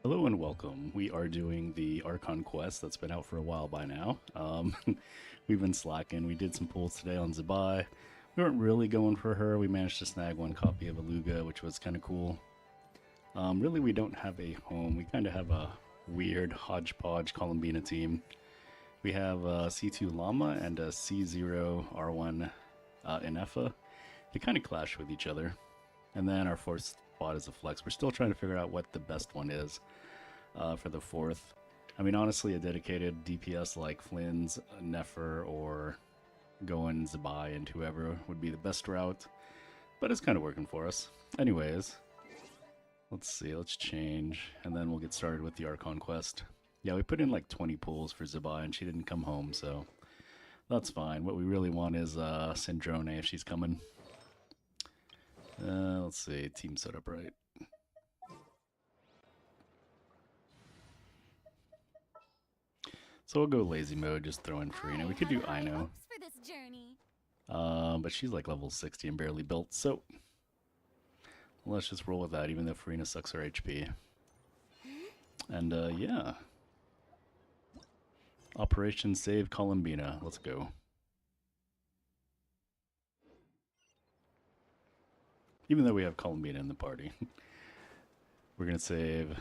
Hello and welcome. We are doing the Archon quest that's been out for a while by now. We've been slacking. We did some pulls today on Zibai. We weren't really going for her. We managed to snag one copy of Aluga, which was kind of cool. Really, we don't have a home. We kind of have a weird hodgepodge Columbina team. We have a C2 Llama and a C0 R1 Inefa. They kind of clash with each other. And then our fourth spot is a flex. We're still trying to figure out what the best one is for the fourth. I mean, honestly, a dedicated DPS like Flynn's, Nefer, or going Zibai and whoever would be the best route. But it's kind of working for us. Anyways, let's see. Let's change. And then we'll get started with the Archon quest. Yeah, we put in like 20 pulls for Zibai and she didn't come home, so that's fine. What we really want is Syndrome if she's coming. Let's see. Team setup right. So we'll go lazy mode, just throw in Farina. We could do Ino. But she's like level 60 and barely built, so let's just roll with that, even though Farina sucks her HP. And yeah. Operation Save Columbina. Let's go. Even though we have Columbina in the party. We're gonna save...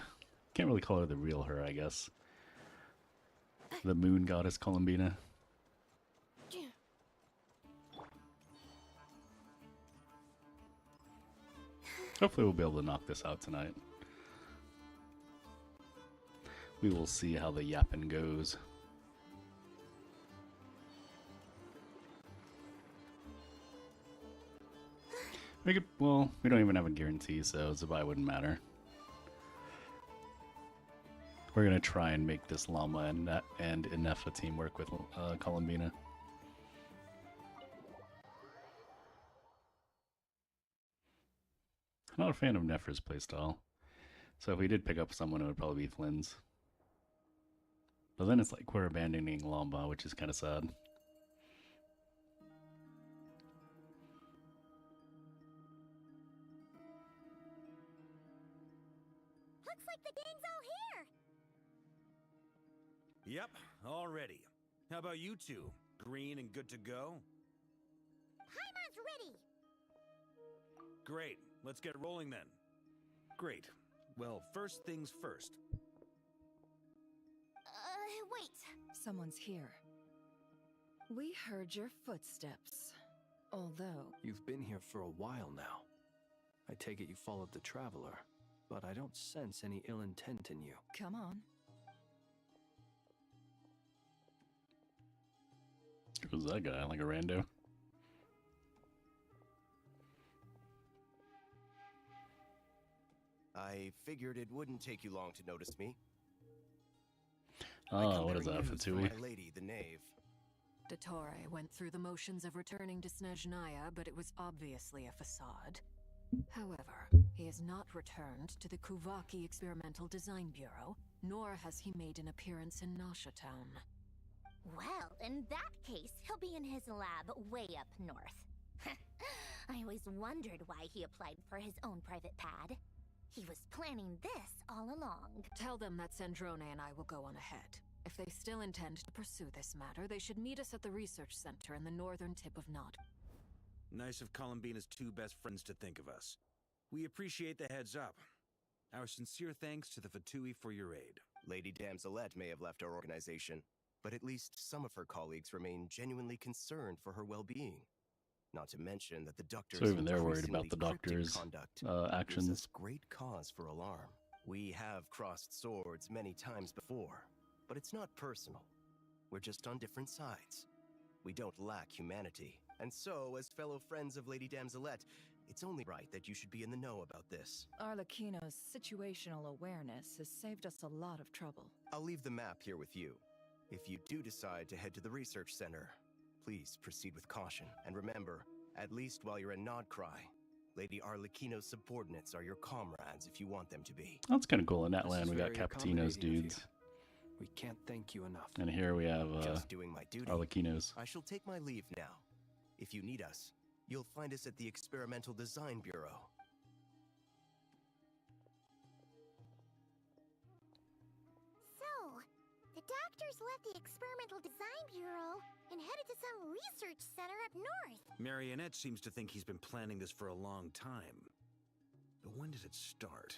Can't really call her the real her, I guess. The moon goddess Columbina. Hopefully we'll be able to knock this out tonight. We will see how the yapping goes. Well, we don't even have a guarantee, so Zibai wouldn't matter. We're gonna try and make this Llama and Inefa team work with Columbina. I'm not a fan of Nefer's playstyle, so if we did pick up someone, it would probably be Flynn's. But then it's like we're abandoning Llama, which is kind of sad. Looks like the gang's all here. Yep, all ready. How about you two? Green and good to go? Paimon's ready. Great, let's get rolling then. Great. Well, first things first. Wait. Someone's here. We heard your footsteps. Although... You've been here for a while now. I take it you followed the Traveler, but I don't sense any ill intent in you. Come on. Who's that guy? Like a rando? I figured it wouldn't take you long to notice me. Oh, what is that, Fatui? My lady, the knave. Dottore went through the motions of returning to Snezhnaya, but it was obviously a facade. However, he has not returned to the Kuvaki Experimental Design Bureau, nor has he made an appearance in Nasha Town. Well, in that case, he'll be in his lab way up north. I always wondered why he applied for his own private pad. He was planning this all along. Tell them that Sandrone and I will go on ahead. If they still intend to pursue this matter, they should meet us at the research center in the northern tip of Nod. Nice of Columbina's two best friends to think of us. We appreciate the heads up. Our sincere thanks to the Fatui for your aid. Lady Damselette may have left our organization, but at least some of her colleagues remain genuinely concerned for her well-being. Not to mention that the doctors... So even they're worried about the doctor's actions. Gives us great cause for alarm. We have crossed swords many times before, but it's not personal. We're just on different sides. We don't lack humanity. And so, as fellow friends of Lady Damselette, it's only right that you should be in the know about this. Arlecchino's situational awareness has saved us a lot of trouble. I'll leave the map here with you. If you do decide to head to the research center, please proceed with caution. And remember, at least while you're in Nodcry, Lady Arlecchino's subordinates are your comrades if you want them to be. That's kind of cool. In that This land, is we got very Cappuccino's accommodating of dudes. We can't thank you enough. And here we have Just doing my duty. Arlecchino's. I shall take my leave now. If you need us, you'll find us at the Experimental Design Bureau. doctors left the Experimental Design Bureau and headed to some research center up north. Marionette seems to think he's been planning this for a long time. But when did it start?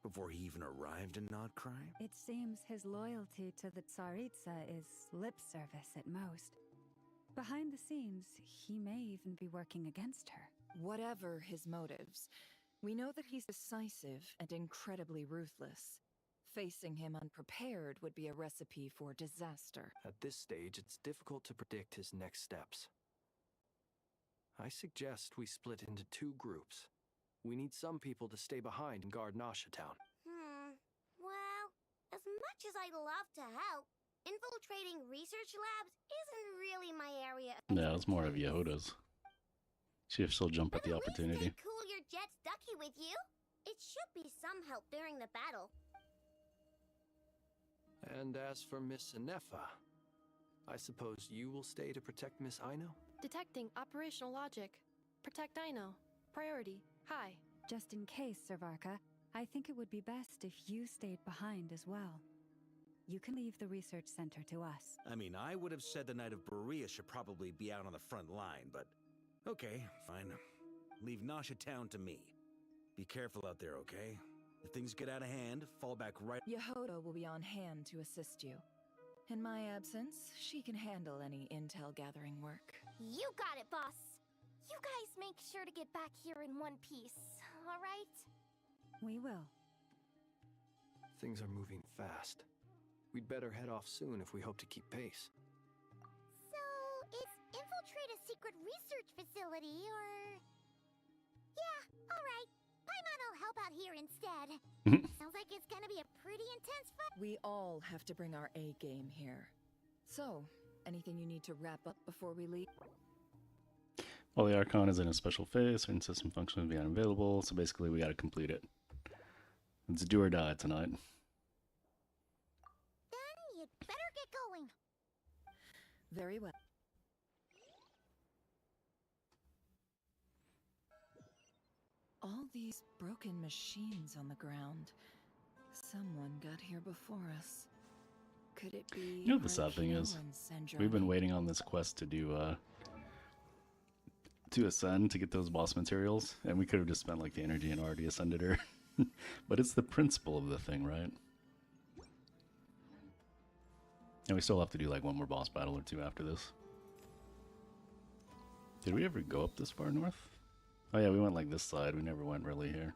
Before he even arrived in Nodcry? It seems his loyalty to the Tsaritsa is lip service at most. Behind the scenes, he may even be working against her. Whatever his motives, we know that he's decisive and incredibly ruthless. Facing him unprepared would be a recipe for disaster. At this stage, it's difficult to predict his next steps. I suggest we split into 2 groups. We need some people to stay behind and guard Nasha Town. Well, as much as I'd love to help, infiltrating research labs isn't really my area. Yeah, it's more of Yehuda's. See if she'll jump at the opportunity. Cool your Jet's ducky with you. It should be some help during the battle. And as for Miss Inefa, I suppose you will stay to protect Miss Aino? Detecting operational logic. Protect Aino. Priority. High. Just in case, Servarka, I think it would be best if you stayed behind as well. You can leave the research center to us. I mean, I would have said the Knight of Berea should probably be out on the front line, but okay, fine. Leave Nasha Town to me. Be careful out there, okay? If things get out of hand, fall back right... Yehoda will be on hand to assist you. In my absence, she can handle any intel gathering work. You got it, boss. You guys make sure to get back here in one piece, all right? We will. Things are moving fast. We'd better head off soon if we hope to keep pace. So, is infiltrate a secret research facility, or... Yeah, all right. Paimon will help out here instead. Sounds like it's gonna be a pretty intense fight. We all have to bring our A game here. So, anything you need to wrap up before we leave? While the Archon is in a special phase, certain system functions will be unavailable, so basically we gotta complete it. It's do or die tonight. Then you'd better get going. Very well. All these broken machines on the ground. Someone got here before us. Could it be... You know what the sad thing is? We've been waiting on this quest to do, to ascend, to get those boss materials, and we could have just spent, like, the energy and already ascended her. But it's the principle of the thing, right? And we still have to do, like, one more boss battle or 2 after this. Did we ever go up this far north? Oh yeah, we went, like, this side. We never went really here.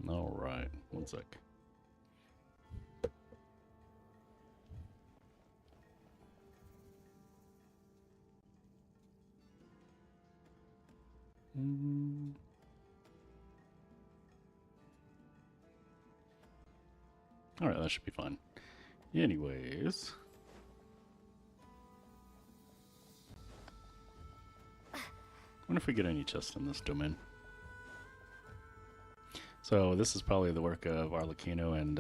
All right, one sec. All right, that should be fine. Anyways, I wonder if we get any chests in this domain. So this is probably the work of Arlecchino and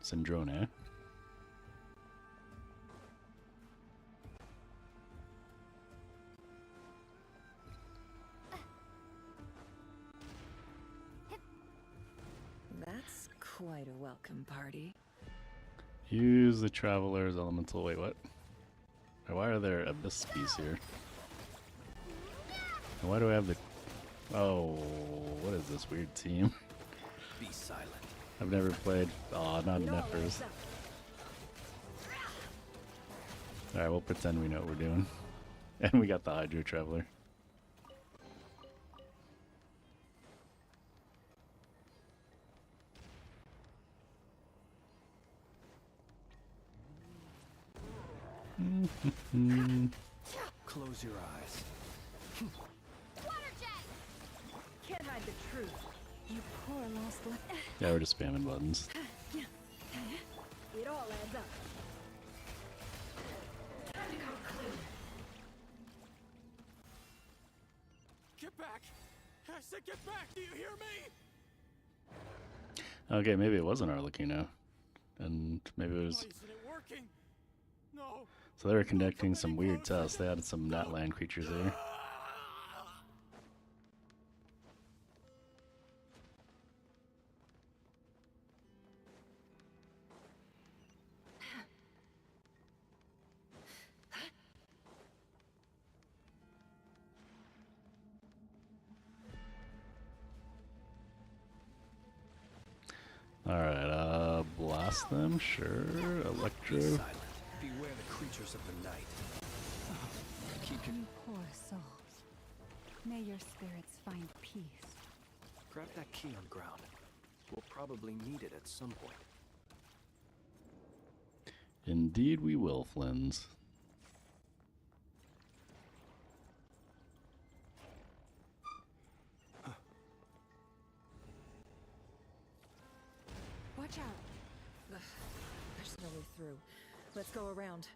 Sindrone. That's quite a welcome party. Use the Traveler's Elemental. Wait, what? Why are there Abyss Beasts here? And why do I have the... Oh, what is this weird team? Be silent. I've never played... Oh, not Neffers. Alright, we'll pretend we know what we're doing. And we got the Hydro Traveler. Close your eyes. Can't hide the truth. You poor lost left. Yeah, we're just spamming buttons. It all adds up. Time to come clean. Get back! I said get back! Do you hear me? Okay, maybe it wasn't Arlecchino. and maybe it was. Why isn't it working? No. So they were conducting some weird tests. They added some Natland creatures there. Alright, blast them, sure. Electro. Be silent. Beware the creatures of the night. Keep your... You poor souls. May your spirits find peace. Grab that key on the ground. We'll probably need it at some point. Indeed we will, Flins. Watch out. Ugh, there's no way through. Let's go around.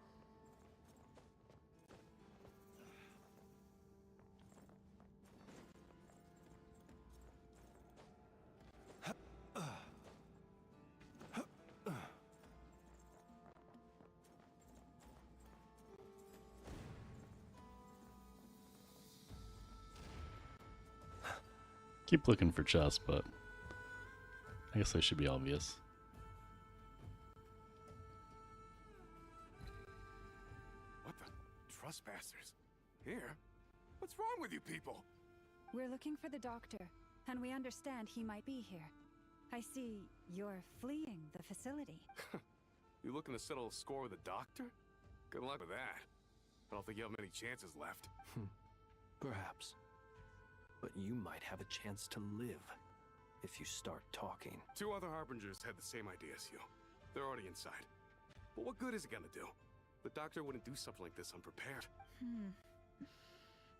Keep looking for chests, but I guess they should be obvious. What the? Trespassers? Here? What's wrong with you people? We're looking for the doctor, and we understand he might be here. I see you're fleeing the facility. You looking to settle a score with a doctor? Good luck with that. I don't think you have many chances left. Perhaps. But you might have a chance to live if you start talking. 2 other harbingers had the same idea as you. They're already inside. But what good is it gonna do? The doctor wouldn't do something like this unprepared.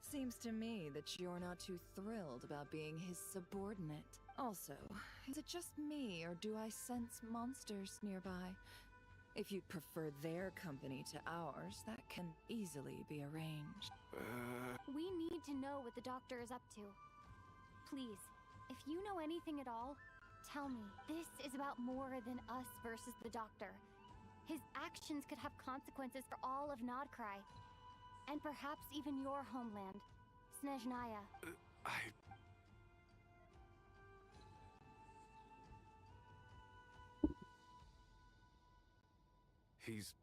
Seems to me that you're not too thrilled about being his subordinate. Also, is it just me, or do I sense monsters nearby? If you'd prefer their company to ours, that can easily be arranged. We need to know what the doctor is up to. Please, if you know anything at all, tell me. This is about more than us versus the doctor. His actions could have consequences for all of Nodcry. And perhaps even your homeland, Snezhnaya. He's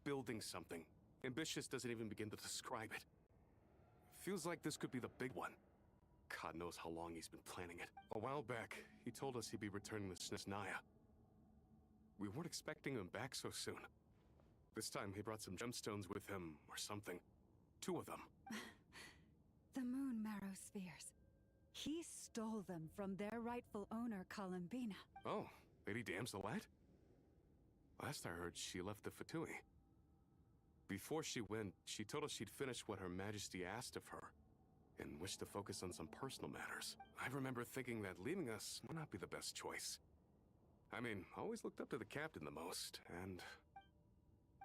building something. Ambitious doesn't even begin to describe it. Feels like this could be the big one. God knows how long he's been planning it. A while back, he told us he'd be returning to Snezhnaya. We weren't expecting him back so soon. This time he brought some gemstones with him, or something. 2 of them. The moon marrow spheres. He stole them from their rightful owner, Columbina. Oh, Lady Damselite? Last I heard, she left the Fatui. Before she went, she told us she'd finished what Her Majesty asked of her, and wished to focus on some personal matters. I remember thinking that leaving us might not be the best choice. I mean, I always looked up to the captain the most, and...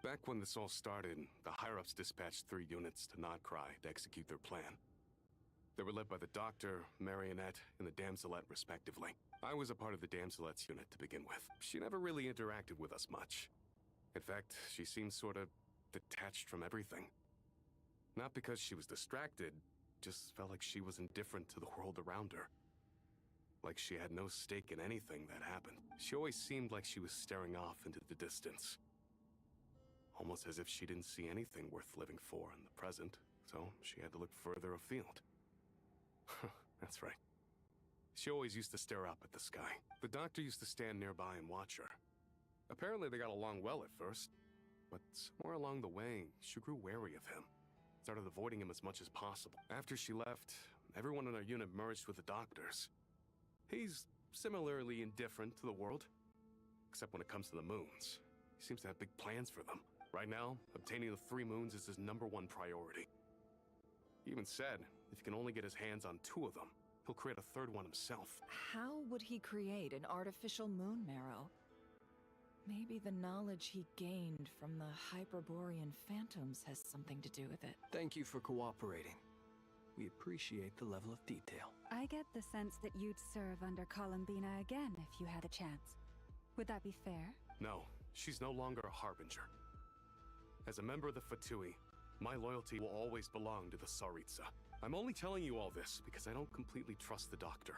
Back when this all started, the higher-ups dispatched 3 units to Nodcry to execute their plan. They were led by the Doctor, Marionette, and the Damselette, respectively. I was a part of the Damselette's unit to begin with. She never really interacted with us much. In fact, she seemed sort of detached from everything. Not because she was distracted, just felt like she was indifferent to the world around her. Like she had no stake in anything that happened. She always seemed like she was staring off into the distance. Almost as if she didn't see anything worth living for in the present, so she had to look further afield. That's right. She always used to stare up at the sky. The Doctor used to stand nearby and watch her. Apparently they got along well at first, but somewhere along the way, she grew wary of him. Started avoiding him as much as possible. After she left, everyone in our unit merged with the Doctor's. He's similarly indifferent to the world, except when it comes to the moons. He seems to have big plans for them. Right now, obtaining the 3 moons is his #1 priority. He even said, if he can only get his hands on 2 of them, he'll create a 3rd one himself. How would he create an artificial moon marrow? Maybe the knowledge he gained from the Hyperborean phantoms has something to do with it. Thank you for cooperating. We appreciate the level of detail. I get the sense that you'd serve under Columbina again if you had a chance. Would that be fair? No, She's no longer a harbinger. As a member of the Fatui, my loyalty will always belong to the Tsaritsa. I'm only telling you all this because I don't completely trust the Doctor.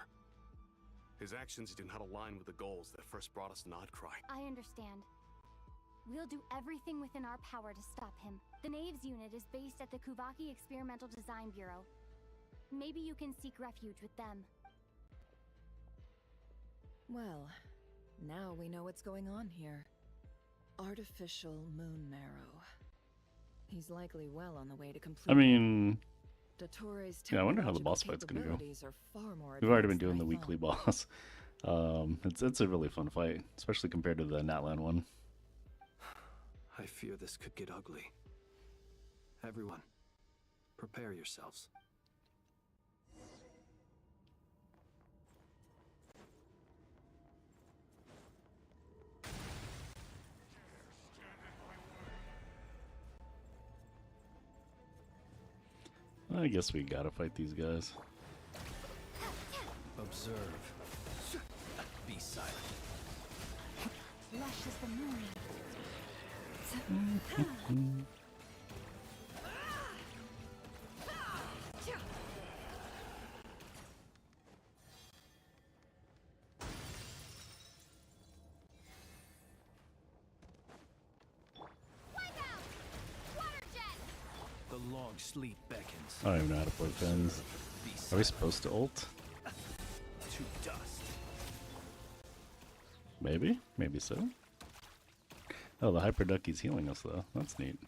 His actions do not align with the goals that first brought us Nodcry. I understand. We'll do everything within our power to stop him. The Knaves unit is based at the Kuvaki Experimental Design Bureau. Maybe you can seek refuge with them. Well, now we know what's going on here. Artificial moon marrow. He's likely well on the way to complete. I mean, Dottores' yeah, I wonder how the boss fight's gonna go. capabilities are far more We've already been advanced doing than the I weekly thought. boss. It's a really fun fight, especially compared to the Natlan one. I fear this could get ugly. Everyone, prepare yourselves. I guess we gotta fight these guys. Observe. Be silent. Lush as the moon. The long sleep beckons. I don't even know how to play fins. Be Are we silent. supposed to ult? To dust. Maybe? Maybe so. Oh, the Hyper Ducky's healing us though. That's neat.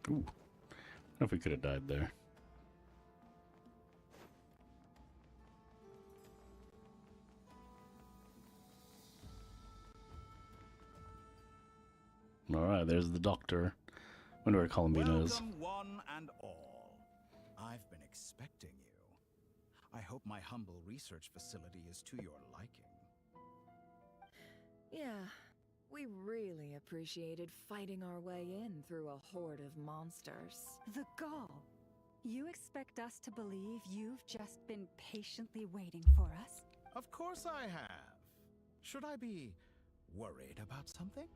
Ooh. I don't know if we could have died there. Alright, there's the doctor. Wonder where Columbine is. Welcome, one and all. I've been expecting you. I hope my humble research facility is to your liking. Yeah, we really appreciated fighting our way in through a horde of monsters. The gall. You expect us to believe you've just been patiently waiting for us? Of course I have. Should I be worried about something?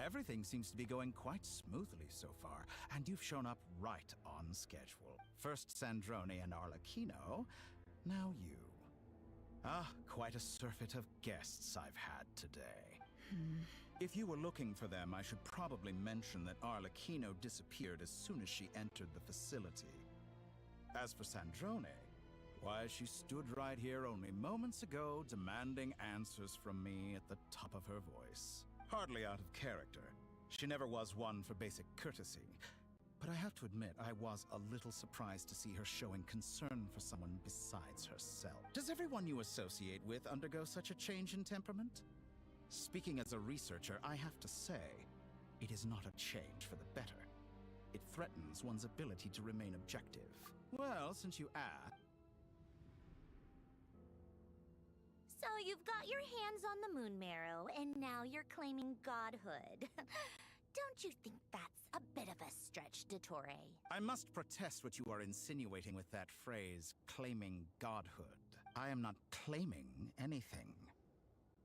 Everything seems to be going quite smoothly so far, and you've shown up right on schedule. First Sandrone and Arlecchino, now you. Ah, quite a surfeit of guests I've had today. If you were looking for them, I should probably mention that Arlecchino disappeared as soon as she entered the facility. As for Sandrone, why, she stood right here only moments ago demanding answers from me at the top of her voice. Hardly out of character. She never was one for basic courtesy. But I have to admit, I was a little surprised to see her showing concern for someone besides herself. Does everyone you associate with undergo such a change in temperament? Speaking as a researcher, I have to say, it is not a change for the better. It threatens one's ability to remain objective. Well, since you ask... So you've got your hands on the moon marrow, and now you're claiming godhood. Don't you think that's a bit of a stretch, Dottore? I must protest what you are insinuating with that phrase, claiming godhood. I am not claiming anything.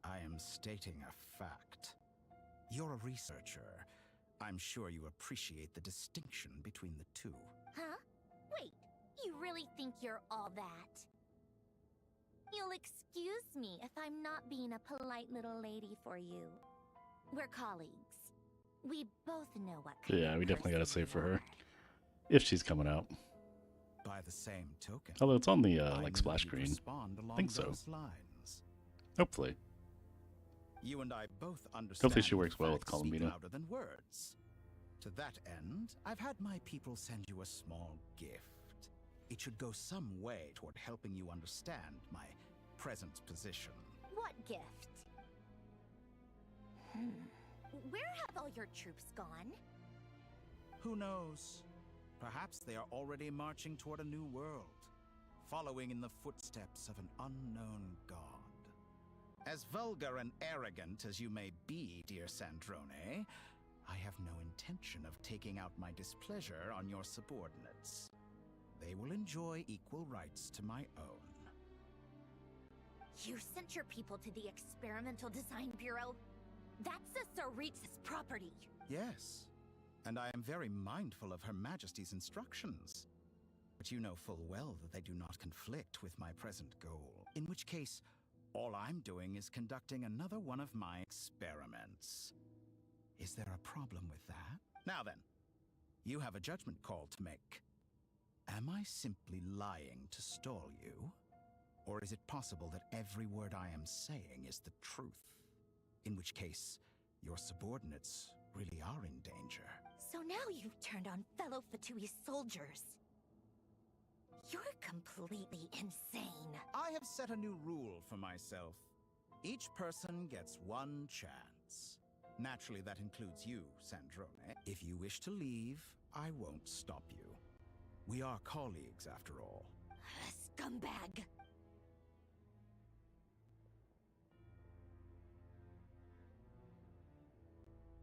I am stating a fact. You're a researcher. I'm sure you appreciate the distinction between the two. Huh? Wait, you really think you're all that? You'll excuse me if I'm not being a polite little lady for you. We're colleagues. We both know what kind Yeah, of we definitely gotta person save for you her. are. If she's coming out. By the same token, Although it's on the I like knew splash you'd screen. respond I along think so. those lines. Hopefully. You and I both understand. Hopefully she works that well with facts speak Columbina. louder than words. To that end, I've had my people send you a small gift. It should go some way toward helping you understand my present position. What gift? Where have all your troops gone? Who knows? Perhaps they are already marching toward a new world, following in the footsteps of an unknown god. As vulgar and arrogant as you may be, dear Sandrone, I have no intention of taking out my displeasure on your subordinates. They will enjoy equal rights to my own. You sent your people to the Experimental Design Bureau? That's the Tsaritsa's property. Yes, and I am very mindful of Her Majesty's instructions. But you know full well that they do not conflict with my present goal. In which case, all I'm doing is conducting another one of my experiments. Is there a problem with that? Now then, you have a judgment call to make. Am I simply lying to stall you? Or is it possible that every word I am saying is the truth? In which case, your subordinates really are in danger. So now you've turned on fellow Fatui soldiers. You're completely insane. I have set a new rule for myself. Each person gets one chance. Naturally, that includes you, Sandrone. If you wish to leave, I won't stop you. We are colleagues, after all. Scumbag!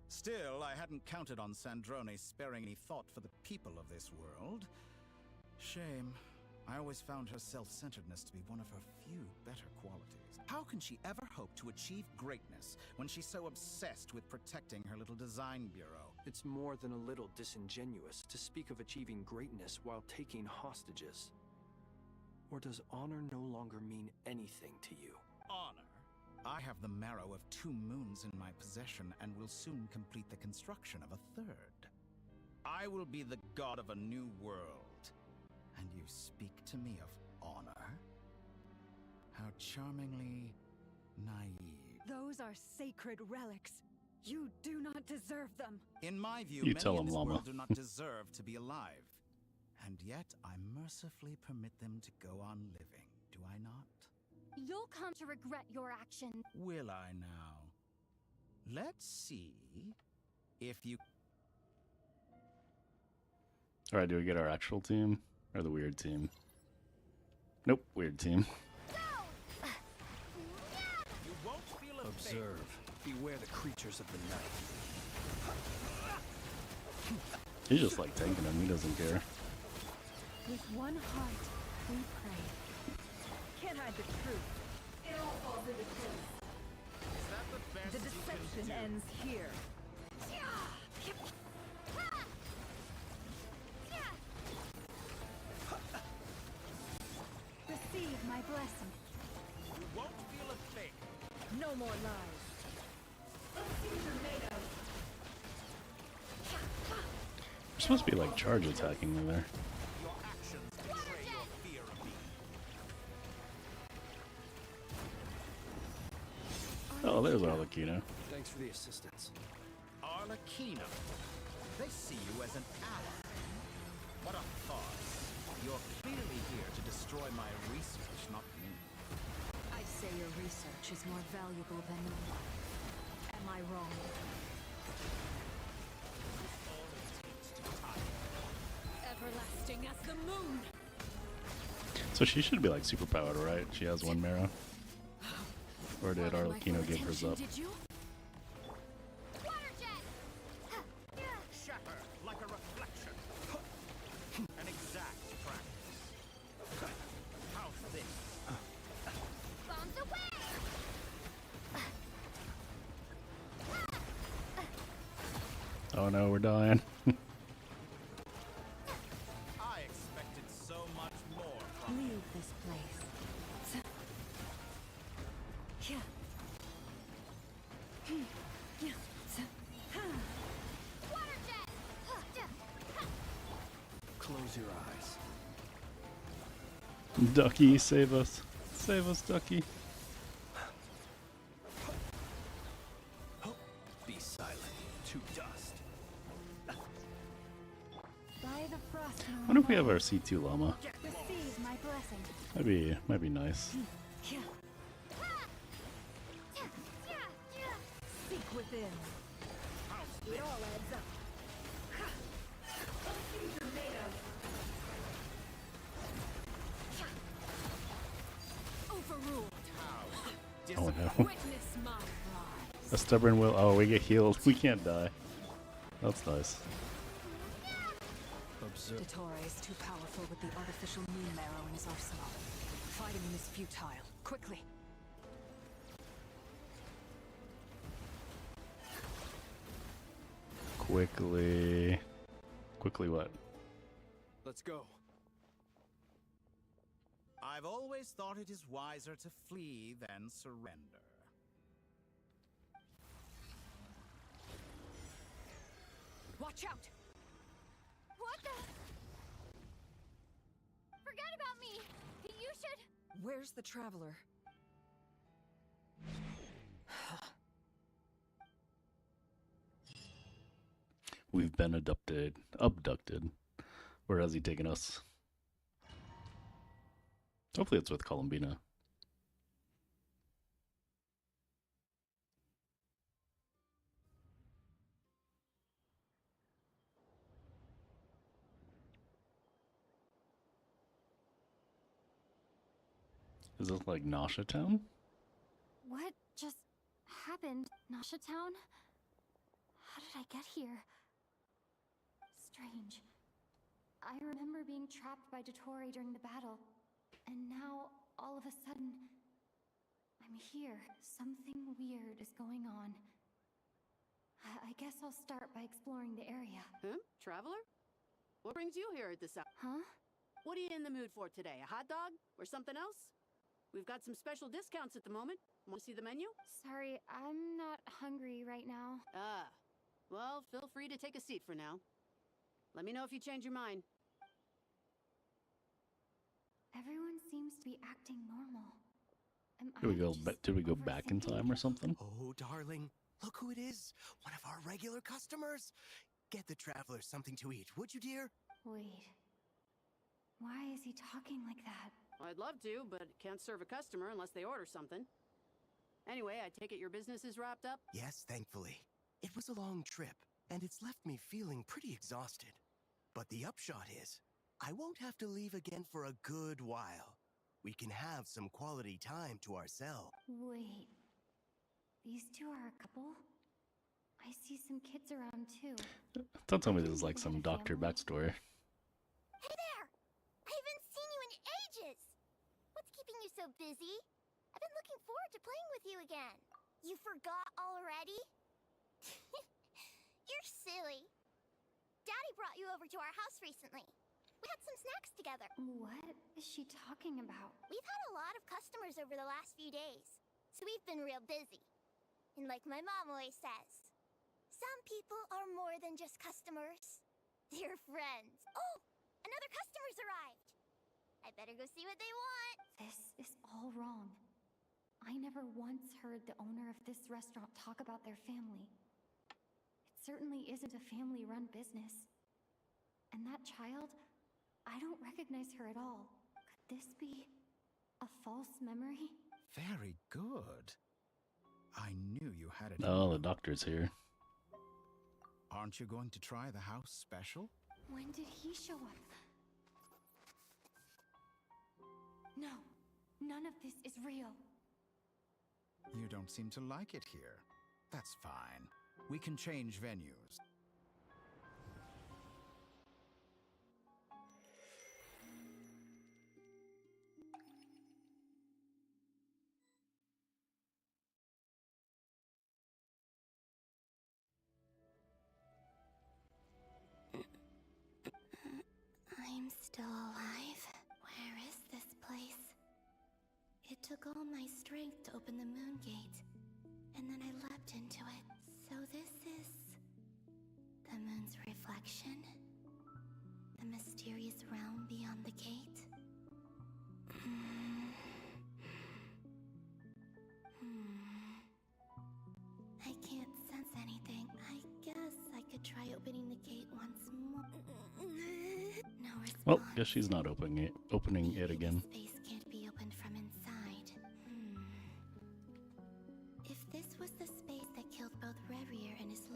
Still, I hadn't counted on Sandrone sparing any thought for the people of this world. Shame. I always found her self-centeredness to be one of her few better qualities. How can she ever hope to achieve greatness when she's so obsessed with protecting her little design bureau? It's more than a little disingenuous to speak of achieving greatness while taking hostages. Or does honor no longer mean anything to you? Honor? I have the marrow of 2 moons in my possession and will soon complete the construction of a 3rd. I will be the god of a new world. And you speak to me of honor? How charmingly naive. Those are sacred relics. You do not deserve them. In my view, You many tell in him, this Llama. world do not deserve to be alive. And yet I mercifully permit them to go on living, do I not? You'll come to regret your actions. Will I now? Let's see if you... Alright, do we get our actual team? Or the weird team? Nope, weird team. You won't feel a Observe. Beware the creatures of the night. He's just like tanking him, he doesn't care. With one heart, we pray. Can't hide the truth. It all falls into place. Is that the best The deception ends here. Receive my blessing. You won't feel a thing. No more lies. We're supposed to be like charge attacking me there. Your actions betray your fear of me. Oh, there's Arlecchino. Thanks for the assistance. Arlecchino. They see you as an ally. What a farce. You're clearly here to destroy my research, not me. I'd say your research is more valuable than your life. Am I wrong? Everlasting as the moon! So she should be like super powered, right? She has 1 marrow. Or did Arlecchino give hers up? Did you? Shatter like a reflection. An exact practice. How's this? Bombs away! Oh no, we're dying. I expected so much more from you. Leave this place. Yeah. Yeah. Water jet! Close your eyes. Ducky, save us. Save us, Ducky. Be silent. To dust. By the frost I moon. wonder if we have our C2 llama. Receive my blessing. Might be nice. Yeah. Seek within. It all adds up. Overruled. Oh no. Witness my rise. A stubborn will. Oh, we get healed. We can't die. That's nice. Dottore is too powerful with the artificial moon marrow in his arsenal. Fighting him is futile. Quickly. Quickly. Quickly what? Let's go. I've always thought it is wiser to flee than surrender. Watch out! What the? Forget about me! You should... Where's the traveler? We've been abducted. Abducted. Where has he taken us? Hopefully it's with Columbina. Is this like Nasha Town? What just happened, Nasha Town? How did I get here? Strange. I remember being trapped by Dottore during the battle, and now, all of a sudden, I'm here. Something weird is going on. I guess I'll start by exploring the area. Traveler? What brings you here at this hour? Huh? What are you in the mood for today? A hot dog? Or something else? We've got some special discounts at the moment. Want to see the menu? Sorry, I'm not hungry right now. Ah. Well, feel free to take a seat for now. Let me know if you change your mind. Everyone seems to be acting normal. Did we go back in time or something? Oh, darling, look who it is. One of our regular customers. Get the traveler something to eat, would you, dear? Wait. Why is he talking like that? Well, I'd love to, but can't serve a customer unless they order something. Anyway, I take it your business is wrapped up? Yes, thankfully. It was a long trip, and it's left me feeling pretty exhausted. But the upshot is, I won't have to leave again for a good while. We can have some quality time to ourselves. Wait. These two are a couple? I see some kids around too. Don't tell me this is like some doctor backstory. Hey there! I haven't seen you in ages! What's keeping you so busy? I've been looking forward to playing with you again. You forgot already? You're silly. Daddy brought you over to our house recently. We had some snacks together. What is she talking about? We've had a lot of customers over the last few days, so we've been real busy. And like my mom always says, some people are more than just customers. They're friends. Oh, another customer's arrived. I better go see what they want. This is all wrong. I never once heard the owner of this restaurant talk about their family. It certainly isn't a family-run business. And that child, I don't recognize her at all. Could this be a false memory? Very good. I knew you had it. Oh, the doctor's here. Aren't you going to try the house special? When did he show up? No, none of this is real. You don't seem to like it here. That's fine. We can change venues. I'm still alive. Where is this place? It took all my strength to open the moon gate, and then I leapt into it. So this is the moon's reflection? The mysterious realm beyond the gate? I can't sense anything. I guess I could try opening the gate once more. No response. Well, guess she's not opening it again. Space can't be opened from inside. If this was the space that killed both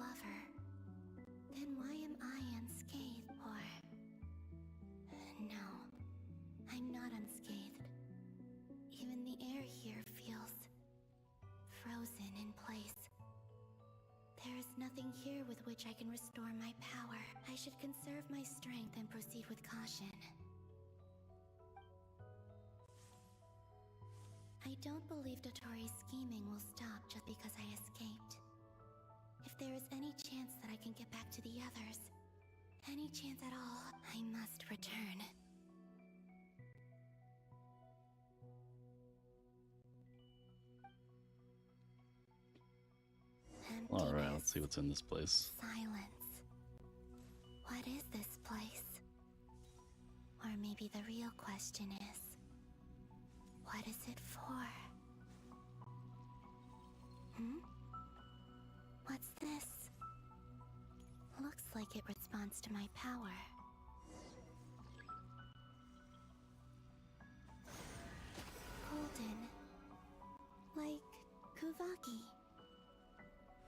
offer, then why am I unscathed? Or... No, I'm not unscathed. Even the air here feels frozen in place. There is nothing here with which I can restore my power. I should conserve my strength and proceed with caution. I don't believe Dotori's scheming will stop just because I escaped. If there is any chance that I can get back to the others, any chance at all, I must return. Alright, let's see what's in this place. Silence. What is this place? Or maybe the real question is, what is it for? What's this? Looks like it responds to my power. Golden. Like Kuvaki.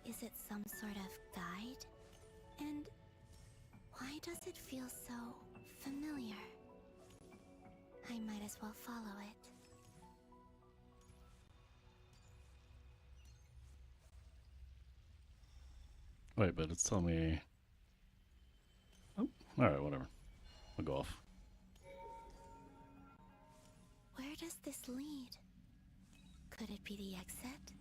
Is it some sort of guide? And why does it feel so familiar? I might as well follow it. Wait, but it's telling me... Oh, alright, whatever. I'll go off. Where does this lead? Could it be the exit?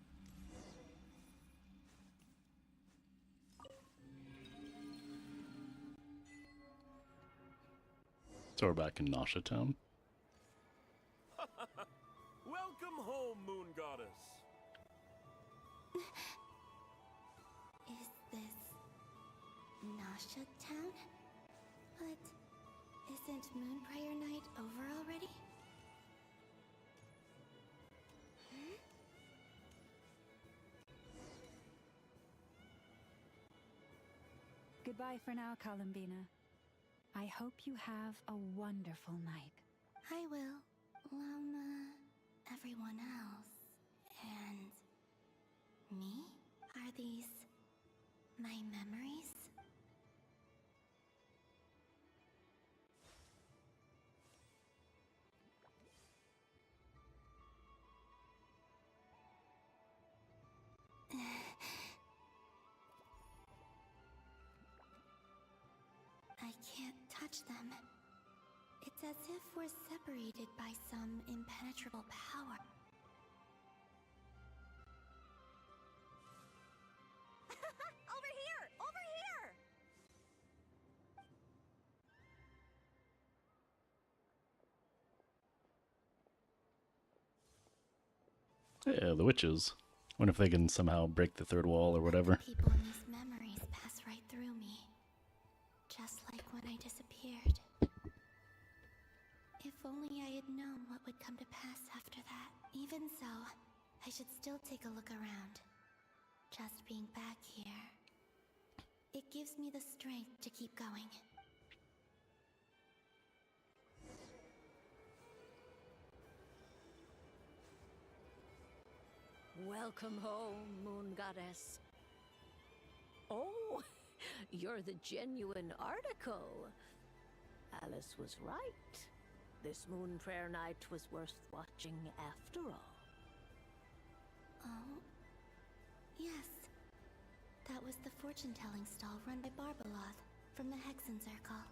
So we're back in Nasha Town. Welcome home, Moon Goddess. Is this Nasha Town? But isn't Moonprayer Night over already? Goodbye for now, Columbina. I hope you have a wonderful night. I will. Everyone else. And... me? Are these... my memories? I can't touch them. It's as if we're separated by some impenetrable power. Over here! Over here! Yeah, the witches. Wonder if they can somehow break the third wall or whatever. People in these memories pass right through me. Just like when I disappeared. If only I had known what would come to pass after that. Even so, I should still take a look around. Just being back here, it gives me the strength to keep going. Welcome home, Moon Goddess. Oh, you're the genuine article. Alice was right. This Moon Prayer Night was worth watching after all. Oh, yes. That was the fortune-telling stall run by Barbaloth from the Hexen Circle.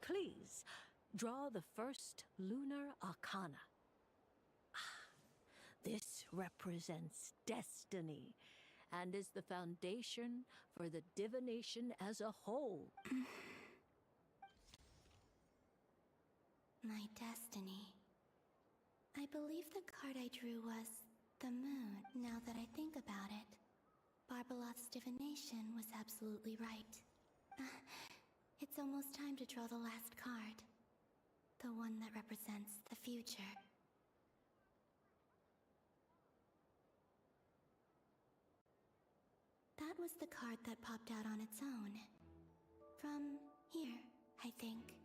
Please, draw the first lunar arcana. This represents destiny and is the foundation for the divination as a whole. My destiny. I believe the card I drew was the moon, now that I think about it. Barbaloth's divination was absolutely right. It's almost time to draw the last card. The one that represents the future. That was the card that popped out on its own. From here, I think.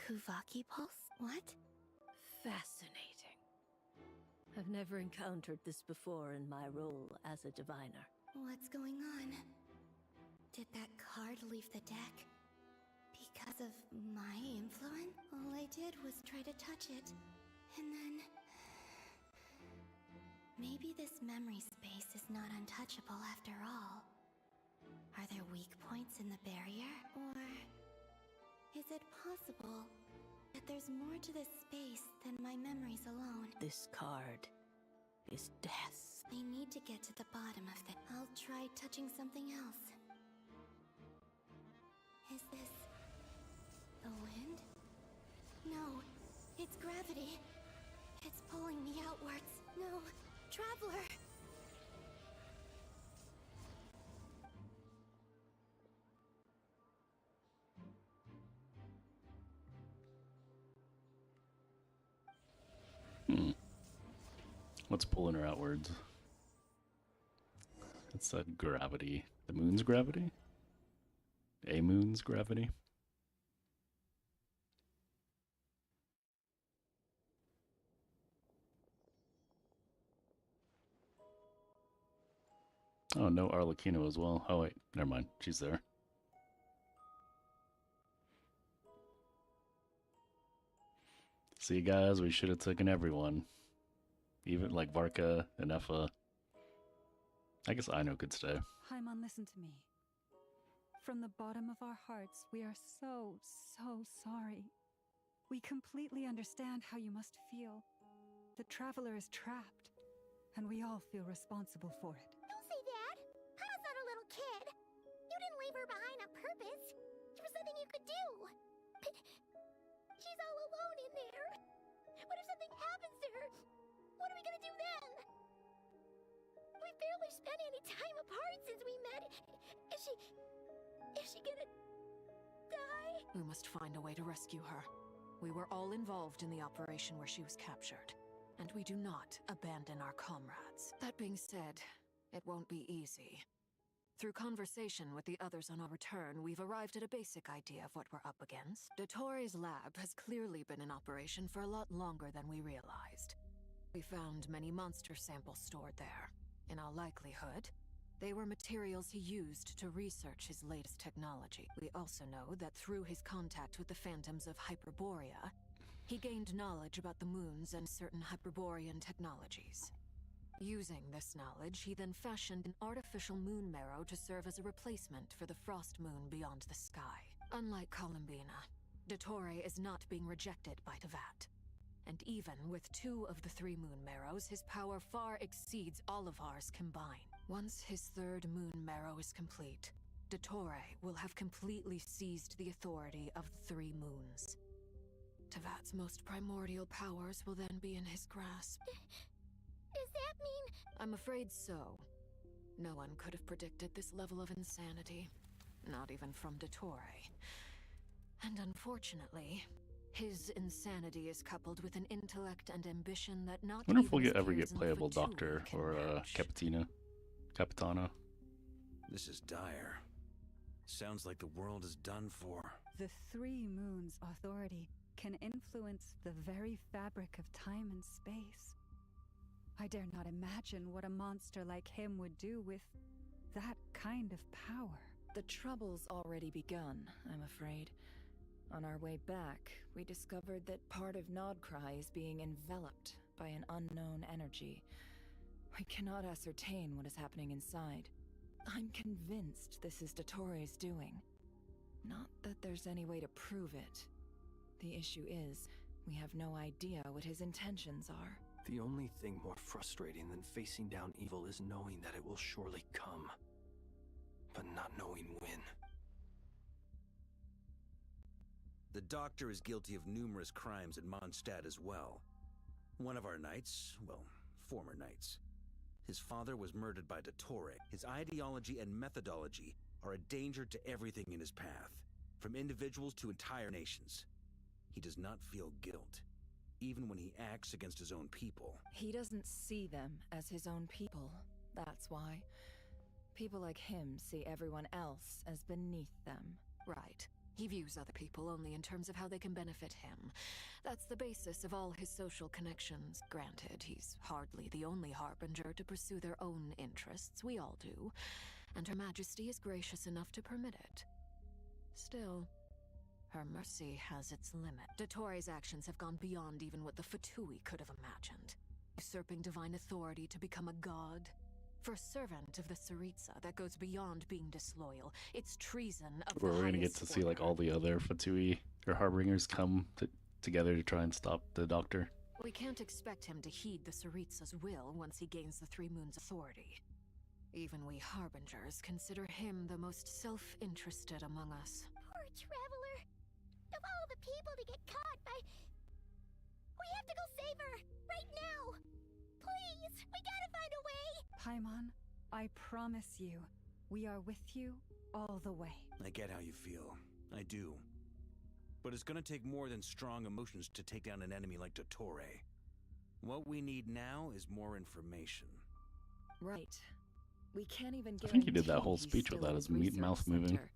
Kuvaki pulse? What? Fascinating. I've never encountered this before in my role as a diviner. What's going on? Did that card leave the deck? Because of my influence? All I did was try to touch it. And then... maybe this memory space is not untouchable after all. Are there weak points in the barrier? Or... is it possible that there's more to this space than my memories alone? This card is death. I need to get to the bottom of it. I'll try touching something else. Is this... the wind? No, it's gravity. It's pulling me outwards. No, Traveler! What's pulling her outwards? It's that gravity. The moon's gravity? A moon's gravity? Oh, no Arlecchino as well. Oh, wait. Never mind. She's there. See, guys, we should have taken everyone. Even, like, Varka and Effa. I guess Aino could stay. Haimon, listen to me. From the bottom of our hearts, we are so sorry. We completely understand how you must feel. The Traveler is trapped, and we all feel responsible for it. Don't say that! Hana's not a little kid! You didn't leave her behind on purpose! There was nothing you could do! But she's all alone in there! What if something happens to her? What are we gonna do then? We've barely spent any time apart since we met. Is she gonna die? We must find a way to rescue her. We were all involved in the operation where she was captured, and we do not abandon our comrades. That being said, it won't be easy. Through conversation with the others on our return, we've arrived at a basic idea of what we're up against. Dottore's lab has clearly been in operation for a lot longer than we realized. We found many monster samples stored there. In all likelihood, they were materials he used to research his latest technology. We also know that through his contact with the phantoms of Hyperborea, he gained knowledge about the moons and certain Hyperborean technologies. Using this knowledge, he then fashioned an artificial moon marrow to serve as a replacement for the frost moon beyond the sky. Unlike Columbina, Dottore is not being rejected by Tevat. And even with 2 of the 3 moon marrows, his power far exceeds all of ours combined. Once his 3rd moon marrow is complete, Dottore will have completely seized the authority of the 3 moons. Tevat's most primordial powers will then be in his grasp. Does that mean... I'm afraid so. No one could have predicted this level of insanity. Not even from Dottore. And unfortunately, his insanity is coupled with an intellect and ambition that not I wonder if we'll even his ever peers get in the playable Fatui Doctor can or match. Capitano. This is dire. Sounds like the world is done for. The 3 moons' authority can influence the very fabric of time and space. I dare not imagine what a monster like him would do with that kind of power. The trouble's already begun, I'm afraid. On our way back, we discovered that part of Nodcry is being enveloped by an unknown energy. We cannot ascertain what is happening inside. I'm convinced this is Dottore's doing. Not that there's any way to prove it. The issue is, we have no idea what his intentions are. The only thing more frustrating than facing down evil is knowing that it will surely come, but not knowing when. The Doctor is guilty of numerous crimes at Mondstadt as well. One of our knights, well, former knights. His father was murdered by Dottore. His ideology and methodology are a danger to everything in his path, from individuals to entire nations. He does not feel guilt, even when he acts against his own people. He doesn't see them as his own people, that's why. People like him see everyone else as beneath them. Right. He views other people only in terms of how they can benefit him. That's the basis of all his social connections. Granted, he's hardly the only harbinger to pursue their own interests. We all do. And Her Majesty is gracious enough to permit it. Still, her mercy has its limit. Dottoro's actions have gone beyond even what the Fatui could have imagined. Usurping divine authority to become a god. For a servant of the Tsaritsa, that goes beyond being disloyal. It's treason of Where the we're gonna get highest to see like all the other Fatui or harbingers come together to try and stop the Doctor. We can't expect him to heed the Tsaritsa's will once he gains the Three Moons' authority. Even we harbingers consider him the most self-interested among us. Poor Traveler. Of all the people to get caught by... We have to go save her! Right now! Please! We gotta find a way! Paimon, I promise you, we are with you all the way. I get how you feel. I do. But it's gonna take more than strong emotions to take down an enemy like Dottore. What we need now is more information. Right. We can't even I think he did that guarantee whole he's speech still without in his his mouth research moving. center.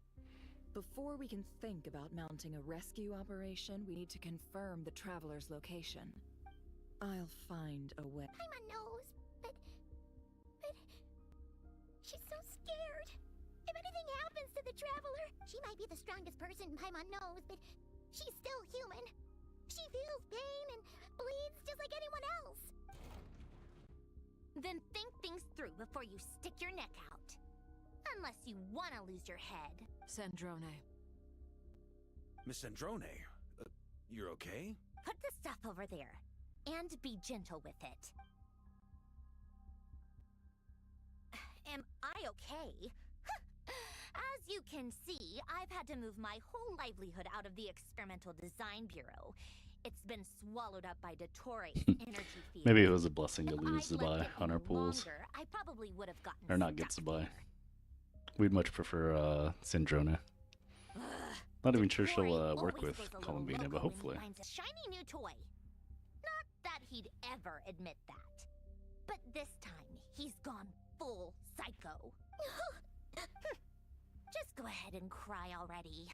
Before we can think about mounting a rescue operation, we need to confirm the Traveler's location. I'll find a way. Paimon knows, but... She's so scared. If anything happens to the Traveler, she might be the strongest person Paimon knows, but she's still human. She feels pain and bleeds just like anyone else. Then think things through before you stick your neck out. Unless you want to lose your head. Sandrone. Miss Sandrone, you're okay? Put the stuff over there. And be gentle with it. Am I okay? As you can see, I've had to move my whole livelihood out of the Experimental Design Bureau. It's been swallowed up by Dottore's energy field. Maybe it was a blessing to If lose I'd Zibai left it on our any pools. longer, I probably would have gotten Or not get stuck Zibai. there. We'd much prefer Sandrone. Not even sure she'll work with Columbina, but hopefully. Finds a shiny new toy. Not that he'd ever admit that. But this time, he's gone full psycho. Just go ahead and cry already.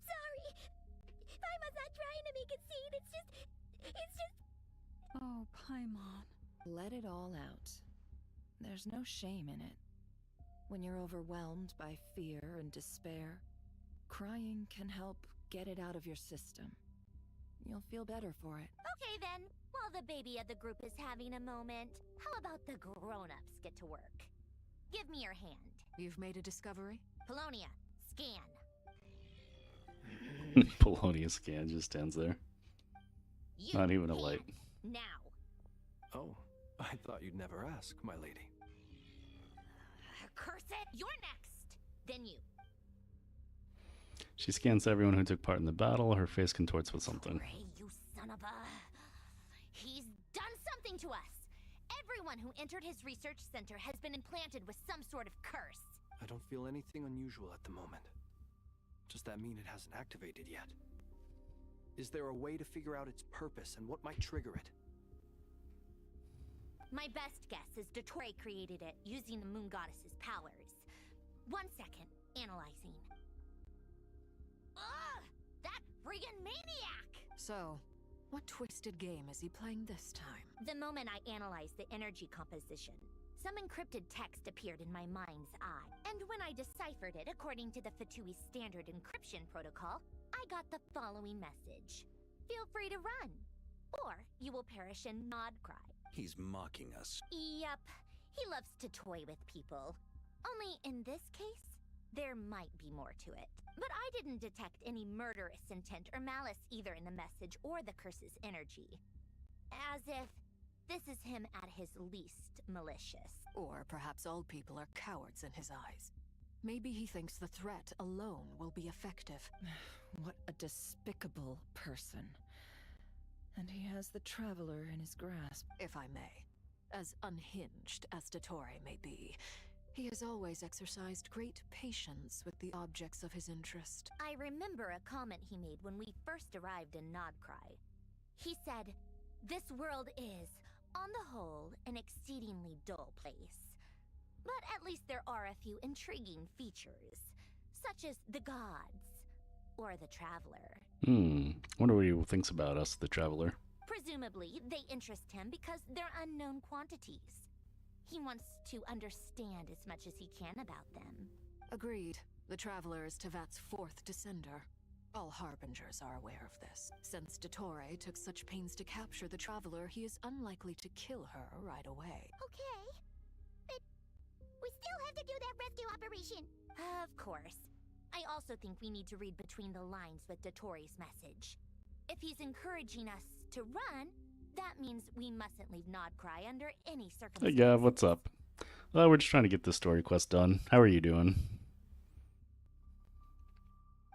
Sorry. Paimon's not trying to make it seem. It's just... Oh, Paimon. Let it all out. There's no shame in it. When you're overwhelmed by fear and despair, crying can help get it out of your system. You'll feel better for it. Okay then, while the baby of the group is having a moment, how about the grown-ups get to work? Give me your hand. You've made a discovery? Polonia, scan. Polonia scan just stands there. You, Not even a light. Now. Oh, I thought you'd never ask, my lady. Curse it, you're next. Then you. She scans everyone who took part in the battle. Her face contorts with something. Ray, you son of a... He's done something to us. Everyone who entered his research center has been implanted with some sort of curse. I don't feel anything unusual at the moment. Does that mean it hasn't activated yet? Is there a way to figure out its purpose and what might trigger it? My best guess is Dottore created it using the Moon Goddess's powers. 1 second, analyzing. Ugh! That friggin' maniac! So, what twisted game is he playing this time? The moment I analyzed the energy composition, some encrypted text appeared in my mind's eye. And when I deciphered it according to the Fatui standard encryption protocol, I got the following message. Feel free to run, or you will perish in nod cry. He's mocking us. Yep, he loves to toy with people. Only in this case, there might be more to it. But I didn't detect any murderous intent or malice either in the message or the curse's energy. As if this is him at his least malicious. Or perhaps all people are cowards in his eyes. Maybe he thinks the threat alone will be effective. What a despicable person. And he has the Traveler in his grasp. If I may. As unhinged as Dottore may be, he has always exercised great patience with the objects of his interest. I remember a comment he made when we first arrived in Nodcry. He said, "This world is, on the whole, an exceedingly dull place. But at least there are a few intriguing features. such as the gods or the traveler. Wonder what he thinks about us, the traveler. Presumably, they interest him because they're unknown quantities. He wants to understand as much as he can about them. Agreed. The Traveler is Tevat's fourth descender. All Harbingers are aware of this. Since Dottore took such pains to capture the Traveler, he is unlikely to kill her right away. Okay. But we still have to do that rescue operation. Of course. I also think we need to read between the lines with Dottore's message. If he's encouraging us to run, that means we mustn't leave Nodcry under any circumstances. Hey Gav, what's up? We're just trying to get this story quest done. How are you doing?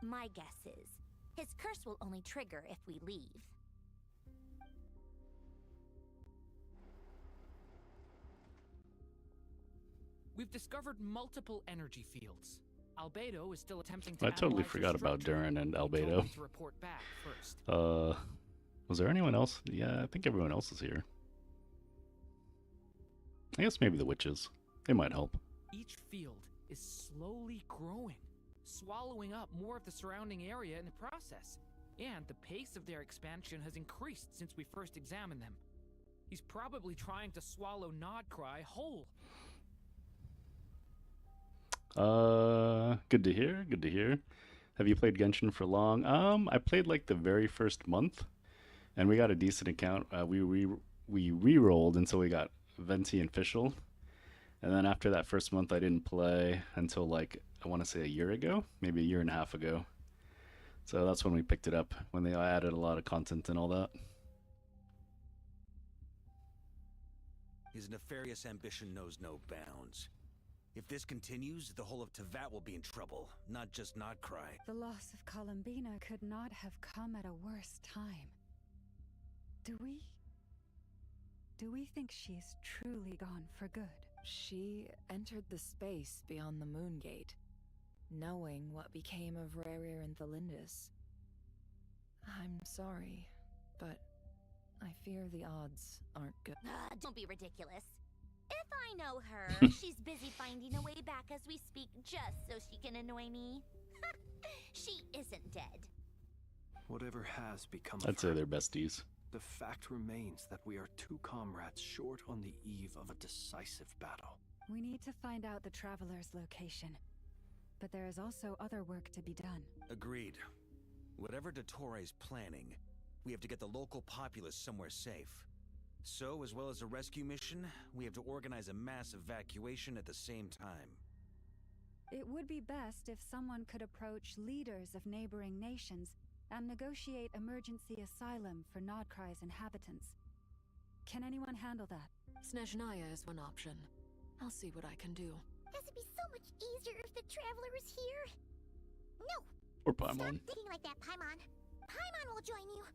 My guess is, his curse will only trigger if we leave. We've discovered multiple energy fields. Albedo is still attempting to I totally analyze forgot their about structure. Durin and He told Albedo. me to report back first. Was there anyone else? Yeah, I think everyone else is here. I guess maybe the witches. They might help. Each field is slowly growing, swallowing up more of the surrounding area in the process. And the pace of their expansion has increased since we first examined them. He's probably trying to swallow Nodcry whole. Good to hear. Good to hear. Have you played Genshin for long? I played like the very first month, and we got a decent account. We re-rolled until we got Venti and Fischl, and then after that first month, I didn't play until like I want to say a year ago, maybe a year and a half ago. So that's when we picked it up, when they added a lot of content and all that. His nefarious ambition knows no bounds. If this continues, the whole of Tevat will be in trouble, not just Nodcry. The loss of Columbina could not have come at a worse time. Do we think she's truly gone for good? She entered the space beyond the Moon Gate, knowing what became of Rerir and Thalindus. I'm sorry, but I fear the odds aren't good. Don't be ridiculous. If I know her, she's busy finding a way back as we speak just so she can annoy me. She isn't dead. Whatever has become I'd of say her, they're besties. the fact remains that we are two comrades short on the eve of a decisive battle. We need to find out the Traveler's location. But there is also other work to be done. Agreed. Whatever Dottore's planning, we have to get the local populace somewhere safe. So, as well as a rescue mission, we have to organize a mass evacuation at the same time. It would be best if someone could approach leaders of neighboring nations and negotiate emergency asylum for Nodcry's inhabitants. Can anyone handle that? Snezhnaya is one option. I'll see what I can do. This would be so much easier if the Traveler is here. No! Or Paimon. Stop thinking like that, Paimon. Paimon will join you.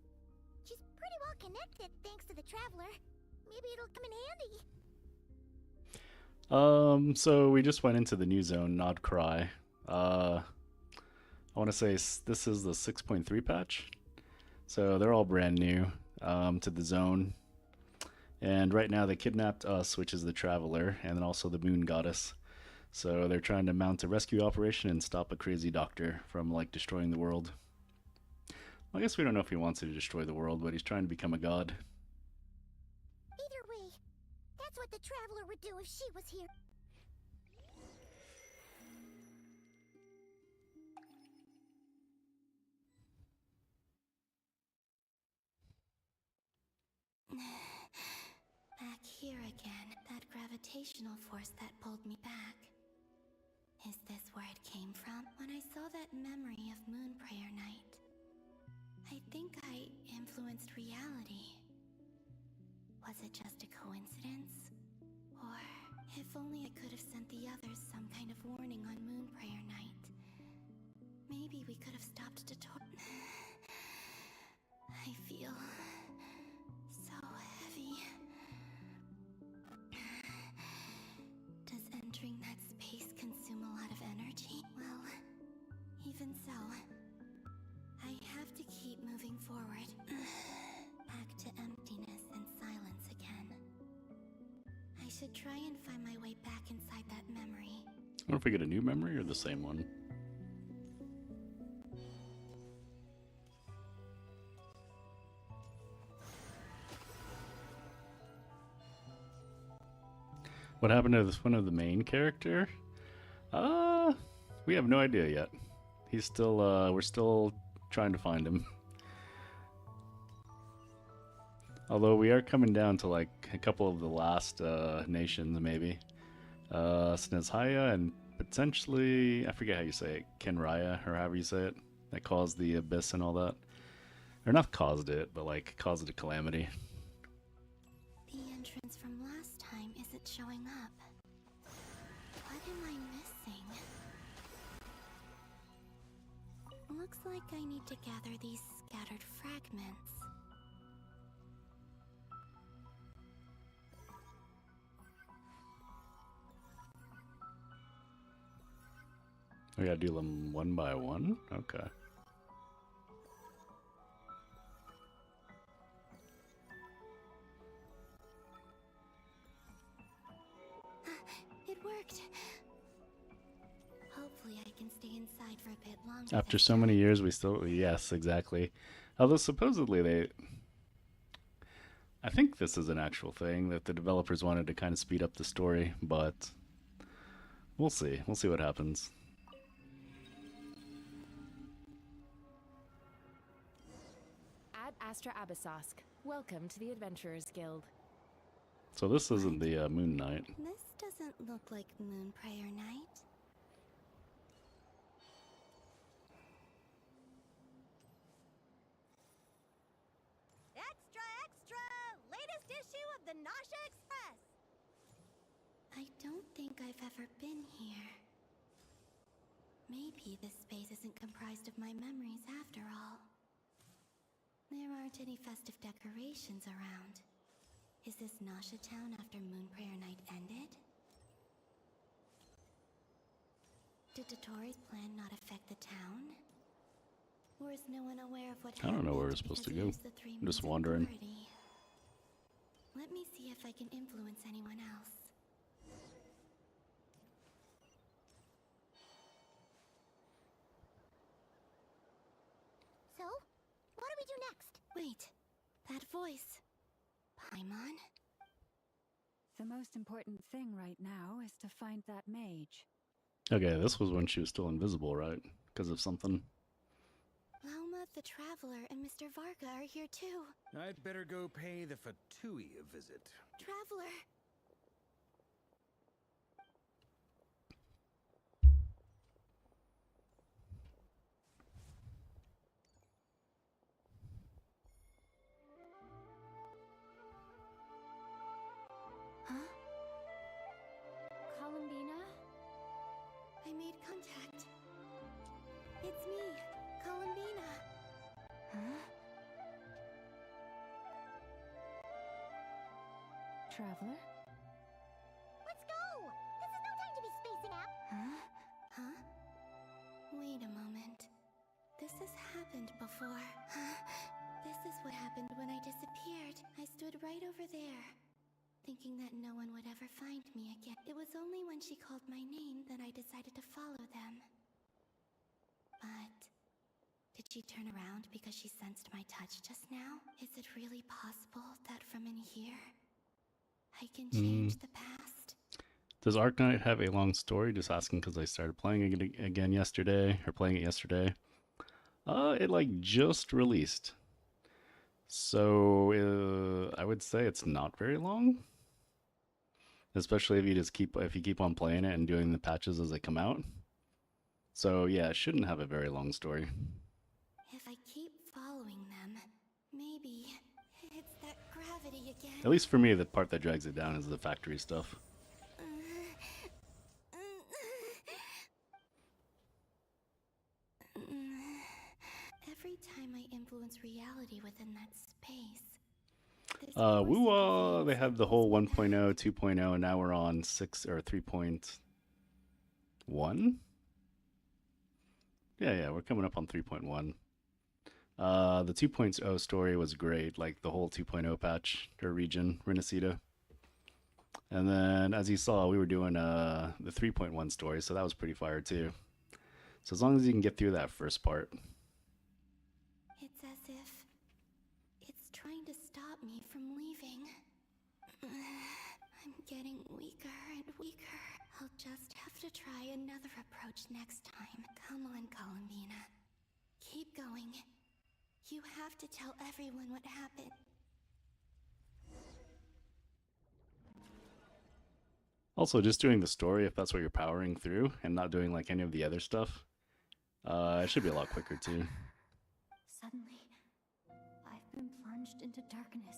She's pretty well connected thanks to the Traveler. Maybe it'll come in handy. So we just went into the new zone, Nodcry. I want to say this is the 6.3 patch. So they're all brand new to the zone. And right now they kidnapped us, which is the Traveler, and then also the Moon Goddess. So they're trying to mount a rescue operation and stop a crazy doctor from, like, destroying the world. Well, I guess we don't know if he wants to destroy the world, but he's trying to become a god. Either way, that's what the Traveler would do if she was here. Back here again, that gravitational force that pulled me back. Is this where it came from? When I saw that memory of Moon Prayer Night, I think I influenced reality. Was it just a coincidence? Or, if only I could have sent the others some kind of warning on Moon Prayer Night. Maybe we could have stopped Dottore. I feel so heavy. Does entering that space consume a lot of energy? Well, even so, I have to keep moving forward. Back to emptiness and silence again. I should try and find my way back inside that memory. I wonder if we get a new memory or the same one. What happened to this one of the main character? We have no idea yet. He's still, we're still trying to find him. Although we are coming down to like a couple of the last nations, maybe. Snezhaya and potentially, I forget how you say it, Kenraya, or however you say it, that caused the abyss and all that. Or not caused it, but like caused a calamity. The entrance from last time isn't showing up. What am I missing? Looks like I need to gather these scattered fragments. We gotta do them one by one? Okay. It worked. Hopefully I can stay inside for a bit longer. After so many years, we still... Yes, exactly. Although supposedly they... I think this is an actual thing, that the developers wanted to kind of speed up the story, but... We'll see. We'll see what happens. Ad Astra Abyssosk. Welcome to the Adventurers Guild. So this isn't the Moon Knight. This doesn't look like Moon Prayer Night. Extra, extra! Latest issue of the Nasha Express! I don't think I've ever been here. Maybe this space isn't comprised of my memories after all. There aren't any festive decorations around. Is this Nasha Town after Moon Prayer Night ended? Did Dotori's plan not affect the town? Or is no one aware of what I don't know where we're happened supposed to because he go. used the three I'm just moons of wandering. authority? Let me see if I can influence anyone else. So, what do we do next? Wait, that voice. Paimon? The most important thing right now is to find that mage. Okay, this was when she was still invisible, right? Because of something. Lauma the Traveler and Mr. Varga are here too. I'd better go pay the Fatui a visit. Traveler! Huh? Columbina? I made contact. It's me, Columbina. Huh? Traveler? Let's go! This is no time to be spacing out! Huh? Huh? Wait a moment. This has happened before. This is what happened when I disappeared. I stood right over there, thinking that no one would ever find me again. It was only when she called my name that I decided to follow them. But did she turn around because she sensed my touch just now? Is it really possible that from in here, I can change the past? Does Arknight have a long story? Just asking because I started playing it again yesterday, or playing it yesterday. It like just released. So I would say it's not very long. Especially if you keep on playing it and doing the patches as they come out. So yeah, it shouldn't have a very long story. If I keep following them, maybe it's that gravity again. At least for me, the part that drags it down is the factory stuff. Every time I influence reality within that space. They had the whole 1.0, 2.0, and now we're on 6 or 3.1. Yeah, we're coming up on 3.1. The 2.0 story was great, like the whole 2.0 patch or region, Renacida. And then, as you saw, we were doing the 3.1 story, so that was pretty fire too. So as long as you can get through that first part. It's as if it's trying to stop me from leaving. I'm getting weaker and weaker. I'll just have to try another approach next time. Come on, Columbina. Keep going. You have to tell everyone what happened. Also, just doing the story, if that's what you're powering through, and not doing like any of the other stuff, it should be a lot quicker too. Suddenly, I've been plunged into darkness.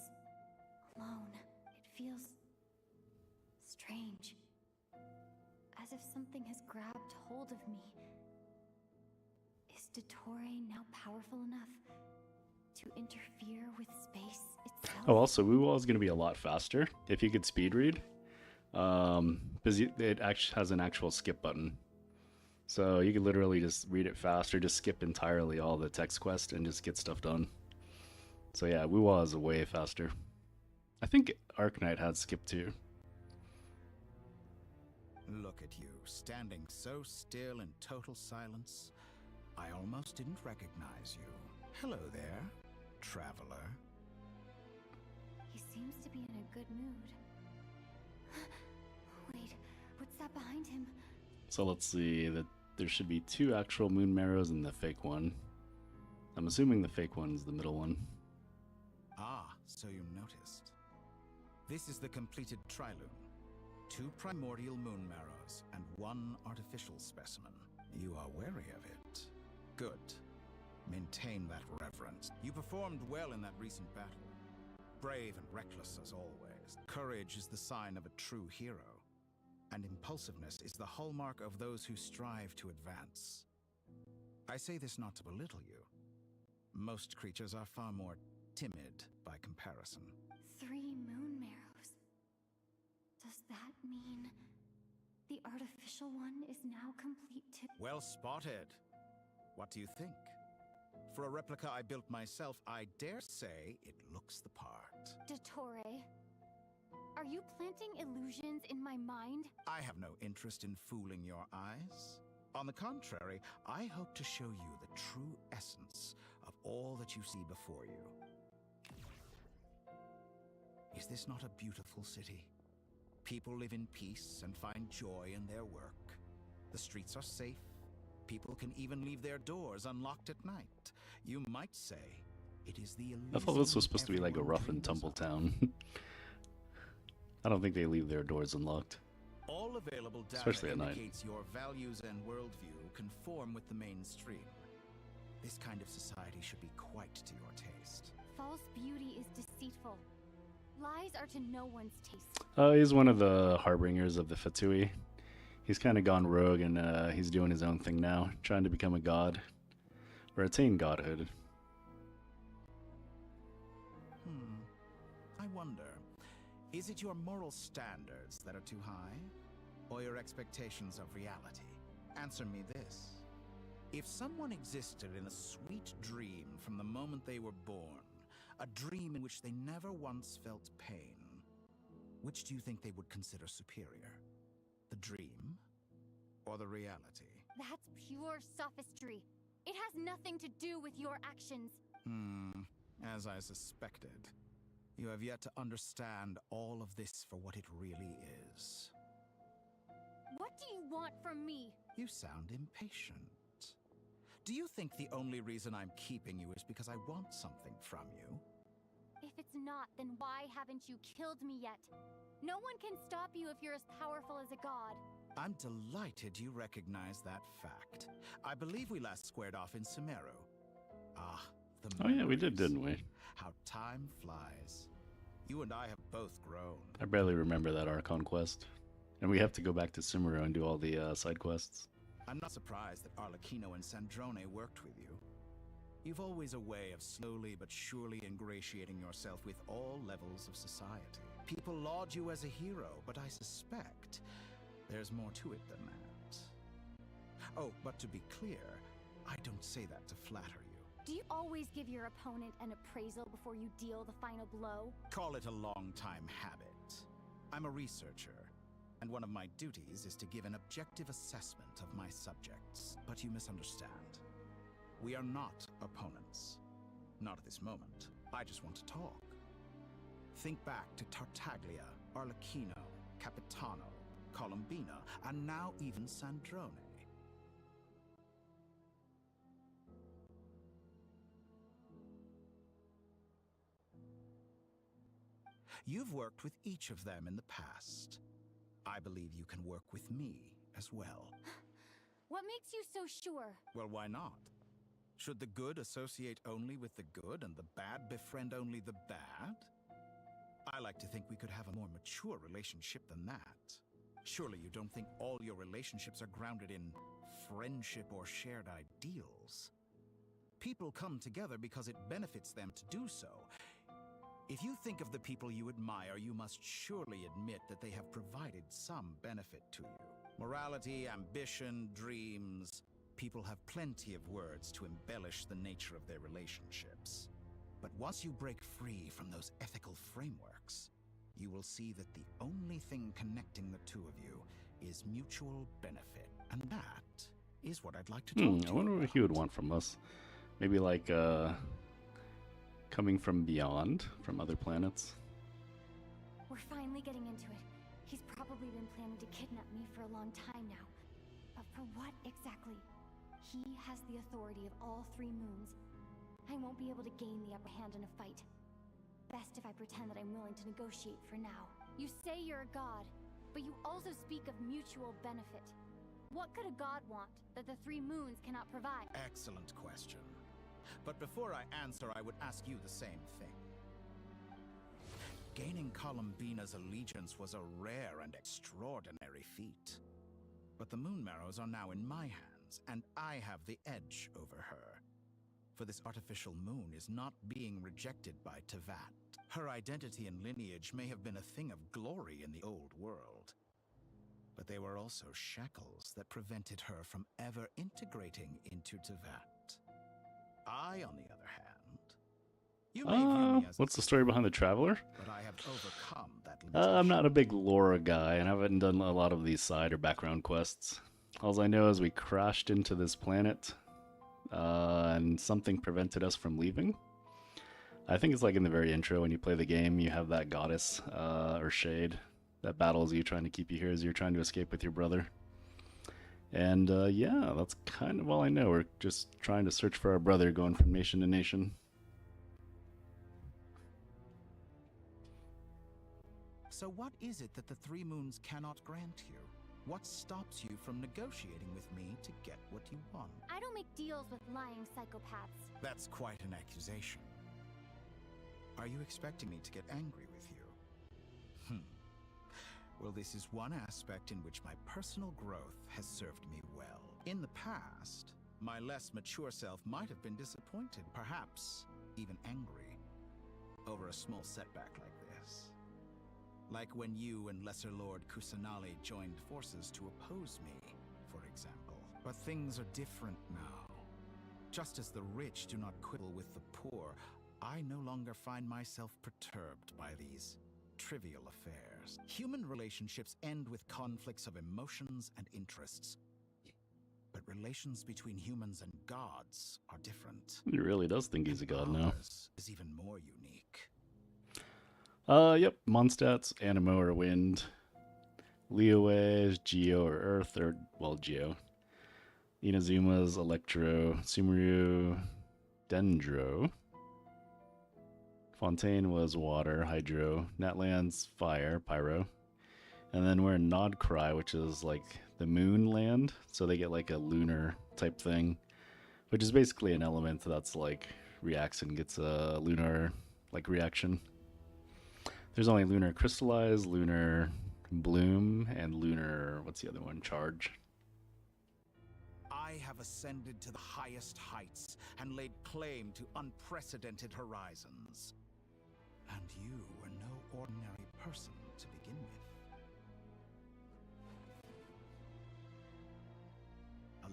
Alone. It feels strange. As if something has grabbed hold of me. Is Dottore now powerful enough to interfere with space itself? Oh, also, Wuwa is going to be a lot faster if you could speed read. Because it actually has an actual skip button. So you could literally just read it fast or just skip entirely all the text quest and just get stuff done. So yeah, Wuwa is way faster. I think Arknight had skip too. Look at you, standing so still in total silence. I almost didn't recognize you. Hello there, traveler. He seems to be in a good mood. Wait, what's that behind him? So let's see, that there should be 2 actual moon marrows and the fake one. I'm assuming the fake one is the middle one. Ah, so you noticed. This is the completed Trilune. 2 primordial moon marrows and 1 artificial specimen. You are wary of it. Good. Maintain that reverence. You performed well in that recent battle. Brave and reckless as always. Courage is the sign of a true hero. And impulsiveness is the hallmark of those who strive to advance. I say this not to belittle you. Most creatures are far more timid by comparison. 3 moon marrows. Does that mean the artificial one is now complete too? Well spotted. What do you think? For a replica I built myself, I dare say it looks the part. Dottore, are you planting illusions in my mind? I have no interest in fooling your eyes. On the contrary, I hope to show you the true essence of all that you see before you. Is this not a beautiful city? People live in peace and find joy in their work. The streets are safe. People can even leave their doors unlocked at night. You might say it is the Elysium. I thought this was supposed to be like a rough and tumble town. I don't think they leave their doors unlocked. All available data Especially at night. indicates your values and worldview conform with the mainstream. This kind of society should be quite to your taste. False beauty is deceitful. Lies are to no one's taste. He's one of the harbingers of the Fatui. He's kind of gone rogue and he's doing his own thing now, trying to become a god. Or attain godhood. I wonder, is it your moral standards that are too high? Or your expectations of reality? Answer me this. If someone existed in a sweet dream from the moment they were born, a dream in which they never once felt pain, which do you think they would consider superior? The dream or the reality? That's pure sophistry. It has nothing to do with your actions. As I suspected. You have yet to understand all of this for what it really is. What do you want from me? You sound impatient. Do you think the only reason I'm keeping you is because I want something from you? If it's not, then why haven't you killed me yet? No one can stop you if you're as powerful as a god. I'm delighted you recognize that fact. I believe we last squared off in Sumeru. Ah, the Oh yeah, we did, memories. didn't we? How time flies. You and I have both grown. I barely remember that Archon quest. And we have to go back to Sumeru and do all the side quests. I'm not surprised that Arlecchino and Sandrone worked with you. You've always a way of slowly but surely ingratiating yourself with all levels of society. People laud you as a hero, but I suspect there's more to it than that. Oh, but to be clear, I don't say that to flatter you. Do you always give your opponent an appraisal before you deal the final blow? Call it a long-time habit. I'm a researcher, and one of my duties is to give an objective assessment of my subjects. But you misunderstand. We are not opponents. Not at this moment. I just want to talk. Think back to Tartaglia, Arlecchino, Capitano, Columbina, and now even Sandrone. You've worked with each of them in the past. I believe you can work with me as well. What makes you so sure? Well, why not? Should the good associate only with the good and the bad befriend only the bad? I like to think we could have a more mature relationship than that. Surely you don't think all your relationships are grounded in friendship or shared ideals? People come together because it benefits them to do so. If you think of the people you admire, you must surely admit that they have provided some benefit to you. Morality, ambition, dreams. People have plenty of words to embellish the nature of their relationships. But once you break free from those ethical frameworks, you will see that the only thing connecting the two of you is mutual benefit. And that is what I'd like to talk to you I wonder what he would want from us. Maybe like, coming from beyond, from other planets. We're finally getting into it. He's probably been planning to kidnap me for a long time now. But for what exactly? He has the authority of all three moons. I won't be able to gain the upper hand in a fight. Best if I pretend that I'm willing to negotiate for now. You say you're a god, but you also speak of mutual benefit. What could a god want that the three moons cannot provide? Excellent question. But before I answer, I would ask you the same thing. Gaining Columbina's allegiance was a rare and extraordinary feat. But the Moon Marrows are now in my hands, and I have the edge over her. For this artificial moon is not being rejected by Tevat. Her identity and lineage may have been a thing of glory in the old world. But they were also shackles that prevented her from ever integrating into Tevat. I, on the other hand, you may view me as What's the story behind the Traveler? but I have overcome that limitation. I'm not a big lore guy, and I haven't done a lot of these side or background quests. All I know is we crashed into this planet, and something prevented us from leaving. I think it's like in the very intro when you play the game, you have that goddess, or shade, that battles you, trying to keep you here as you're trying to escape with your brother. And yeah, that's kind of all I know. We're just trying to search for our brother, going from nation to nation. So what is it that the three moons cannot grant you? What stops you from negotiating with me to get what you want? I don't make deals with lying psychopaths. That's quite an accusation. Are you expecting me to get angry with you? Well, this is one aspect in which my personal growth has served me well. In the past, my less mature self might have been disappointed, perhaps even angry, over a small setback like this. Like when you and Lesser Lord Kusanali joined forces to oppose me, for example. But things are different now. Just as the rich do not quibble with the poor, I no longer find myself perturbed by these trivial affairs. Human relationships end with conflicts of emotions and interests. But relations between humans and gods are different. He really does think he's a god now. Ours is even more unique. Yep, Mondstadt's Animo or Wind. Liyue is Geo or Earth, or, well, Geo. Inazuma's Electro. Sumeru, Dendro. Fontaine was Water, Hydro. Natland's Fire, Pyro. And then we're in Nodcry, which is like the moon land. So they get like a lunar type thing, which is basically an element that's like reacts and gets a lunar like reaction. There's only lunar crystallize, lunar bloom, and lunar, what's the other one? Charge. I have ascended to the highest heights and laid claim to unprecedented horizons. And you were no ordinary person to begin with.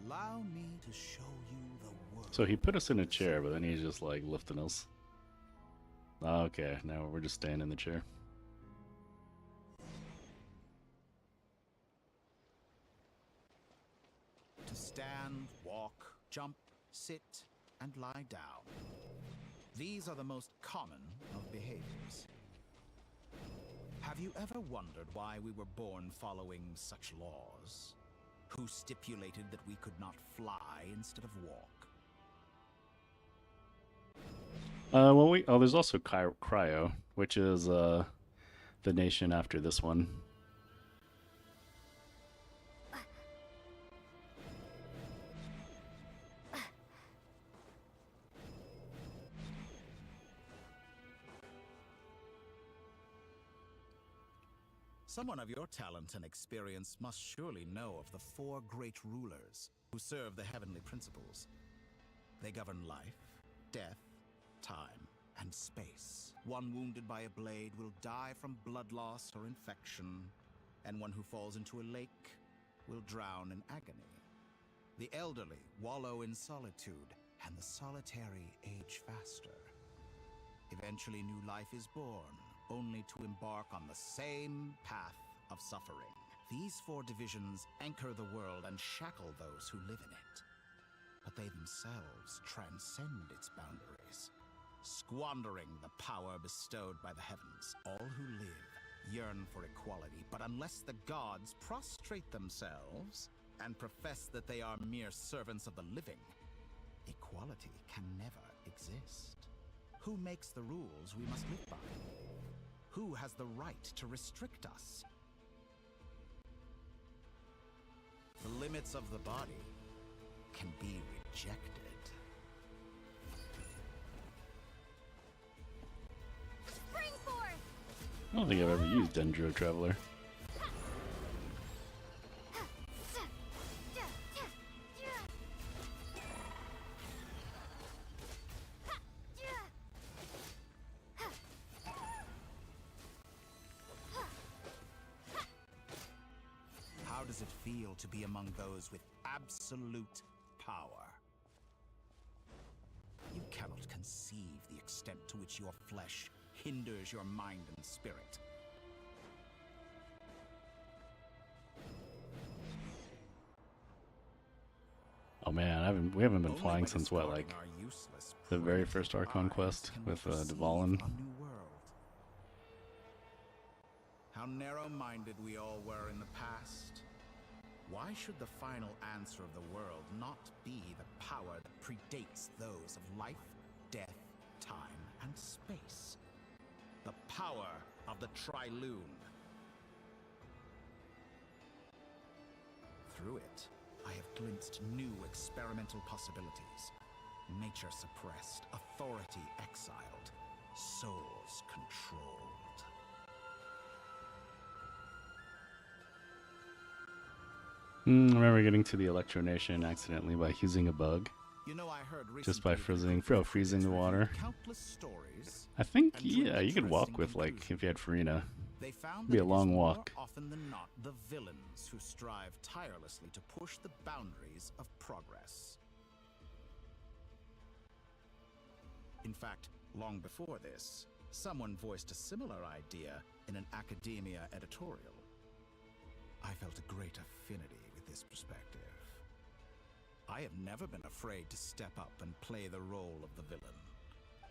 Allow me to show you the world. So he put us in a chair, but then he's just like lifting us. Okay, now we're just staying in the chair. To stand, walk, jump, sit, and lie down. These are the most common of behaviors. Have you ever wondered why we were born following such laws? Who stipulated that we could not fly instead of walk? There's also Cryo, which is the nation after this one. Someone of your talent and experience must surely know of the 4 great rulers who serve the heavenly principles. They govern life, death, time, and space. One wounded by a blade will die from blood loss or infection, and one who falls into a lake will drown in agony. The elderly wallow in solitude, and the solitary age faster. Eventually, new life is born, only to embark on the same path of suffering. These 4 divisions anchor the world and shackle those who live in it. But they themselves transcend its boundaries, squandering the power bestowed by the heavens. All who live yearn for equality, but unless the gods prostrate themselves and profess that they are mere servants of the living, equality can never exist. Who makes the rules we must live by? Who has the right to restrict us? The limits of the body can be rejected. Spring forth! I don't think I've ever used Dendro Traveler. How does it feel to be among those with absolute power? You cannot conceive the extent to which your flesh hinders your mind and spirit. Oh man, we haven't been flying since what, like the very first Archon quest with Dvalin. How narrow-minded we all were in the past. Why should the final answer of the world not be the power that predates those of life, death, time, and space? The power of the Trilune. Through it, I have glimpsed new experimental possibilities. Nature suppressed, authority exiled, souls controlled. I remember getting to the Electro Nation accidentally by using a bug. You know, I heard Just by freezing the water. I think, yeah, you could walk with, like, if you had Farina. It'd be a long walk. More often than not, the villains who strive tirelessly to push the boundaries of progress. In fact, long before this, someone voiced a similar idea in an academia editorial. I felt a great affinity with this perspective. I have never been afraid to step up and play the role of the villain.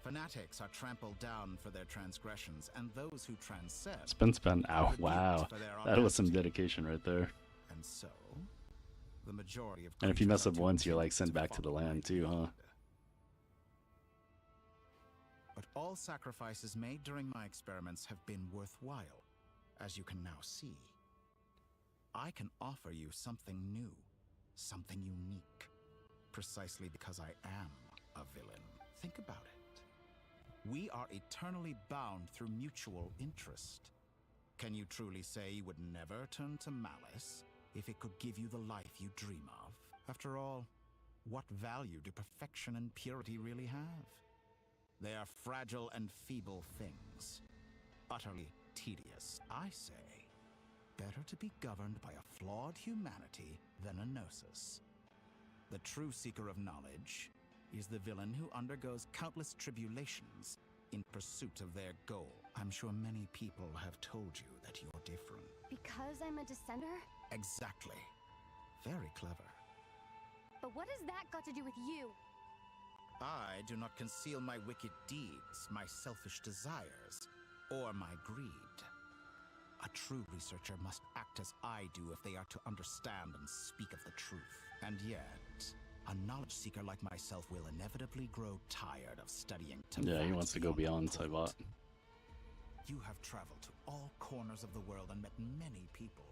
Fanatics are trampled down for their transgressions, and those who transcend... Spin. Ow, wow. That was some dedication right there. And so, the majority of... And if you mess up once, you're like sent back to the land too, huh? But all sacrifices made during my experiments have been worthwhile, as you can now see. I can offer you something new, something unique, precisely because I am a villain. Think about it. We are eternally bound through mutual interest. Can you truly say you would never turn to malice if it could give you the life you dream of? After all, what value do perfection and purity really have? They are fragile and feeble things, utterly tedious. I say, better to be governed by a flawed humanity than a gnosis. The true seeker of knowledge is the villain who undergoes countless tribulations in pursuit of their goal. I'm sure many people have told you that you're different. Because I'm a dissenter? Exactly. Very clever. But what has that got to do with you? I do not conceal my wicked deeds, my selfish desires, or my greed. A true researcher must act as I do if they are to understand and speak of the truth. And yet, a knowledge seeker like myself will inevitably grow tired of studying to Yeah, he facts wants to go beyond Saibot. You have traveled to all corners of the world and met many people.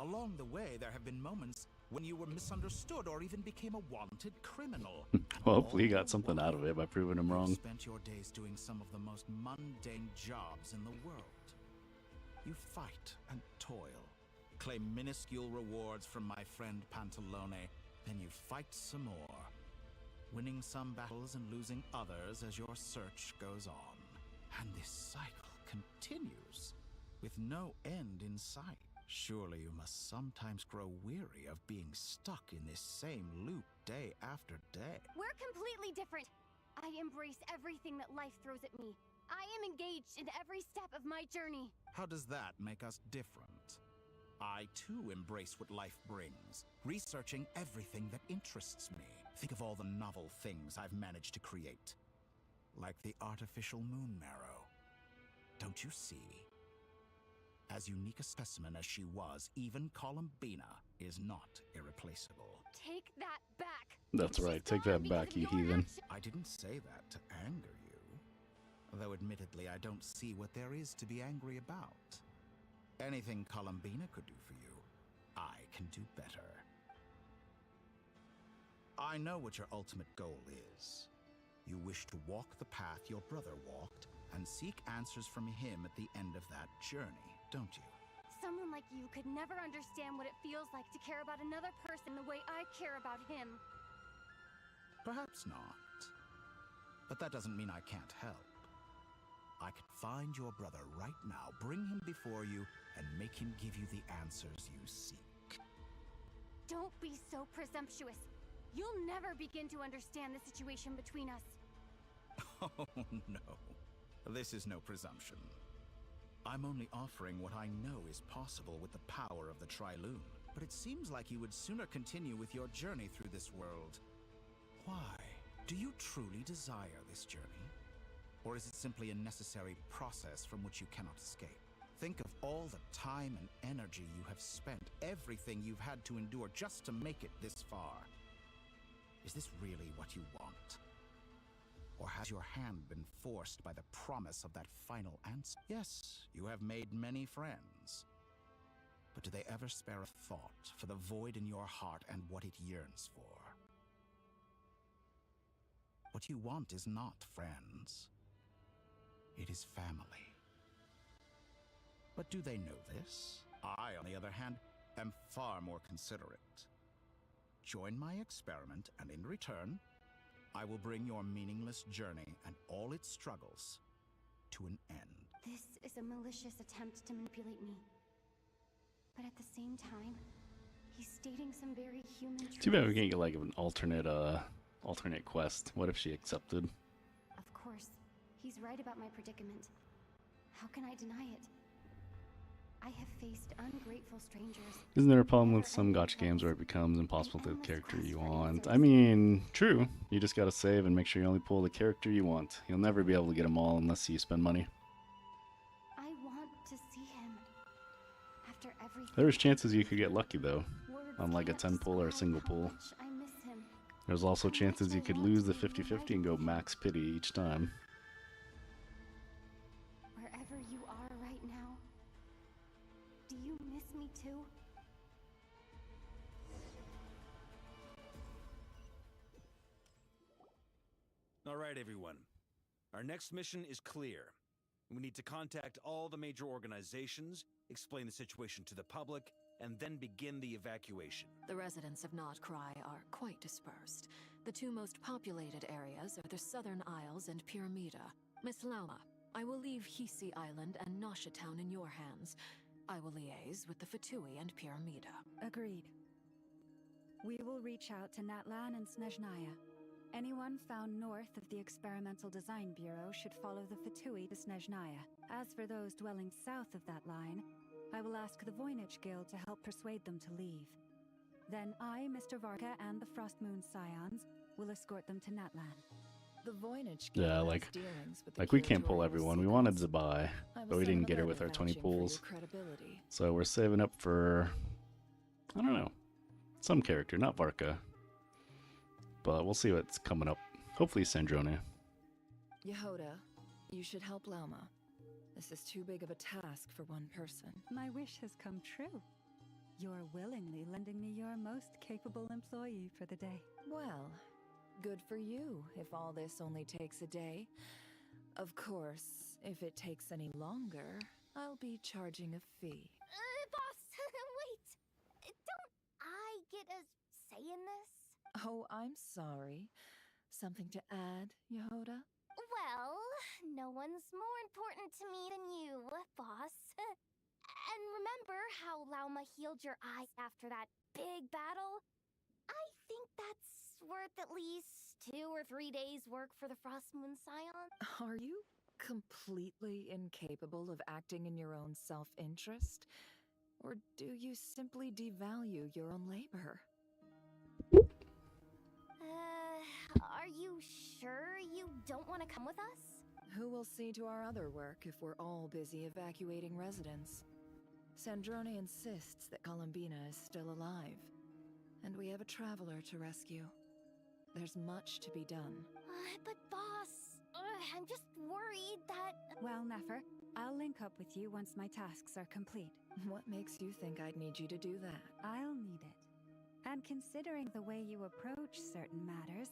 Along the way, there have been moments when you were misunderstood or even became a wanted criminal. Well, hopefully he got something out of it by proving him wrong. You spent your days doing some of the most mundane jobs in the world. You fight and toil, claim minuscule rewards from my friend Pantalone, then you fight some more, winning some battles and losing others as your search goes on. And this cycle continues, with no end in sight. Surely you must sometimes grow weary of being stuck in this same loop day after day. We're completely different. I embrace everything that life throws at me. I am engaged in every step of my journey. How does that make us different? I too embrace what life brings, researching everything that interests me. Think of all the novel things I've managed to create. Like the artificial moon marrow. Don't you see? As unique a specimen as she was, even Columbina is not irreplaceable. Take that back. That's right, take that back, you heathen. I didn't say that to anger you. Though admittedly, I don't see what there is to be angry about. Anything Columbina could do for you, I can do better. I know what your ultimate goal is. You wish to walk the path your brother walked and seek answers from him at the end of that journey, don't you? Someone like you could never understand what it feels like to care about another person the way I care about him. Perhaps not. But that doesn't mean I can't help. I could find your brother right now, bring him before you, and make him give you the answers you seek. Don't be so presumptuous. You'll never begin to understand the situation between us. Oh, no. This is no presumption. I'm only offering what I know is possible with the power of the Triloon. But it seems like you would sooner continue with your journey through this world. Why? Do you truly desire this journey? Or is it simply a necessary process from which you cannot escape? Think of all the time and energy you have spent, everything you've had to endure just to make it this far. Is this really what you want? Or has your hand been forced by the promise of that final answer? Yes, you have made many friends. But do they ever spare a thought for the void in your heart and what it yearns for? What you want is not friends. It is family. But do they know this? I, on the other hand, am far more considerate. Join my experiment, and in return, I will bring your meaningless journey and all its struggles to an end. This is a malicious attempt to manipulate me. But at the same time, he's stating some very human truths. Too bad we can't get like an alternate quest. What if she accepted? Of course, he's right about my predicament. How can I deny it? I have faced ungrateful strangers. Isn't there a problem with some gacha games where it becomes impossible to get the character you want? I mean, true. You just gotta save and make sure you only pull the character you want. You'll never be able to get them all unless you spend money. I want to see him. After everything. There's chances you could get lucky though, on like a 10 pull or a single pull. I miss him. There's also chances you could lose the 50-50 and go max pity each time. Wherever you are right now, do you miss me too? All right, everyone. Our next mission is clear. We need to contact all the major organizations, explain the situation to the public, and then begin the evacuation. The residents of Not Cry are quite dispersed. The two most populated areas are the Southern Isles and Pyramida. Miss Lauma, I will leave Hisi Island and Nasha Town in your hands. I will liaise with the Fatui and Pyramida. Agreed. We will reach out to Natlan and Snezhnaya. Anyone found north of the Experimental Design Bureau should follow the Fatui to Snezhnaya. As for those dwelling south of that line, I will ask the Voynich Guild to help persuade them to leave. Then I, Mr. Varka, and the Frostmoon Scions will escort them to Natlan. The Voynich Yeah, Guild like has dealings with the we can't pull curatorial everyone. We seekers. wanted Zibai, I but will we send didn't get her a with our letter 20 vouching for your pulls. credibility. So we're saving up for, I don't know, some character, not Varka. But we'll see what's coming up. Hopefully Sandrone. Yehoda, you should help Lauma. This is too big of a task for one person. My wish has come true. You're willingly lending me your most capable employee for the day. Well, good for you if all this only takes a day. Of course, if it takes any longer, I'll be charging a fee. Boss, wait! Don't I get a say in this? Oh, I'm sorry. Something to add, Yehoda? Well, no one's more important to me than you, boss. And remember how Lauma healed your eyes after that big battle? I think that's worth at least 2 or 3 days' work for the Frost Moon Scion. Are you completely incapable of acting in your own self-interest? Or do you simply devalue your own labor? Are you sure you don't want to come with us? Who will see to our other work if we're all busy evacuating residents? Sandrone insists that Columbina is still alive, and we have a traveler to rescue. There's much to be done. But boss, I'm just worried that... Well, Nefer, I'll link up with you once my tasks are complete. What makes you think I'd need you to do that? I'll need it. And considering the way you approach certain matters,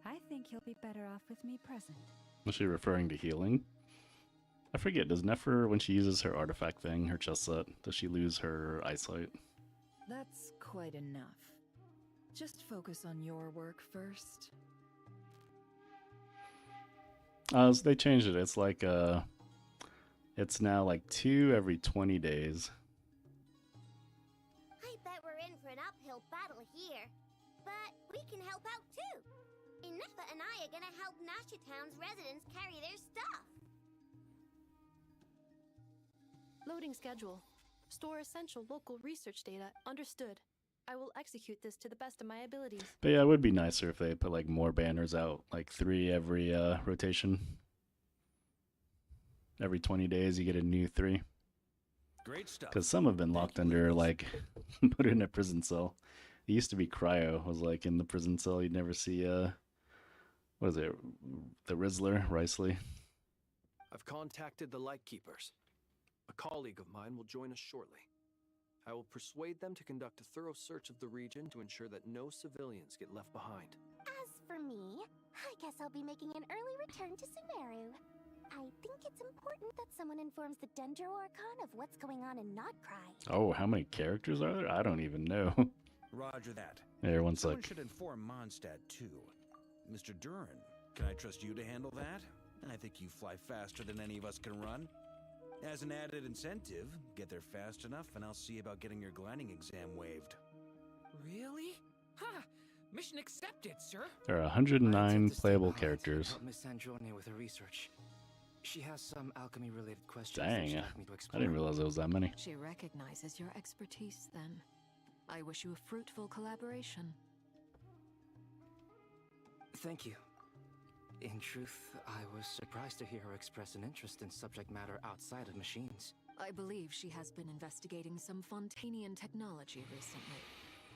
I think you'll be better off with me present. Was she referring to healing? I forget, does Nefer, when she uses her artifact thing, her chest set, does she lose her eyesight? That's quite enough. Just focus on your work first. So they changed it. It's like, it's now like 2 every 20 days. I bet we're in for an uphill battle here. But we can help out too. Inefa and I are gonna help Nasha Town's residents carry their stuff. Loading schedule. Store essential local research data. Understood. I will execute this to the best of my abilities. But yeah, it would be nicer if they put like more banners out, like 3 every rotation. Every 20 days you get a new 3. Great stuff. Because some have been locked under, like, put in a prison cell. It used to be Cryo, was like in the prison cell. You'd never see, what is it, the Rizzler, Riceley. I've contacted the Lightkeepers. A colleague of mine will join us shortly. I will persuade them to conduct a thorough search of the region to ensure that no civilians get left behind. As for me, I guess I'll be making an early return to Sumeru. I think it's important that someone informs the Dendro Archon of what's going on in Notcry. Oh, how many characters are there? I don't even know. Roger that. Here, one Someone sec. should inform Mondstadt too. Mr. Durin, can I trust you to handle that? I think you fly faster than any of us can run. As an added incentive, get there fast enough and I'll see about getting your gliding exam waived. Really? Ha! Mission accepted, sir. There are 109 playable characters. Help Miss Sandrone with her research. She has some alchemy-related questions that Dang, she'd I like me to explore. didn't realize there was that many. She recognizes your expertise then. I wish you a fruitful collaboration. Thank you. In truth, I was surprised to hear her express an interest in subject matter outside of machines. I believe she has been investigating some Fontanian technology recently.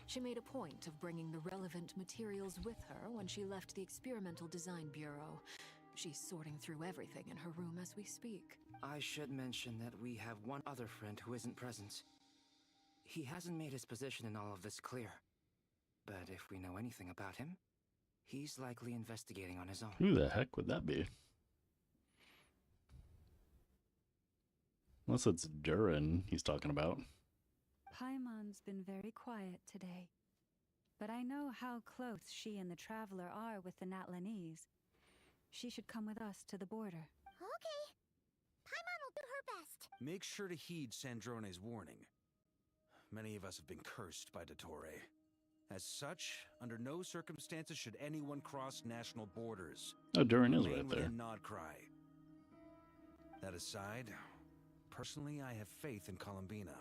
She made a point of bringing the relevant materials with her when she left the Experimental Design Bureau. She's sorting through everything in her room as we speak. I should mention that we have one other friend who isn't present. He hasn't made his position in all of this clear. But if we know anything about him, he's likely investigating on his own. Who the heck would that be? Unless it's Durin he's talking about. Paimon's been very quiet today. But I know how close she and the Traveler are with the Natlanese. She should come with us to the border. Okay. Paimon will do her best. Make sure to heed Sandrone's warning. Many of us have been cursed by Dottore. As such, under no circumstances should anyone cross national borders. Oh, Durin is Remain right there. within Nodcry. That aside, personally I have faith in Columbina.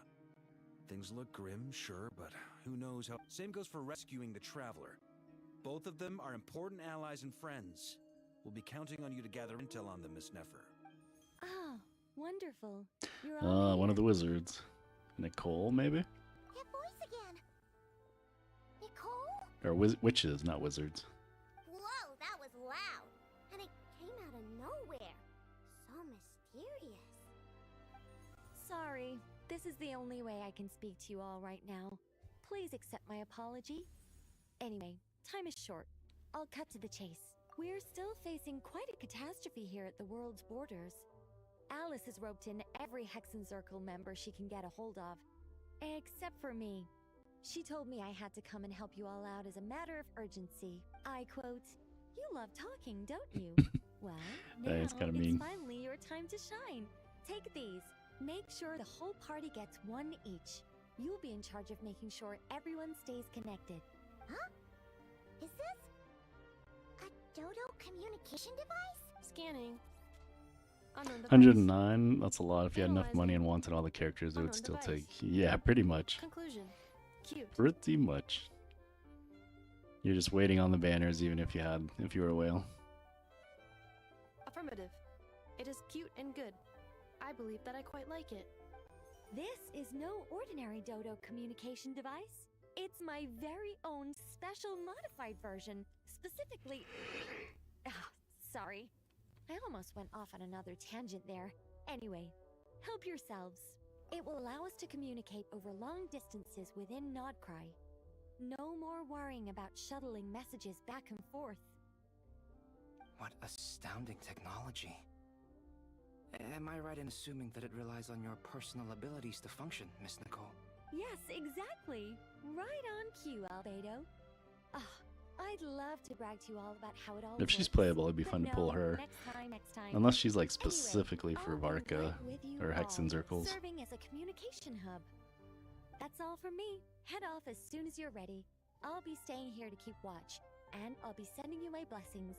Things look grim, sure, but who knows how... Same goes for rescuing the Traveler. Both of them are important allies and friends. We'll be counting on you to gather intel on them, Miss Nefer. Ah, wonderful. You're all One of the wizards. Nicole, maybe? That voice again. Nicole? Or witches, not wizards. Whoa, that was loud. And it came out of nowhere. So mysterious. Sorry, this is the only way I can speak to you all right now. Please accept my apology. Anyway, time is short. I'll cut to the chase. We're still facing quite a catastrophe here at the world's borders. Alice has roped in every Hexencircle member she can get a hold of. Except for me. She told me I had to come and help you all out as a matter of urgency. I quote, "You love talking, don't you?" Well, now That is kinda mean. it's finally your time to shine. Take these. Make sure the whole party gets one each. You'll be in charge of making sure everyone stays connected. Huh? Is this a Dodo communication device? Scanning. Unknown device. 109, that's a lot. If you had enough money Analyzing. and wanted all the characters, it would Unknown still device. take... Yeah, pretty much. Conclusion. Cute. Pretty much. You're just waiting on the banners, even if you were a whale. Affirmative. It is cute and good. I believe that I quite like it. This is no ordinary Dodo communication device. It's my very own special modified version. Specifically... Ah, sorry. I almost went off on another tangent there. Anyway, help yourselves. It will allow us to communicate over long distances within Nodcry. No more worrying about shuttling messages back and forth. What astounding technology. Am I right in assuming that it relies on your personal abilities to function, Miss Nicole? Yes, exactly. Right on cue, Albedo. Ah, I'd love to brag to you all about how it all If she's works, playable, it'd be but fun to pull no, her. next time. Unless she's like Anyway, specifically for I'll be Varka right with you or all, Hexen Circles. serving as a communication hub. That's all from me. Head off as soon as you're ready. I'll be staying here to keep watch, and I'll be sending you my blessings.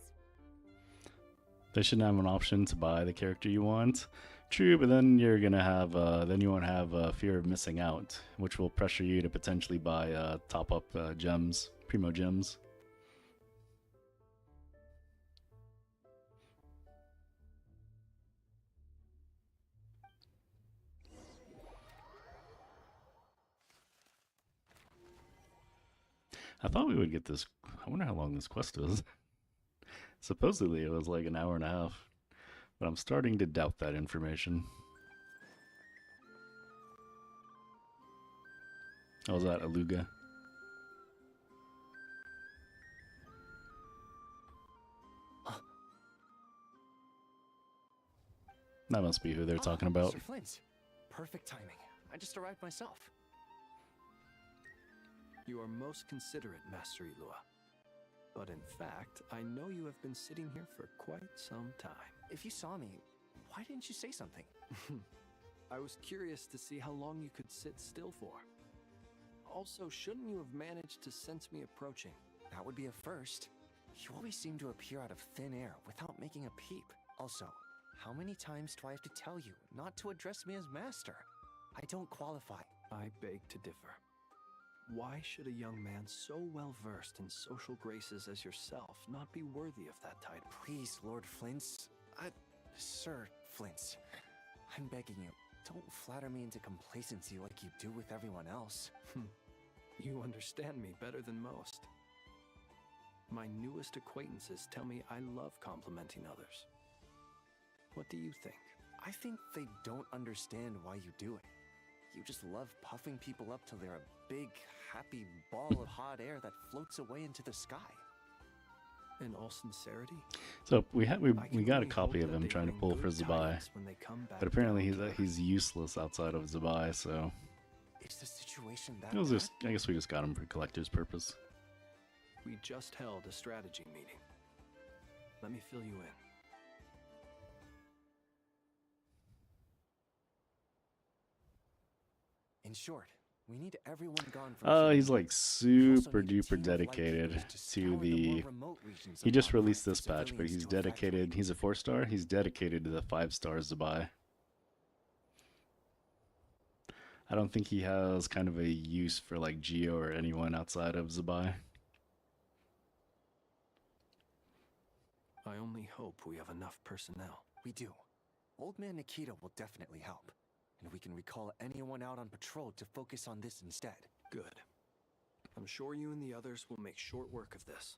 They shouldn't have an option to buy the character you want. True, but then you're gonna have then you won't have fear of missing out, which will pressure you to potentially buy top up gems, primo gems. I thought we would get this. I wonder how long this quest is. Supposedly it was like an hour and a half, but I'm starting to doubt that information. Oh, was that Aluga? That must be who they're talking about. Sir Flint. Perfect timing. I just arrived myself. You are most considerate, Master Ilua. But in fact, I know you have been sitting here for quite some time. If you saw me, why didn't you say something? I was curious to see how long you could sit still for. Also, shouldn't you have managed to sense me approaching? That would be a first. You always seem to appear out of thin air without making a peep. Also, how many times do I have to tell you not to address me as master? I don't qualify. I beg to differ. Why should a young man so well versed in social graces as yourself not be worthy of that title? Please, Lord Flint's... Sir Flint's. I'm begging you, don't flatter me into complacency like you do with everyone else. You understand me better than most. My newest acquaintances tell me I love complimenting others. What do you think? I think they don't understand why you do it. You just love puffing people up till they're a big, happy ball of hot air that floats away into the sky. In all sincerity? So we got a copy of him trying to pull for Zibai, but apparently he's useless outside of Zibai. So it's the situation that it was just, I guess we just got him for collector's purpose. We just held a strategy meeting. Let me fill you in. In short, we need everyone gone from here. He's like super duper dedicated to the... He just released this patch, but he's dedicated... He's a 4-star. He's dedicated to the 5-star Zibai. I don't think he has kind of a use for like Geo or anyone outside of Zibai. I only hope we have enough personnel. We do. Old Man Nikita will definitely help. And we can recall anyone out on patrol to focus on this instead. Good. I'm sure you and the others will make short work of this.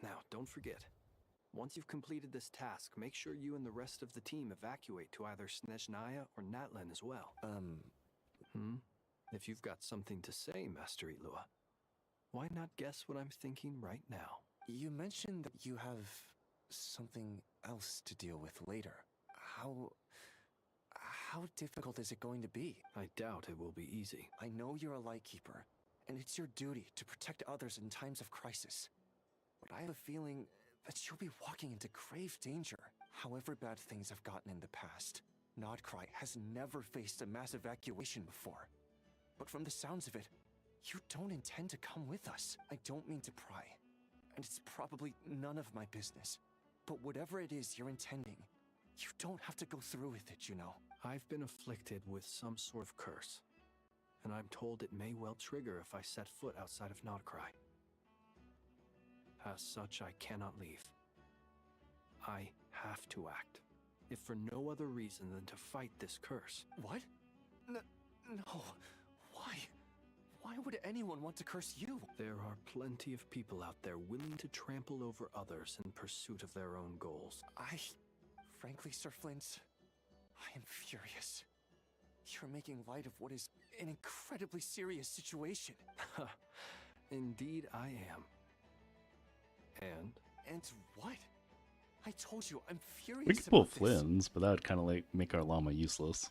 Now, don't forget. Once you've completed this task, make sure you and the rest of the team evacuate to either Snezhnaya or Natlan as well. If you've got something to say, Master Ilua, why not guess what I'm thinking right now? You mentioned that you have something else to deal with later. How difficult is it going to be? I doubt it will be easy. I know you're a Lightkeeper, and it's your duty to protect others in times of crisis. But I have a feeling that you'll be walking into grave danger. However bad things have gotten in the past, Nodcry has never faced a mass evacuation before. But from the sounds of it, you don't intend to come with us. I don't mean to pry, and it's probably none of my business. But whatever it is you're intending, you don't have to go through with it, you know. I've been afflicted with some sort of curse, and I'm told it may well trigger if I set foot outside of Nodcry. As such, I cannot leave. I have to act, if for no other reason than to fight this curse. What? No. Why? Why would anyone want to curse you? There are plenty of people out there willing to trample over others in pursuit of their own goals. Frankly, Sir Flint, I am furious. You're making light of what is an incredibly serious situation. Indeed I am. And what? I told you, I'm furious. We could pull Flynn's, but that would kind of like make our llama useless.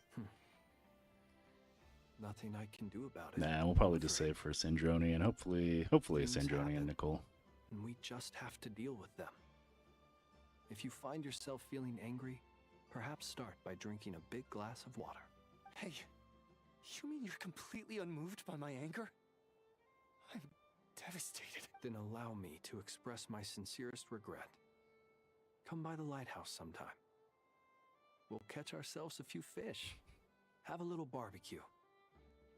Nothing I can do about it. Nah, we'll probably just save for Sandroni and hopefully Sandroni and Nicole. And we just have to deal with them. If you find yourself feeling angry, perhaps start by drinking a big glass of water. Hey, you mean you're completely unmoved by my anger? I'm devastated. Then allow me to express my sincerest regret. Come by the lighthouse sometime. We'll catch ourselves a few fish, have a little barbecue,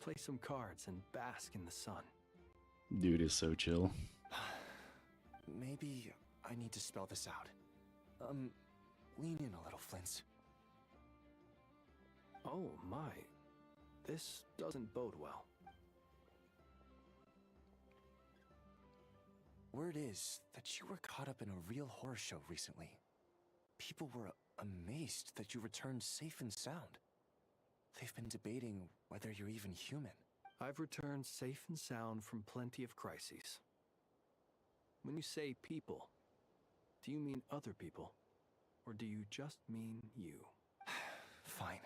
play some cards, and bask in the sun. Dude is so chill. Maybe I need to spell this out. Lean in a little, Flint. Oh my, this doesn't bode well. Word is that you were caught up in a real horror show recently. People were amazed that you returned safe and sound. They've been debating whether you're even human. I've returned safe and sound from plenty of crises. When you say people, do you mean other people? Or do you just mean you? Fine.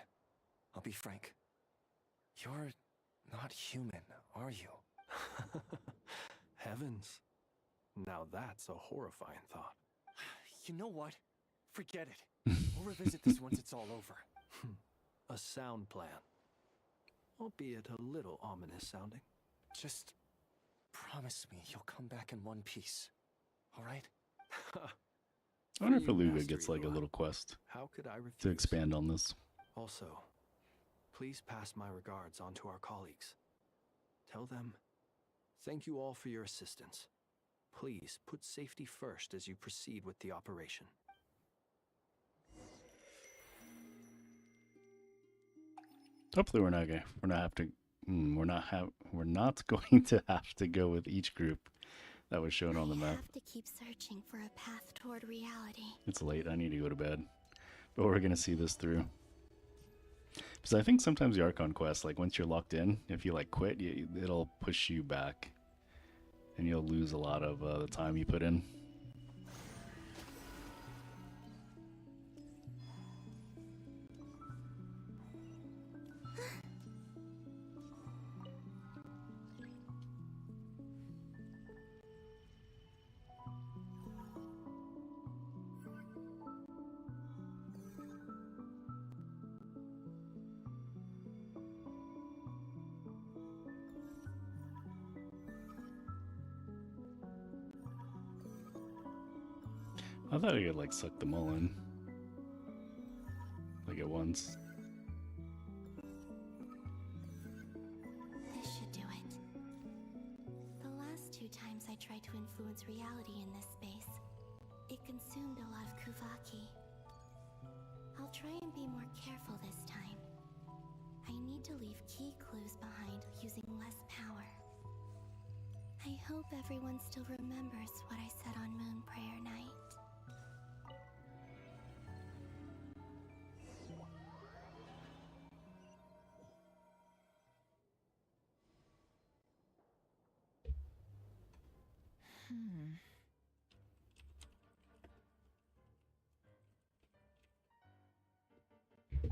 I'll be frank. You're not human, are you? Heavens. Now that's a horrifying thought. You know what? Forget it. We'll revisit this once it's all over. A sound plan. Albeit a little ominous sounding. Just promise me you'll come back in one piece. All right? I wonder if Aluga gets like a little quest How could I refuse? to expand on this. Also, please pass my regards on to our colleagues. Tell them, thank you all for your assistance. Please put safety first as you proceed with the operation. Hopefully we're not going to have to go with each group that was shown on the map. I have to keep searching for a path toward reality. It's late. I need to go to bed. But we're going to see this through. Because I think sometimes the Archon quest, like once you're locked in, if you like quit, it'll push you back. And you'll lose a lot of the time you put in. I thought I could like suck them all in. Like at once. This should do it. The last 2 times I tried to influence reality in this space, It consumed a lot of Kuvaki. I'll try and be more careful this time. I need to leave key clues behind using less power. I hope everyone still remembers what I said on Moon Prayer Night.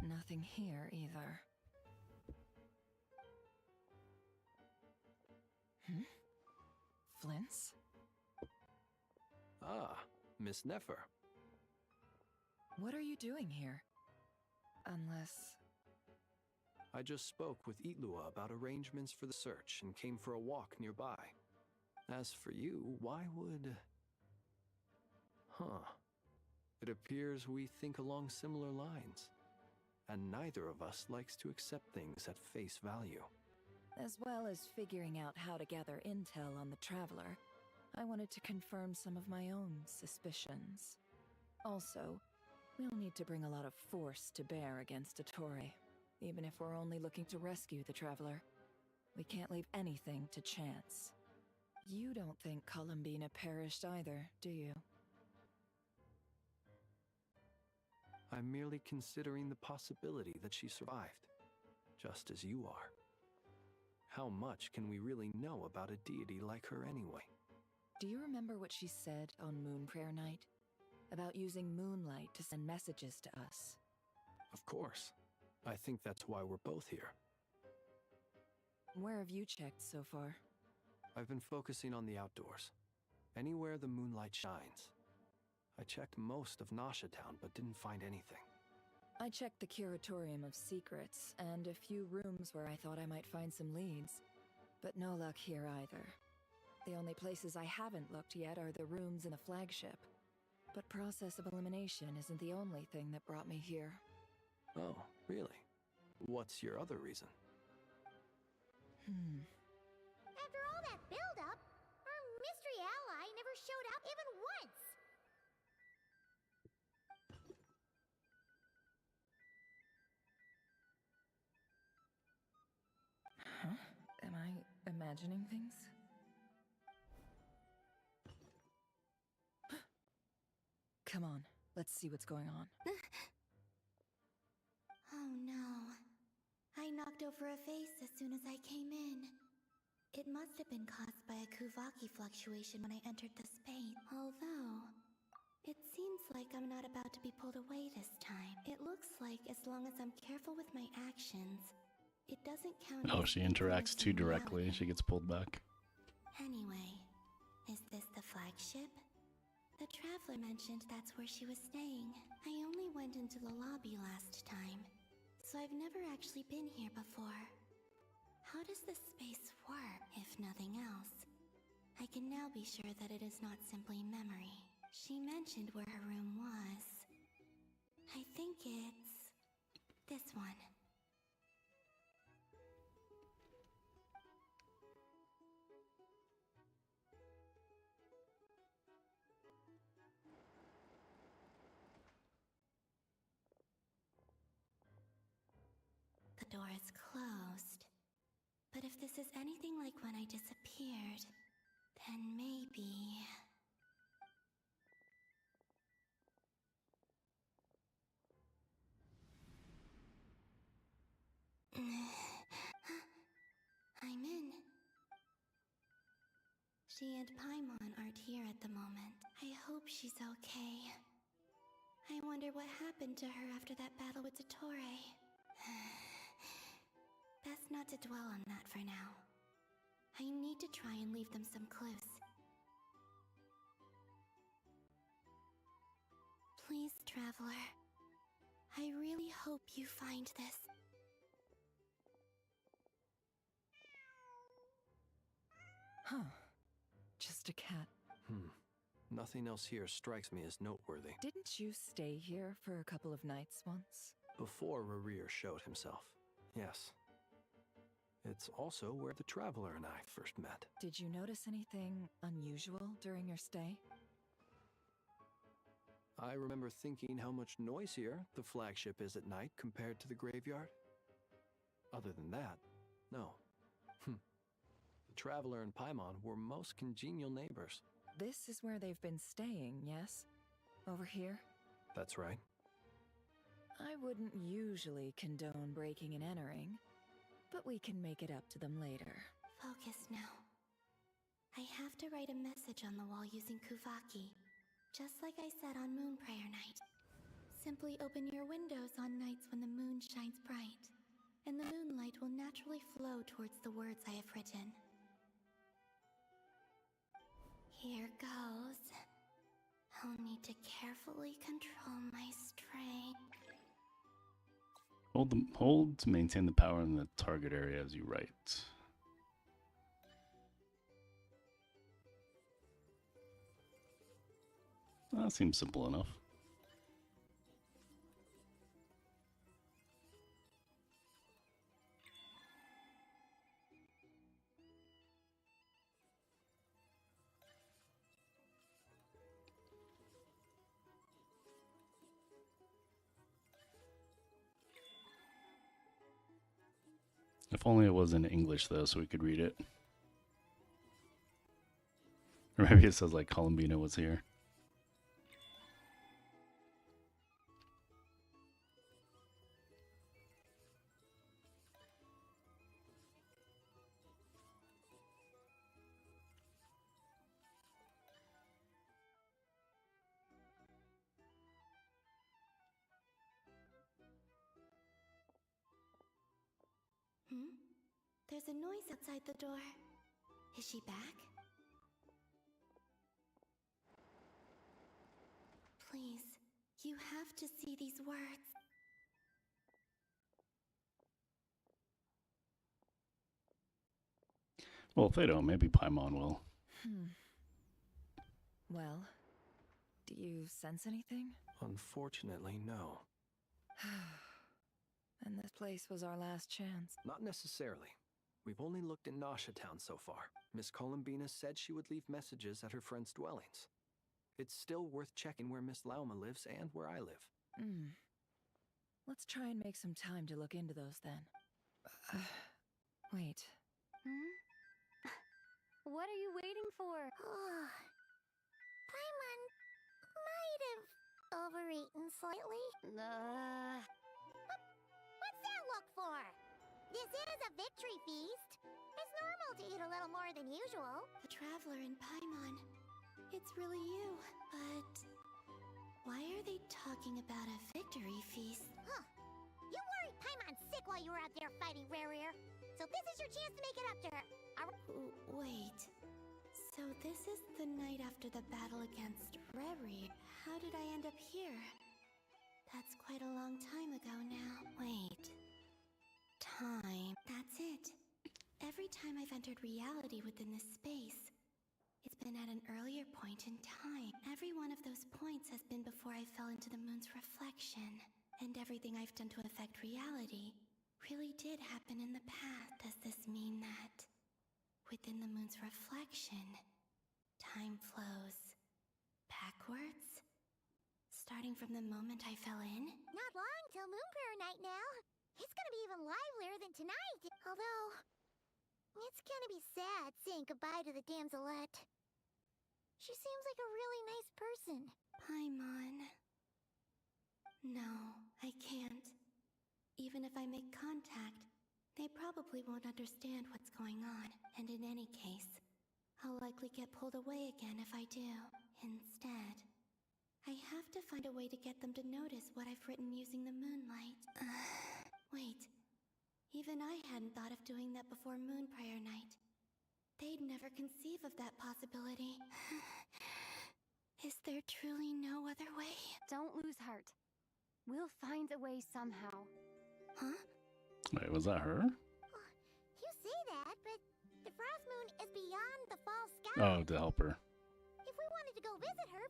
Nothing here either. Flint's? Ah, Miss Nefer. What are you doing here? Unless... I just spoke with Itlua about arrangements for the search and came for a walk nearby. As for you, why would... Huh. It appears we think along similar lines. And neither of us likes to accept things at face value. As well as figuring out how to gather intel on the Traveler, I wanted to confirm some of my own suspicions. Also, we'll need to bring a lot of force to bear against Ettore, even if we're only looking to rescue the Traveler. We can't leave anything to chance. You don't think Columbina perished either, do you? I'm merely considering the possibility that she survived, just as you are. How much can we really know about a deity like her anyway? Do you remember what she said on Moon Prayer Night? About using moonlight to send messages to us? Of course. I think that's why we're both here. Where have you checked so far? I've been focusing on the outdoors. Anywhere the moonlight shines. I checked most of Nasha Town, but didn't find anything. I checked the Curatorium of Secrets, and a few rooms where I thought I might find some leads. But no luck here either. The only places I haven't looked yet are the rooms in the flagship. But process of elimination isn't the only thing that brought me here. Oh, really? What's your other reason? After all that build-up, our mystery ally never showed up even once! Huh? Am I imagining things? Come on, let's see what's going on. Oh no. I knocked over a vase as soon as I came in. It must have been caused by a Kuvaki fluctuation when I entered the space. Although, it seems like I'm not about to be pulled away this time. It looks like as long as I'm careful with my actions, it doesn't count. Oh, as she interacts too influencing directly. reality. She gets pulled back. Anyway, is this the flagship? The Traveler mentioned that's where she was staying. I only went into the lobby last time, so I've never actually been here before. How does this space work, if nothing else? I can now be sure that it is not simply memory. She mentioned where her room was. I think it's... this one. The door is closed. But if this is anything like when I disappeared, then maybe... I'm in. She and Paimon aren't here at the moment. I hope she's okay. I wonder what happened to her after that battle with Ettore. Best not to dwell on that for now. I need to try and leave them some clues. Please, Traveler. I really hope you find this. Huh. Just a cat. Nothing else here strikes me as noteworthy. Didn't you stay here for a couple of nights once? Before Rarir showed himself, yes. It's also where the Traveler and I first met. Did you notice anything unusual during your stay? I remember thinking how much noisier the flagship is at night compared to the graveyard. Other than that, no. The Traveler and Paimon were most congenial neighbors. This is where they've been staying, yes? Over here? That's right. I wouldn't usually condone breaking and entering, but we can make it up to them later. Focus now. I have to write a message on the wall using Kuvaki, just like I said on Moonprayer Night. Simply open your windows on nights when the moon shines bright, and the moonlight will naturally flow towards the words I have written. Here goes. I'll need to carefully control my strength. Hold to maintain the power in the target area as you write. That seems simple enough. If only it was in English, though, so we could read it. Or maybe it says, like, Columbina was here. There's a noise outside the door. Is she back? Please, you have to see these words. Well, if they don't, maybe Paimon will. Well, do you sense anything? Unfortunately, no. And this place was our last chance. Not necessarily. We've only looked in Nasha Town so far. Miss Columbina said she would leave messages at her friends' dwellings. It's still worth checking where Miss Lauma lives and where I live. Let's try and make some time to look into those then. Wait. What are you waiting for? Paimon might have overeaten slightly. What's that look for? This is a victory feast. It's normal to eat a little more than usual. The Traveler and Paimon. It's really you, but why are they talking about a victory feast? Huh. You worried Paimon sick while you were out there fighting Rerir, so this is your chance to make it up to her. Wait. So this is the night after the battle against Rerir. How did I end up here? That's quite a long time ago now. Wait. Time. That's it. Every time I've entered reality within this space, it's been at an earlier point in time. Every one of those points has been before I fell into the moon's reflection. And everything I've done to affect reality really did happen in the past. Does this mean that within the moon's reflection, time flows backwards? Starting from the moment I fell in? Not long till Moonprayer Night now. It's gonna be even livelier than tonight. Although, it's gonna be sad saying goodbye to the damselette. She seems like a really nice person. Paimon. No, I can't. Even if I make contact, they probably won't understand what's going on. And in any case, I'll likely get pulled away again if I do. Instead, I have to find a way to get them to notice what I've written using the moonlight. Wait. Even I hadn't thought of doing that before Moonprayer Night. They'd never conceive of that possibility. Is there truly no other way? Don't lose heart. We'll find a way somehow. Huh? Wait, was that her? You say that, but the Frost Moon is beyond the fall sky. Oh, to help her. If we wanted to go visit her,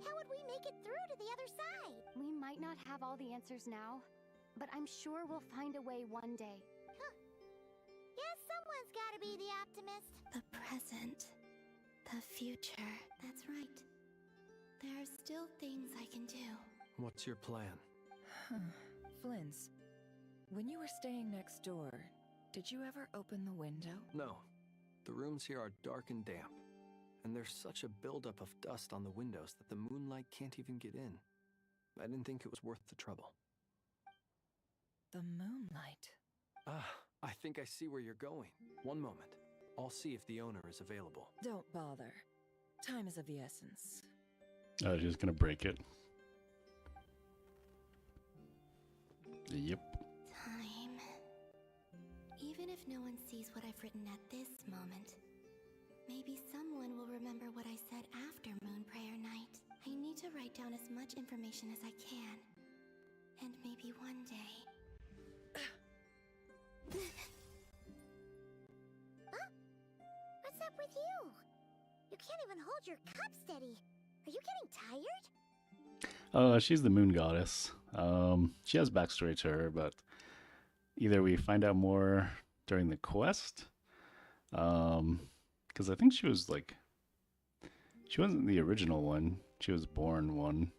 how would we make it through to the other side? We might not have all the answers now, but I'm sure we'll find a way one day. Huh. Guess someone's gotta be the optimist. The present. The future. That's right. There are still things I can do. What's your plan? Flynn's, when you were staying next door, did you ever open the window? No. The rooms here are dark and damp, and there's such a buildup of dust on the windows that the moonlight can't even get in. I didn't think it was worth the trouble. The moonlight? Ah, I think I see where you're going. One moment. I'll see if the owner is available. Don't bother. Time is of the essence. Oh, she's gonna break it. Yep. Time. Even if no one sees what I've written at this moment, maybe someone will remember what I said after Moon Prayer Night. I need to write down as much information as I can. And maybe one day... Huh? What's up with you? You can't even hold your cup steady. Are you getting tired? She's the moon goddess. She has backstory to her, but either we find out more during the quest, because I think she was like, she wasn't the original one. She was born one.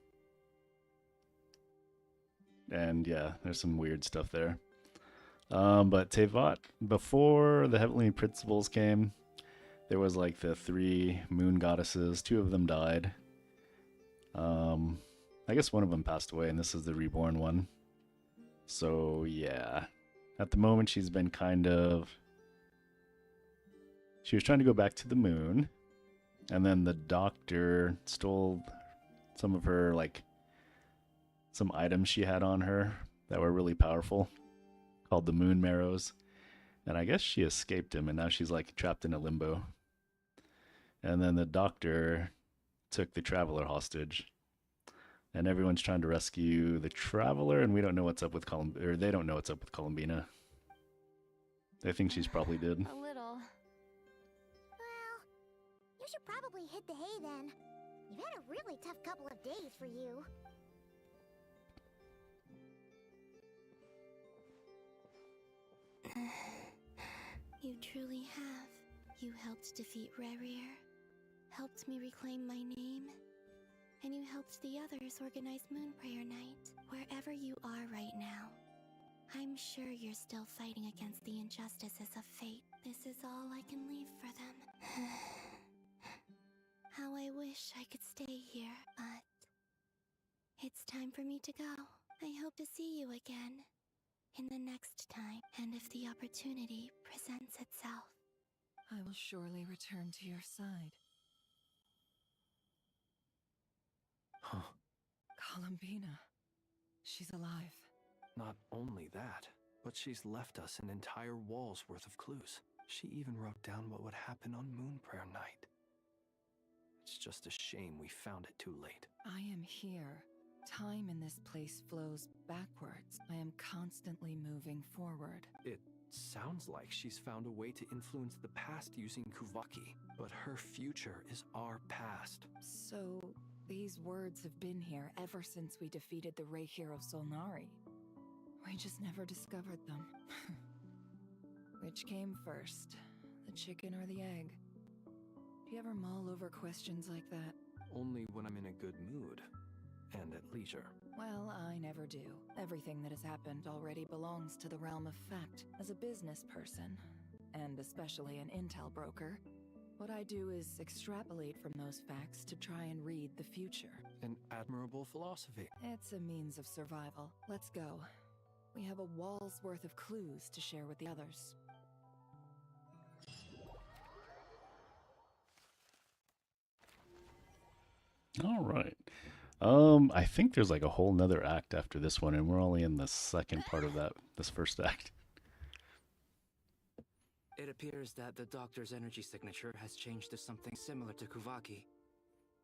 And yeah, there's some weird stuff there. But Tevat, before the Heavenly Principles came, there was like the 3 moon goddesses. 2 of them died. I guess one of them passed away, and this is the reborn one. So yeah, at the moment she's been kind of... She was trying to go back to the moon, and then the doctor stole some of her, like, some items she had on her that were really powerful, called the moon marrows. And I guess she escaped him, and now she's like trapped in a limbo. And then the doctor took the traveler hostage. And everyone's trying to rescue the traveler, and we don't know what's up with or they don't know what's up with Columbina. They think she's probably dead. A little. Well, you should probably hit the hay then. You've had a really tough couple of days for you. You truly have. You helped defeat Rerir, helped me reclaim my name, and you helped the others organize Moon Prayer Night. Wherever you are right now, I'm sure you're still fighting against the injustices of fate. This is all I can leave for them. How I wish I could stay here, but it's time for me to go. I hope to see you again in the next time, and if the opportunity presents itself. I will surely return to your side. Huh. Columbina. She's alive. Not only that, but she's left us an entire wall's worth of clues. She even wrote down what would happen on Moon Prayer Night. It's just a shame we found it too late. I am here. Time in this place flows backwards. I am constantly moving forward. It sounds like she's found a way to influence the past using Kuvaki, but her future is our past. So, these words have been here ever since we defeated the Ray Hero Solnari. We just never discovered them. Which came first, the chicken or the egg? Do you ever mull over questions like that? Only when I'm in a good mood. And at leisure. Well, I never do. Everything that has happened already belongs to the realm of fact. As a business person, and especially an intel broker, what I do is extrapolate from those facts to try and read the future. An admirable philosophy. It's a means of survival. Let's go. We have a wall's worth of clues to share with the others. All right. I think there's like a whole nother act after this one, and we're only in the second part of this first act. It appears that the doctor's energy signature has changed to something similar to Kuvaki,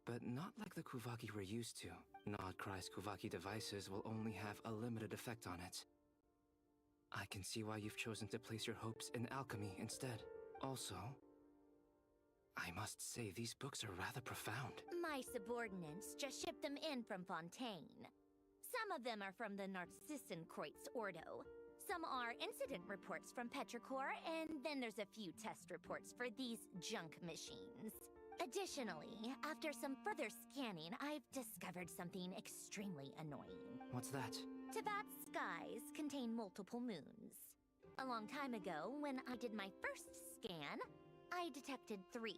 but not like the Kuvaki we're used to. Nodcry's Kuvaki devices will only have a limited effect on it. I can see why you've chosen to place your hopes in alchemy instead. Also, I must say these books are rather profound. My subordinates just shipped them in from Fontaine. Some of them are from the Narcissenkreuz Ordo. Some are incident reports from Petrichor, and then there's a few test reports for these junk machines. Additionally, after some further scanning, I've discovered something extremely annoying. What's that? Tibet's skies contain multiple moons. A long time ago, when I did my first scan, I detected 3.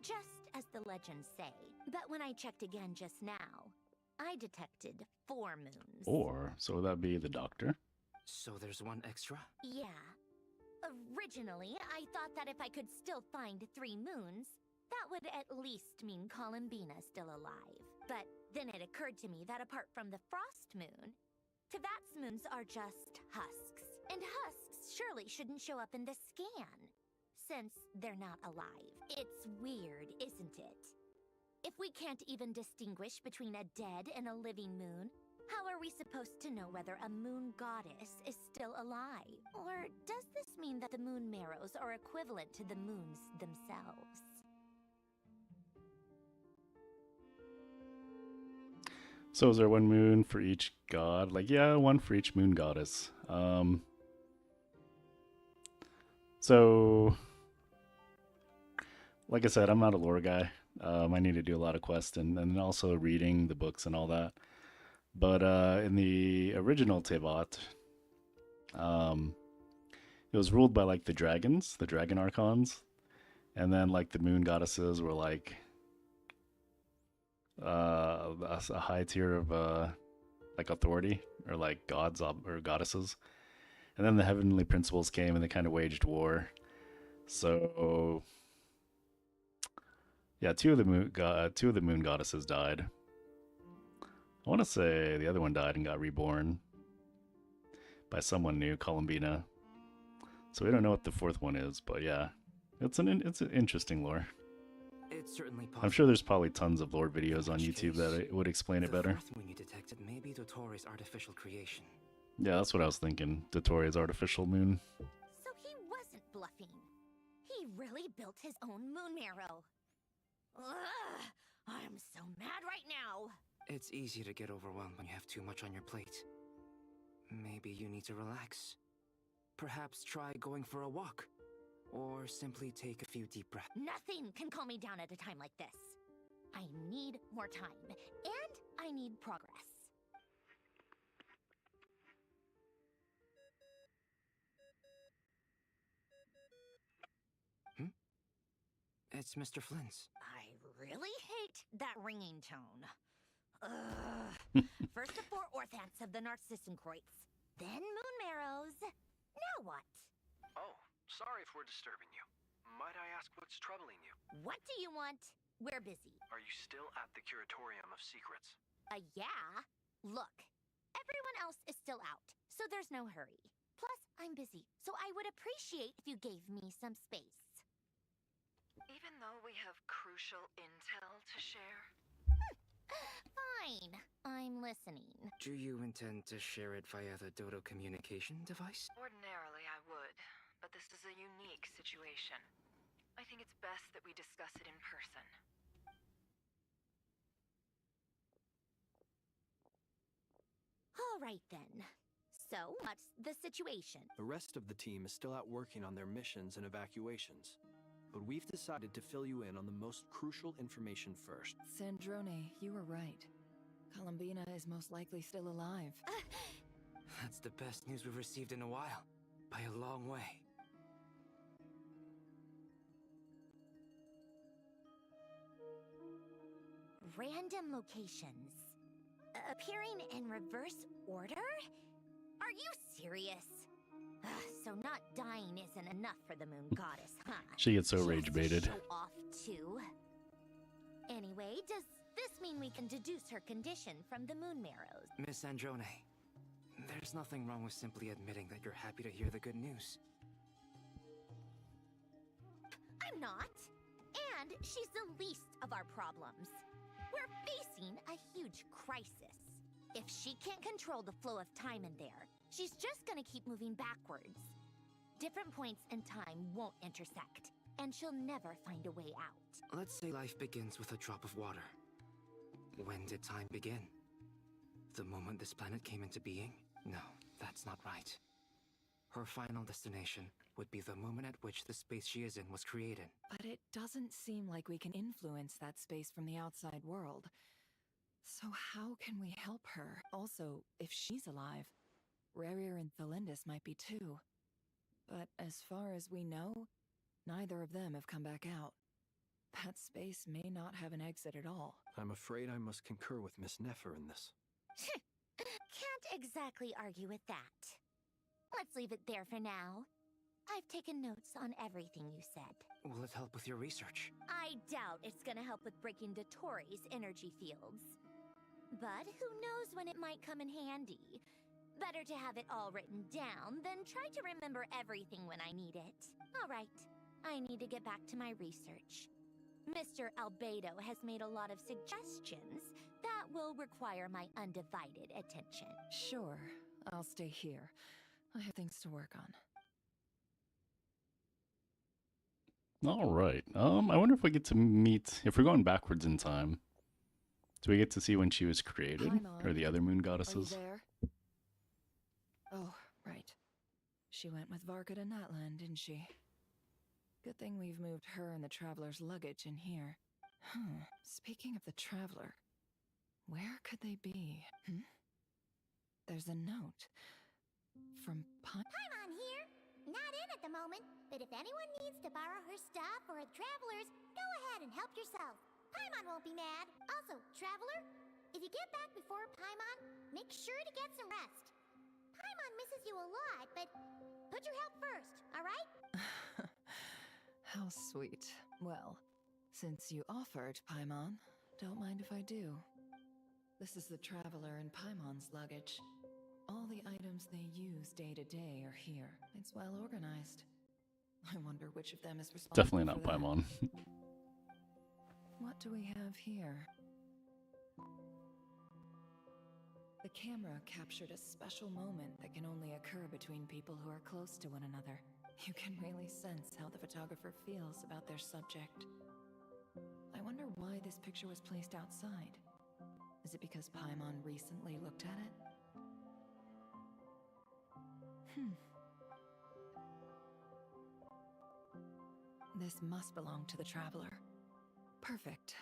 Just as the legends say. But when I checked again just now, I detected 4 moons. 4? So would that be the Doctor? So there's one extra? Yeah. Originally, I thought that if I could still find 3 moons, that would at least mean Columbina's still alive. But then it occurred to me that apart from the frost moon, Tibet's moons are just husks. And husks surely shouldn't show up in the scan, since they're not alive. It's weird, isn't it? If we can't even distinguish between a dead and a living moon, how are we supposed to know whether a moon goddess is still alive? Or does this mean that the moon marrows are equivalent to the moons themselves? So is there one moon for each god? Like, yeah, one for each moon goddess. So, like I said, I'm not a lore guy. I need to do a lot of quests and also reading the books and all that. But in the original Teyvat, it was ruled by like the dragons, the dragon archons, and then like the moon goddesses were like a high tier of like authority or like gods or goddesses. And then the heavenly principles came and they kind of waged war. So yeah, two of the moon goddesses died. I want to say the other one died and got reborn by someone new, Columbina. So we don't know what the 4th one is, but yeah, it's an interesting lore. It's certainly possible. I'm sure there's probably tons of lore videos on YouTube that would explain it better. The 4th moon you detected may be Dotori's artificial creation. Yeah, that's what I was thinking. Dotori's artificial moon. So he wasn't bluffing. He really built his own moon marrow. Ugh, I'm so mad right now. It's easy to get overwhelmed when you have too much on your plate. Maybe you need to relax. Perhaps try going for a walk. Or simply take a few deep breaths. Nothing can calm me down at a time like this. I need more time, and I need progress. It's Mr. Flynn's. I really hate that ringing tone. Ugh. First the 4 orthants of the Narcissenkreuz, then moon marrows. Now what? Oh, sorry if we're disturbing you. Might I ask what's troubling you? What do you want? We're busy. Are you still at the Curatorium of Secrets? Yeah. Look, everyone else is still out, so there's no hurry. Plus, I'm busy, so I would appreciate if you gave me some space. Even though we have crucial intel to share? Fine, I'm listening. Do you intend to share it via the Dodo communication device? Ordinarily, I would, but this is a unique situation. I think it's best that we discuss it in person. All right then. So, what's the situation? The rest of the team is still out working on their missions and evacuations. But we've decided to fill you in on the most crucial information first. Sandrone, you were right. Columbina is most likely still alive. That's the best news we've received in a while. By a long way. Random locations. Appearing in reverse order? Are you serious? So not dying isn't enough for the moon goddess, huh? She gets so rage baited. Show off too. Anyway, does this mean we can deduce her condition from the moon marrows? Miss Androne, there's nothing wrong with simply admitting that you're happy to hear the good news. I'm not. And she's the least of our problems. We're facing a huge crisis. If she can't control the flow of time in there, she's just gonna keep moving backwards. Different points in time won't intersect, and she'll never find a way out. Let's say life begins with a drop of water. When did time begin? The moment this planet came into being? No, that's not right. Her final destination would be the moment at which the space she is in was created. But it doesn't seem like we can influence that space from the outside world. So how can we help her? Also, if she's alive, Rerir and Thelindis might be too. But as far as we know, neither of them have come back out. That space may not have an exit at all. I'm afraid I must concur with Miss Nefer in this. Can't exactly argue with that. Let's leave it there for now. I've taken notes on everything you said. Will it help with your research? I doubt it's gonna help with breaking Dotori's energy fields. But who knows when it might come in handy. Better to have it all written down than try to remember everything when I need it. All right, I need to get back to my research. Mr. Albedo has made a lot of suggestions that will require my undivided attention. Sure, I'll stay here. I have things to work on. All right. I wonder if we get to meet, if we're going backwards in time, do we get to see when she was created? Or the other moon goddesses? Are you there? Oh, right. She went with Varka to Natlan, didn't she? Good thing we've moved her and the Traveler's luggage in here. Speaking of the Traveler, where could they be? There's a note. From Paimon here. Not in at the moment, but if anyone needs to borrow her stuff or the Travelers, go ahead and help yourself. Paimon won't be mad. Also, Traveler, if you get back before Paimon, make sure to get some rest. Paimon misses you a lot, but put your help first, all right? How sweet. Well, since you offered, Paimon, don't mind if I do. This is the Traveler and Paimon's luggage. All the items they use day to day are here. It's well organized. I wonder which of them is responsible. Definitely not Paimon. What do we have here? The camera captured a special moment that can only occur between people who are close to one another. You can really sense how the photographer feels about their subject. I wonder why this picture was placed outside. Is it because Paimon recently looked at it? This must belong to the Traveler. Perfect.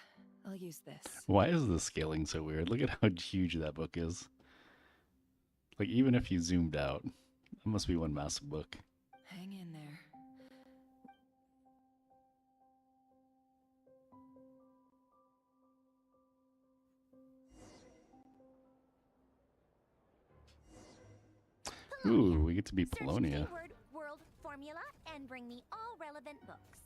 I'll use this. Why is the scaling so weird? Look at how huge that book is. Like, even if you zoomed out, that must be one massive book. Hang in there. Ooh, we get to be Search Polonia. keyword world formula and bring me all relevant books.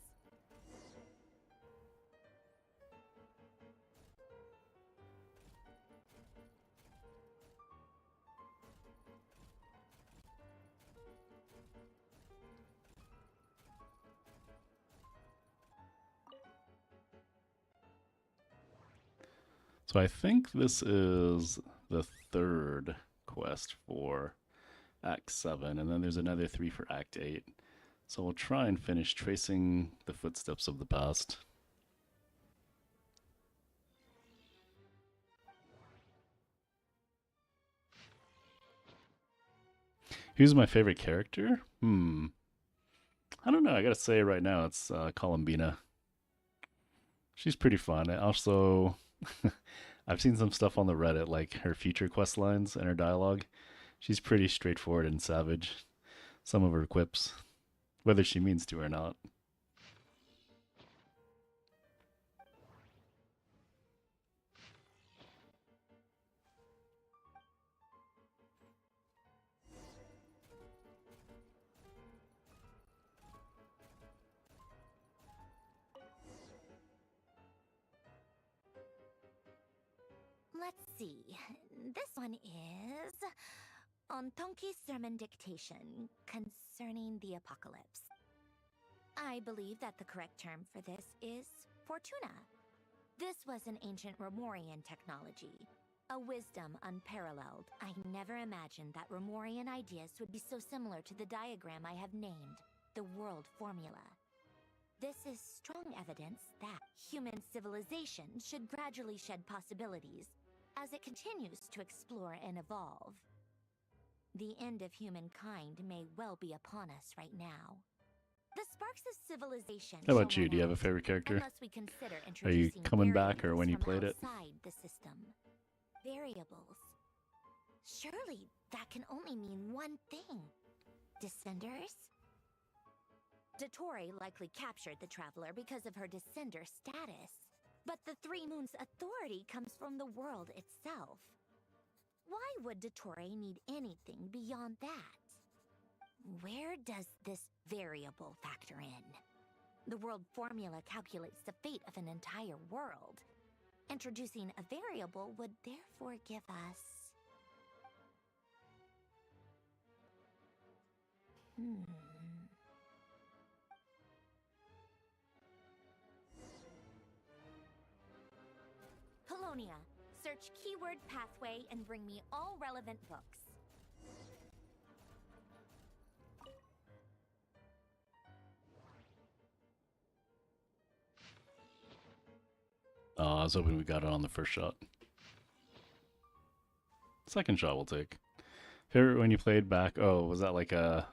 So I think this is the third quest for Act 7, and then there's another 3 for Act 8. So we'll try and finish tracing the footsteps of the past. Who's my favorite character? I don't know. I gotta say right now it's Columbina. She's pretty fun. I also, I've seen some stuff on the Reddit, like her future quest lines and her dialogue. She's pretty straightforward and savage. Some of her quips, whether she means to or not. Let's see. This one is Ontonki's sermon dictation concerning the apocalypse. I believe that the correct term for this is Fortuna. This was an ancient Romorian technology, a wisdom unparalleled. I never imagined that Romorian ideas would be so similar to the diagram I have named, the world formula. This is strong evidence that human civilization should gradually shed possibilities as it continues to explore and evolve. The end of humankind may well be upon us right now. The sparks of civilization. How about shall you? Do you have a run out, favorite character? Unless we consider Are you introducing coming back or variables when you from played it? outside the system. Variables. Surely that can only mean one thing. Descenders? Dottore likely captured the traveler because of her descender status. But the Three Moons' authority comes from the world itself. Why would Dottore need anything beyond that? Where does this variable factor in? The world formula calculates the fate of an entire world. Introducing a variable would therefore give us... Polonia, search keyword pathway and bring me all relevant books. Oh, I was hoping we got it on the first shot. Second shot we'll take. Favorite when you played back? Oh, was that like a...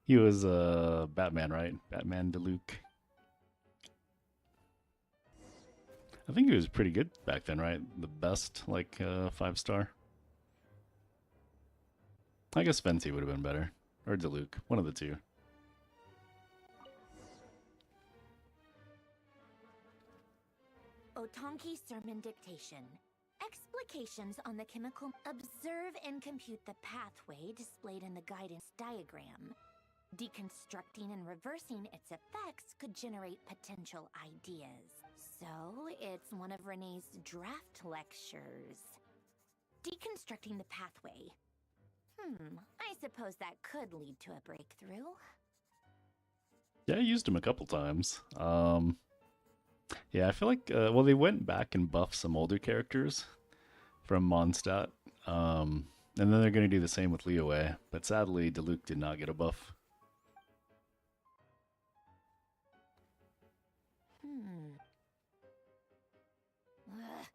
He was Batman, right? Batman Diluc. I think he was pretty good back then, right? The best, like, 5-star. I guess Fenty would have been better. Or Diluc. One of the two. Otonki Sermon Dictation. Explications on the chemical... Observe and compute the pathway displayed in the guidance diagram. Deconstructing and reversing its effects could generate potential ideas. So, it's one of Renee's draft lectures. Deconstructing the pathway. I suppose that could lead to a breakthrough. Yeah, I used him a couple times. Yeah, I feel like, well, they went back and buffed some older characters from Mondstadt. And then they're going to do the same with Liyue. But sadly, Diluc did not get a buff.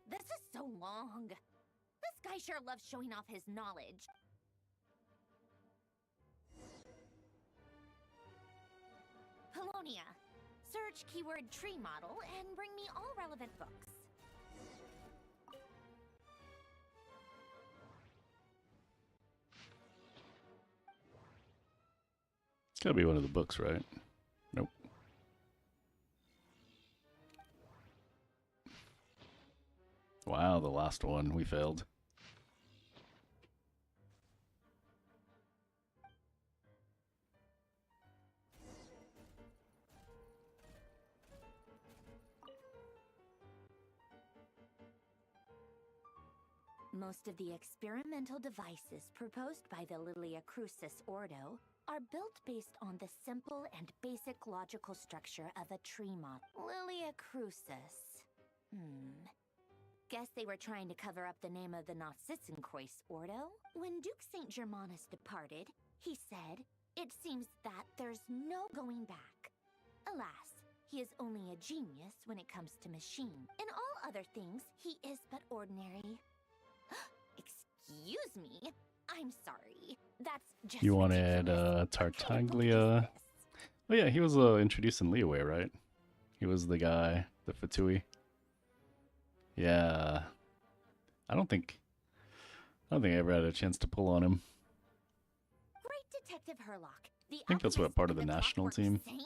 This is so long. This guy sure loves showing off his knowledge. Polonia. Search keyword tree model and bring me all relevant books. It's gotta be one of the books, right? Nope. Wow, the last one. We failed. Most of the experimental devices proposed by the Lilia Crucis Ordo are built based on the simple and basic logical structure of a tree model. Lilia Crucis. Guess they were trying to cover up the name of the Narcissenkreuz Ordo? When Duke St. Germanus departed, he said, "It seems that there's no going back." Alas, he is only a genius when it comes to machine. In all other things, he is but ordinary. Excuse me, I'm sorry. That's just You wanted Tartaglia. Oh yeah, he was introduced in Liyue, right? He was the guy, the Fatui. Yeah. I don't think I ever had a chance to pull on him. Great Detective Herlock. I think that's what part of the national team. Saint?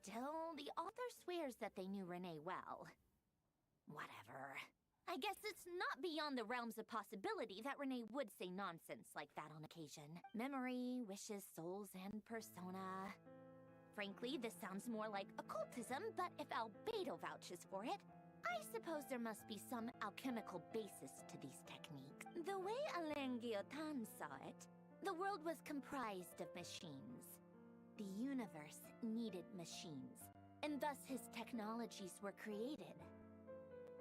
Still, the author swears that they knew Renee well. Whatever. I guess it's not beyond the realms of possibility that Renee would say nonsense like that on occasion. Memory, wishes, souls, and persona. Frankly, this sounds more like occultism, but if Albedo vouches for it, I suppose there must be some alchemical basis to these techniques. The way Alain Guillotin saw it, the world was comprised of machines. The universe needed machines, and thus his technologies were created.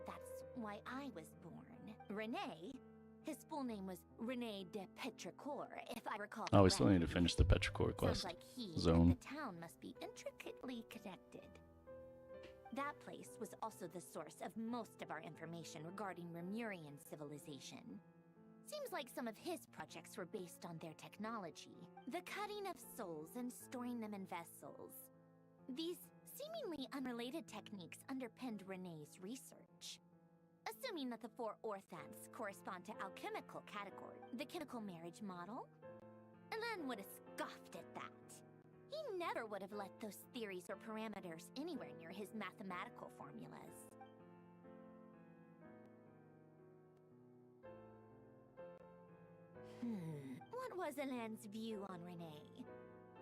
That's why I was born. Renee, his full name was Renee de Petrichor, if I recall. Oh, we still need to finish the Petrichor quest. Sounds like he zone. and the town must be intricately connected. That place was also the source of most of our information regarding Remurian civilization. Seems like some of his projects were based on their technology. The cutting of souls and storing them in vessels. These seemingly unrelated techniques underpinned Renee's research. Assuming that the 4 orthants correspond to alchemical category, the chemical marriage model, Alan would have scoffed at that. He never would have let those theories or parameters anywhere near his mathematical formulas. What was Alan's view on Renee?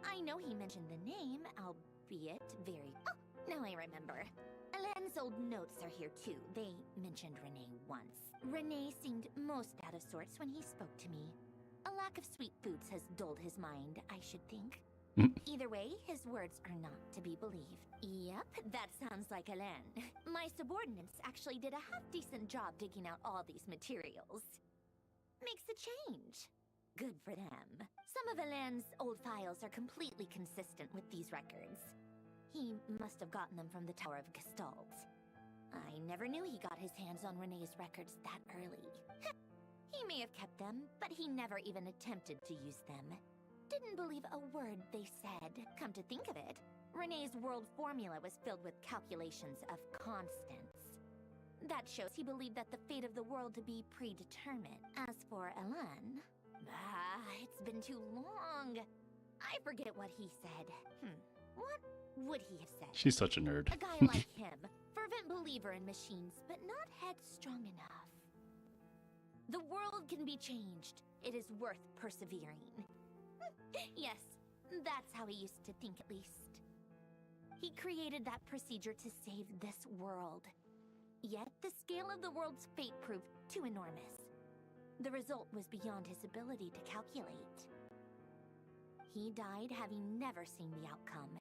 I know he mentioned the name, albeit very... Oh, now I remember. Alan's old notes are here too. They mentioned Renee once. Renee seemed most out of sorts when he spoke to me. A lack of sweet foods has dulled his mind, I should think. Either way, his words are not to be believed. Yep, that sounds like Alan. My subordinates actually did a half-decent job digging out all these materials. Makes a change. Good for them. Some of Alan's old files are completely consistent with these records. He must have gotten them from the Tower of Gestalt. I never knew he got his hands on Renee's records that early. He may have kept them, but he never even attempted to use them. Didn't believe a word they said. Come to think of it, Renee's world formula was filled with calculations of constants. That shows he believed that the fate of the world to be predetermined. As for Alan, it's been too long. I forget what he said. What would he have said? She's such a nerd. A guy like him, fervent believer in machines, but not headstrong enough. The world can be changed. It is worth persevering. Yes, that's how he used to think at least. He created that procedure to save this world. Yet the scale of the world's fate proved too enormous. The result was beyond his ability to calculate. He died having never seen the outcome.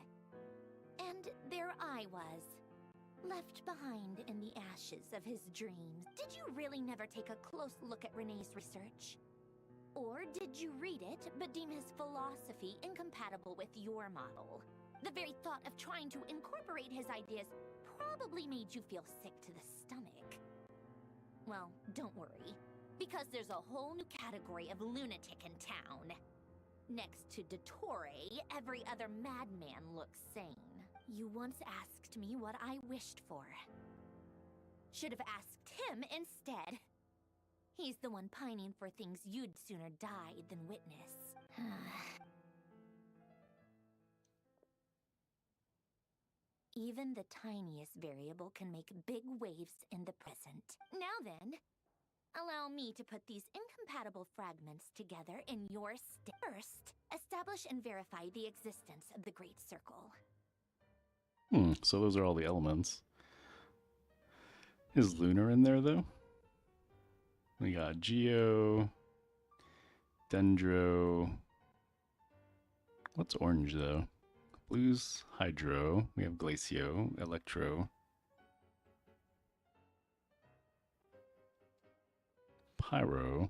And there I was, left behind in the ashes of his dreams. Did you really never take a close look at Renee's research? Or did you read it, but deem his philosophy incompatible with your model? The very thought of trying to incorporate his ideas probably made you feel sick to the stomach. Well, don't worry, because there's a whole new category of lunatic in town. Next to Dottore, every other madman looks sane. You once asked me what I wished for. Should have asked him instead. He's the one pining for things you'd sooner die than witness. Even the tiniest variable can make big waves in the present. Now then, allow me to put these incompatible fragments together in your first. Establish and verify the existence of the Great Circle. So those are all the elements. Is Lunar in there, though? We got Geo, Dendro. What's orange, though? Blue's Hydro. We have Glacio, Electro. Pyro.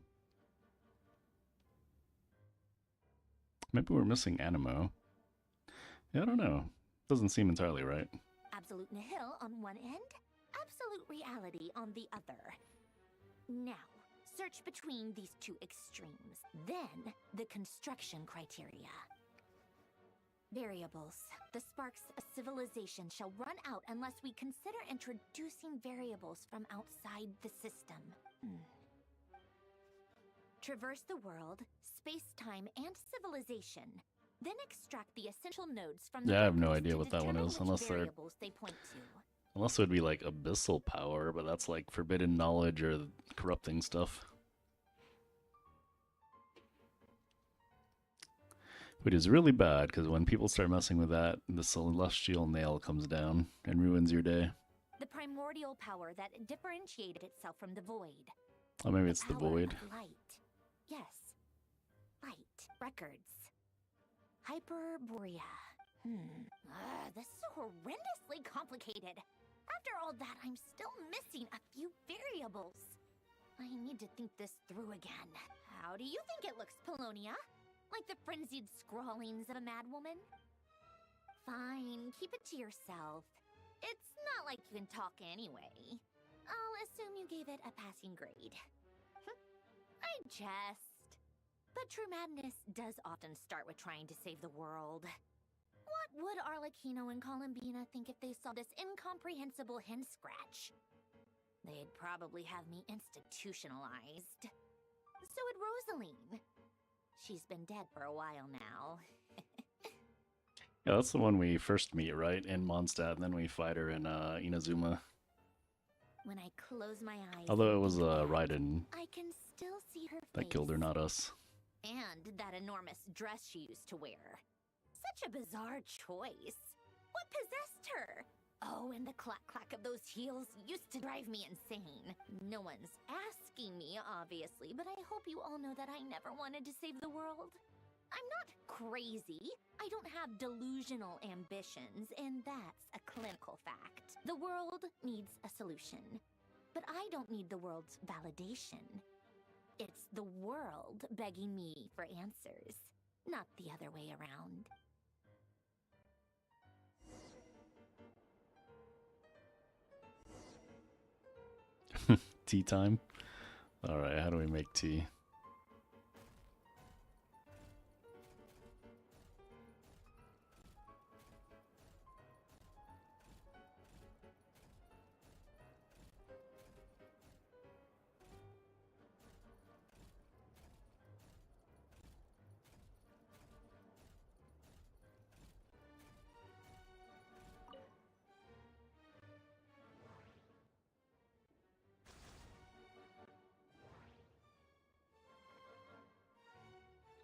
Maybe we're missing Animo. Yeah, I don't know. Doesn't seem entirely right. Absolute nihil on one end, absolute reality on the other. Now, search between these two extremes. Then, the construction criteria. Variables. The sparks of civilization shall run out unless we consider introducing variables from outside the system. Traverse the world, space-time, and civilization. Then extract the essential nodes from the Yeah, I have no records idea to what that one determine is, which unless they're... variables they point to. Unless it would be like abyssal power, but that's like forbidden knowledge or corrupting stuff. Which is really bad, because when people start messing with that, the celestial nail comes down and ruins your day. The primordial power that differentiated itself from the void. Oh, maybe it's the Power void. of light. Yes. Light. Records. Hyperborea. This is horrendously complicated. After all that, I'm still missing a few variables. I need to think this through again. How do you think it looks, Polonia? Like the frenzied scrawlings of a madwoman? Fine, keep it to yourself. It's not like you can talk anyway. I'll assume you gave it a passing grade. I chest. But true madness does often start with trying to save the world. What would Arlecchino and Columbina think if they saw this incomprehensible hen scratch? They'd probably have me institutionalized. So would Rosaline. She's been dead for a while now. Yeah, that's the one we first meet, right? In Mondstadt, and then we fight her in Inazuma. When I close my eyes, Although it was Raiden I can still see her that face. killed her, not us. And that enormous dress she used to wear. Such a bizarre choice. What possessed her? Oh, and the clack-clack of those heels used to drive me insane. No one's asking me, obviously, but I hope you all know that I never wanted to save the world. I'm not crazy. I don't have delusional ambitions, and that's a clinical fact. The world needs a solution, but I don't need the world's validation. It's the world begging me for answers, not the other way around. Tea time? Alright, how do we make tea?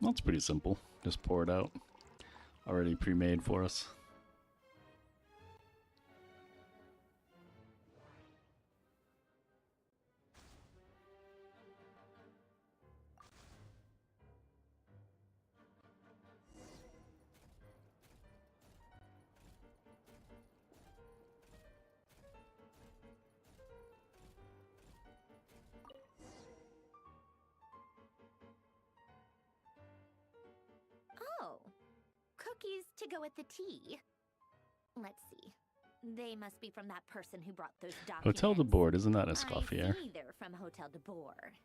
That's pretty simple. Just pour it out. Already pre-made for us. Oh, cookies to go with the tea. Let's see. They must be from that person who brought those documents. Hotel de Board, isn't that I Escoffier? see they're from Hotel de Board.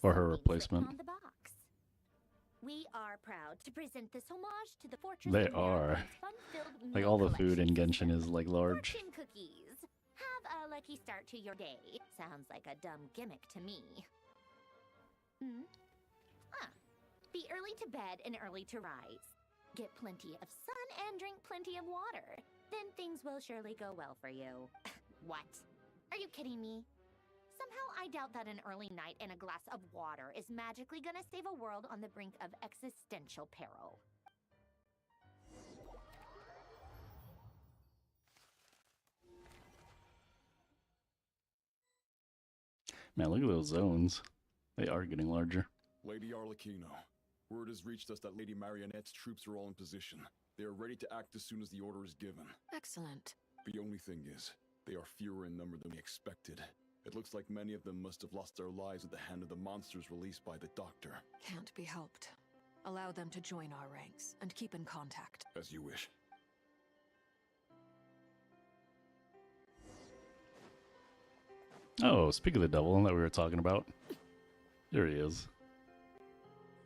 Or her replacement? On the box. We are proud to present this homage to the fortress. They of are. Marathon's fun-filled Like meal all the food in collection. Genshin is like large. Fortune cookies. Have a lucky start to your day. Sounds like a dumb gimmick to me. Be early to bed and early to rise. Get plenty of sun and drink plenty of water. Then things will surely go well for you. What? Are you kidding me? Somehow I doubt that an early night and a glass of water is magically gonna save a world on the brink of existential peril. Man, look at those zones. They are getting larger. Lady Arlecchino, word has reached us that Lady Marionette's troops are all in position. They are ready to act as soon as the order is given. Excellent. The only thing is, they are fewer in number than we expected. It looks like many of them must have lost their lives at the hand of the monsters released by the Doctor. Can't be helped. Allow them to join our ranks and keep in contact. As you wish. Oh, speak of the devil that we were talking about. There he is.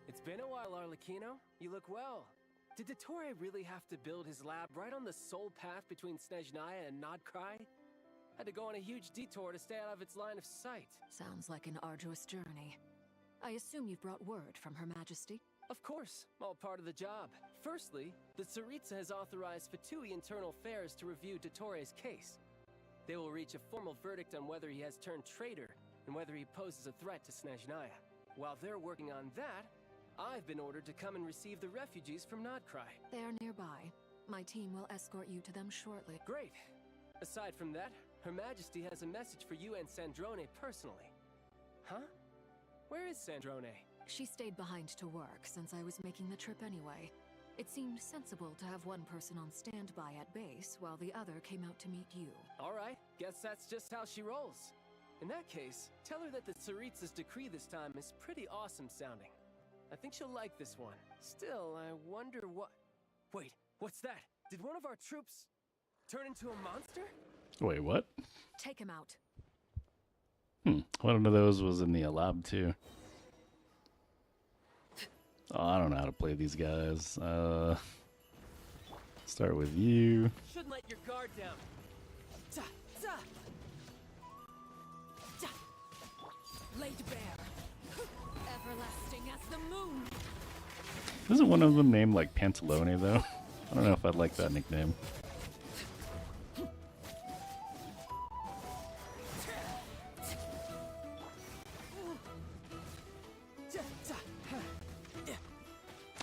It's been a while, Arlecchino. You look well. Did Dottore really have to build his lab right on the sole path between Snezhnaya and Nodcry? Had to go on a huge detour to stay out of its line of sight. Sounds like an arduous journey. I assume you've brought word from Her Majesty? Of course, all part of the job. Firstly, the Tsaritsa has authorized Fatui Internal Affairs to review Dottore's case. They will reach a formal verdict on whether he has turned traitor and whether he poses a threat to Snezhnaya. While they're working on that, I've been ordered to come and receive the refugees from Nodcry. They are nearby. My team will escort you to them shortly. Great. Aside from that, Her Majesty has a message for you and Sandrone personally. Huh? Where is Sandrone? She stayed behind to work since I was making the trip anyway. It seemed sensible to have one person on standby at base while the other came out to meet you. All right, guess that's just how she rolls. In that case, tell her that the Tsaritsa's decree this time is pretty awesome sounding. I think she'll like this one. Still, I wonder what... Wait, what's that? Did one of our troops turn into a monster? Wait, what? Take him out. One of those was in the lab too. Oh, I don't know how to play these guys. Start with you. Shouldn't let your guard down. Ta, ta. Ta. Laid bare. Everlasting as the moon. Isn't one of them named like Pantalone though? I don't know if I'd like that nickname.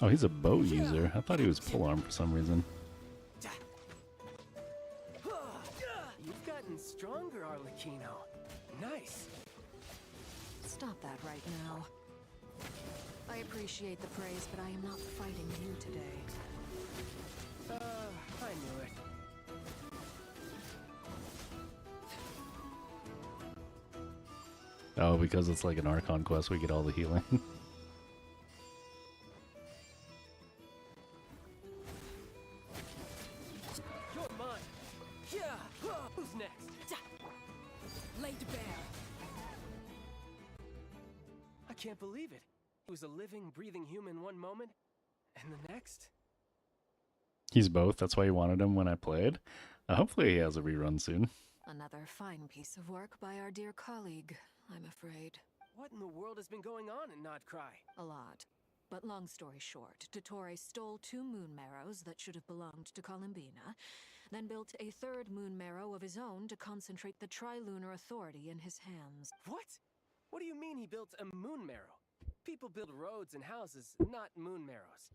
Oh, he's a bow user. I thought he was pole arm for some reason. You've gotten stronger, Arlecchino. Nice. Stop that right now. I appreciate the praise, but I am not fighting you today. I knew it. Oh, because it's like an Archon quest, we get all the healing. You're mine. Yeah. Who's next? Laid bare. I can't believe it. He was a living, breathing human one moment, and the next. He's both. That's why you wanted him when I played. Hopefully he has a rerun soon. Another fine piece of work by our dear colleague, I'm afraid. What in the world has been going on in Nodcry? A lot. But long story short, Dottore stole 2 moon marrows that should have belonged to Columbina, then built a 3rd moon marrow of his own to concentrate the Trilunar Authority in his hands. What? What do you mean he built a moon marrow? People build roads and houses, not moon marrows.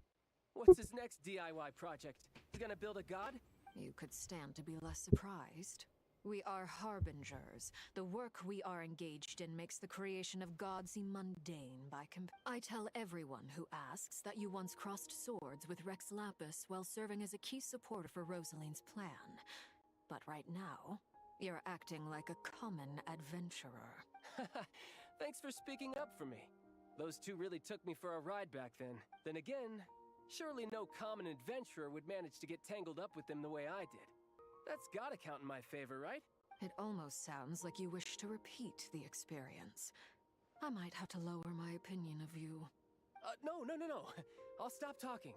What's his next DIY project? He's gonna build a god? You could stand to be less surprised. We are harbingers. The work we are engaged in makes the creation of gods seem mundane by I tell everyone who asks that you once crossed swords with Rex Lapis while serving as a key supporter for Rosaline's plan. But right now, you're acting like a common adventurer. Thanks for speaking up for me. Those 2 really took me for a ride back then. Then again, surely no common adventurer would manage to get tangled up with them the way I did. That's gotta count in my favor, right? It almost sounds like you wish to repeat the experience. I might have to lower my opinion of you. No. I'll stop talking.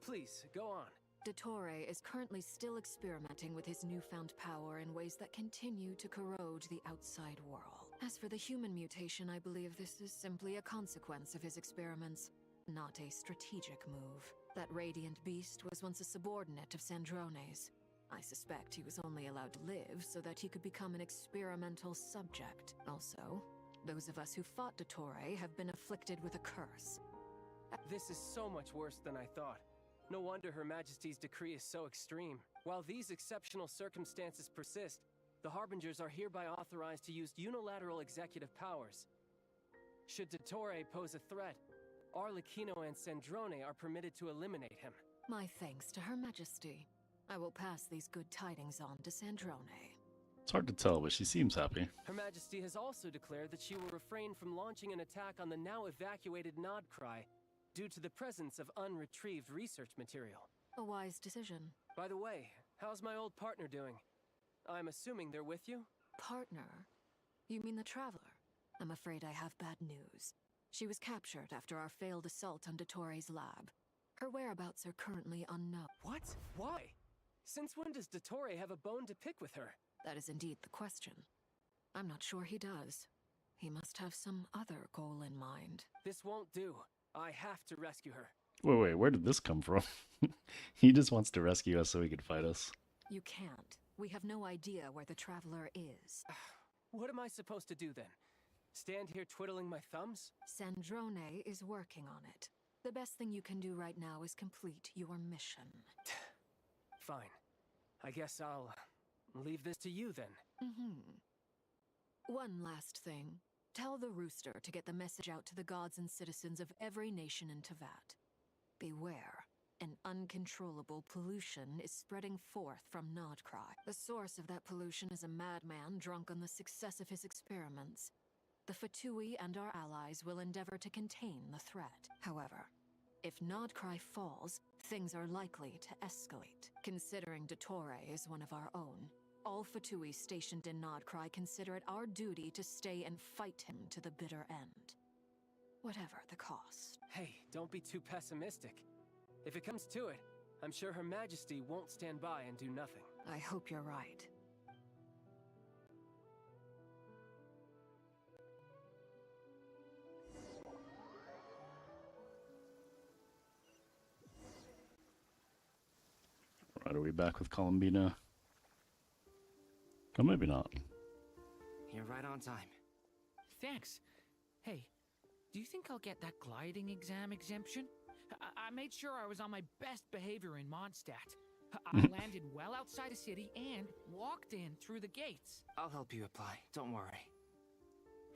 Please, go on. Dottore is currently still experimenting with his newfound power in ways that continue to corrode the outside world. As for the human mutation, I believe this is simply a consequence of his experiments, not a strategic move. That radiant beast was once a subordinate of Sandrone's. I suspect he was only allowed to live so that he could become an experimental subject. Also, those of us who fought Dottore have been afflicted with a curse. This is so much worse than I thought. No wonder Her Majesty's decree is so extreme. While these exceptional circumstances persist, the Harbingers are hereby authorized to use unilateral executive powers. Should Dottore pose a threat, Arlecchino and Sandrone are permitted to eliminate him. My thanks to Her Majesty. I will pass these good tidings on to Sandrone. It's hard to tell, but she seems happy. Her Majesty has also declared that she will refrain from launching an attack on the now evacuated Nodcry due to the presence of unretrieved research material. A wise decision. By the way, how's my old partner doing? I'm assuming they're with you? Partner? You mean the Traveler? I'm afraid I have bad news. She was captured after our failed assault on Dottore's lab. Her whereabouts are currently unknown. What? Why? Since when does Dottore have a bone to pick with her? That is indeed the question. I'm not sure he does. He must have some other goal in mind. This won't do. I have to rescue her. Wait, where did this come from? He just wants to rescue us so he could fight us. You can't. We have no idea where the Traveler is. What am I supposed to do then? Stand here twiddling my thumbs? Sandrone is working on it. The best thing you can do right now is complete your mission. Fine. I guess I'll leave this to you then. One last thing. Tell the Rooster to get the message out to the gods and citizens of every nation in Tevat. Beware. An uncontrollable pollution is spreading forth from Nodcry. The source of that pollution is a madman drunk on the success of his experiments. The Fatui and our allies will endeavor to contain the threat. However, if Nodcry falls, things are likely to escalate. Considering Dottore is one of our own, All Fatui stationed in Nodcry consider it our duty to stay and fight him to the bitter end. Whatever the cost. Hey, don't be too pessimistic. If it comes to it, I'm sure Her Majesty won't stand by and do nothing. I hope you're right. Right, are we back with Columbina? Or maybe not. You're right on time. Thanks. Hey, do you think I'll get that gliding exam exemption? I made sure I was on my best behavior in Mondstadt. I landed well outside the city and walked in through the gates. I'll help you apply, don't worry.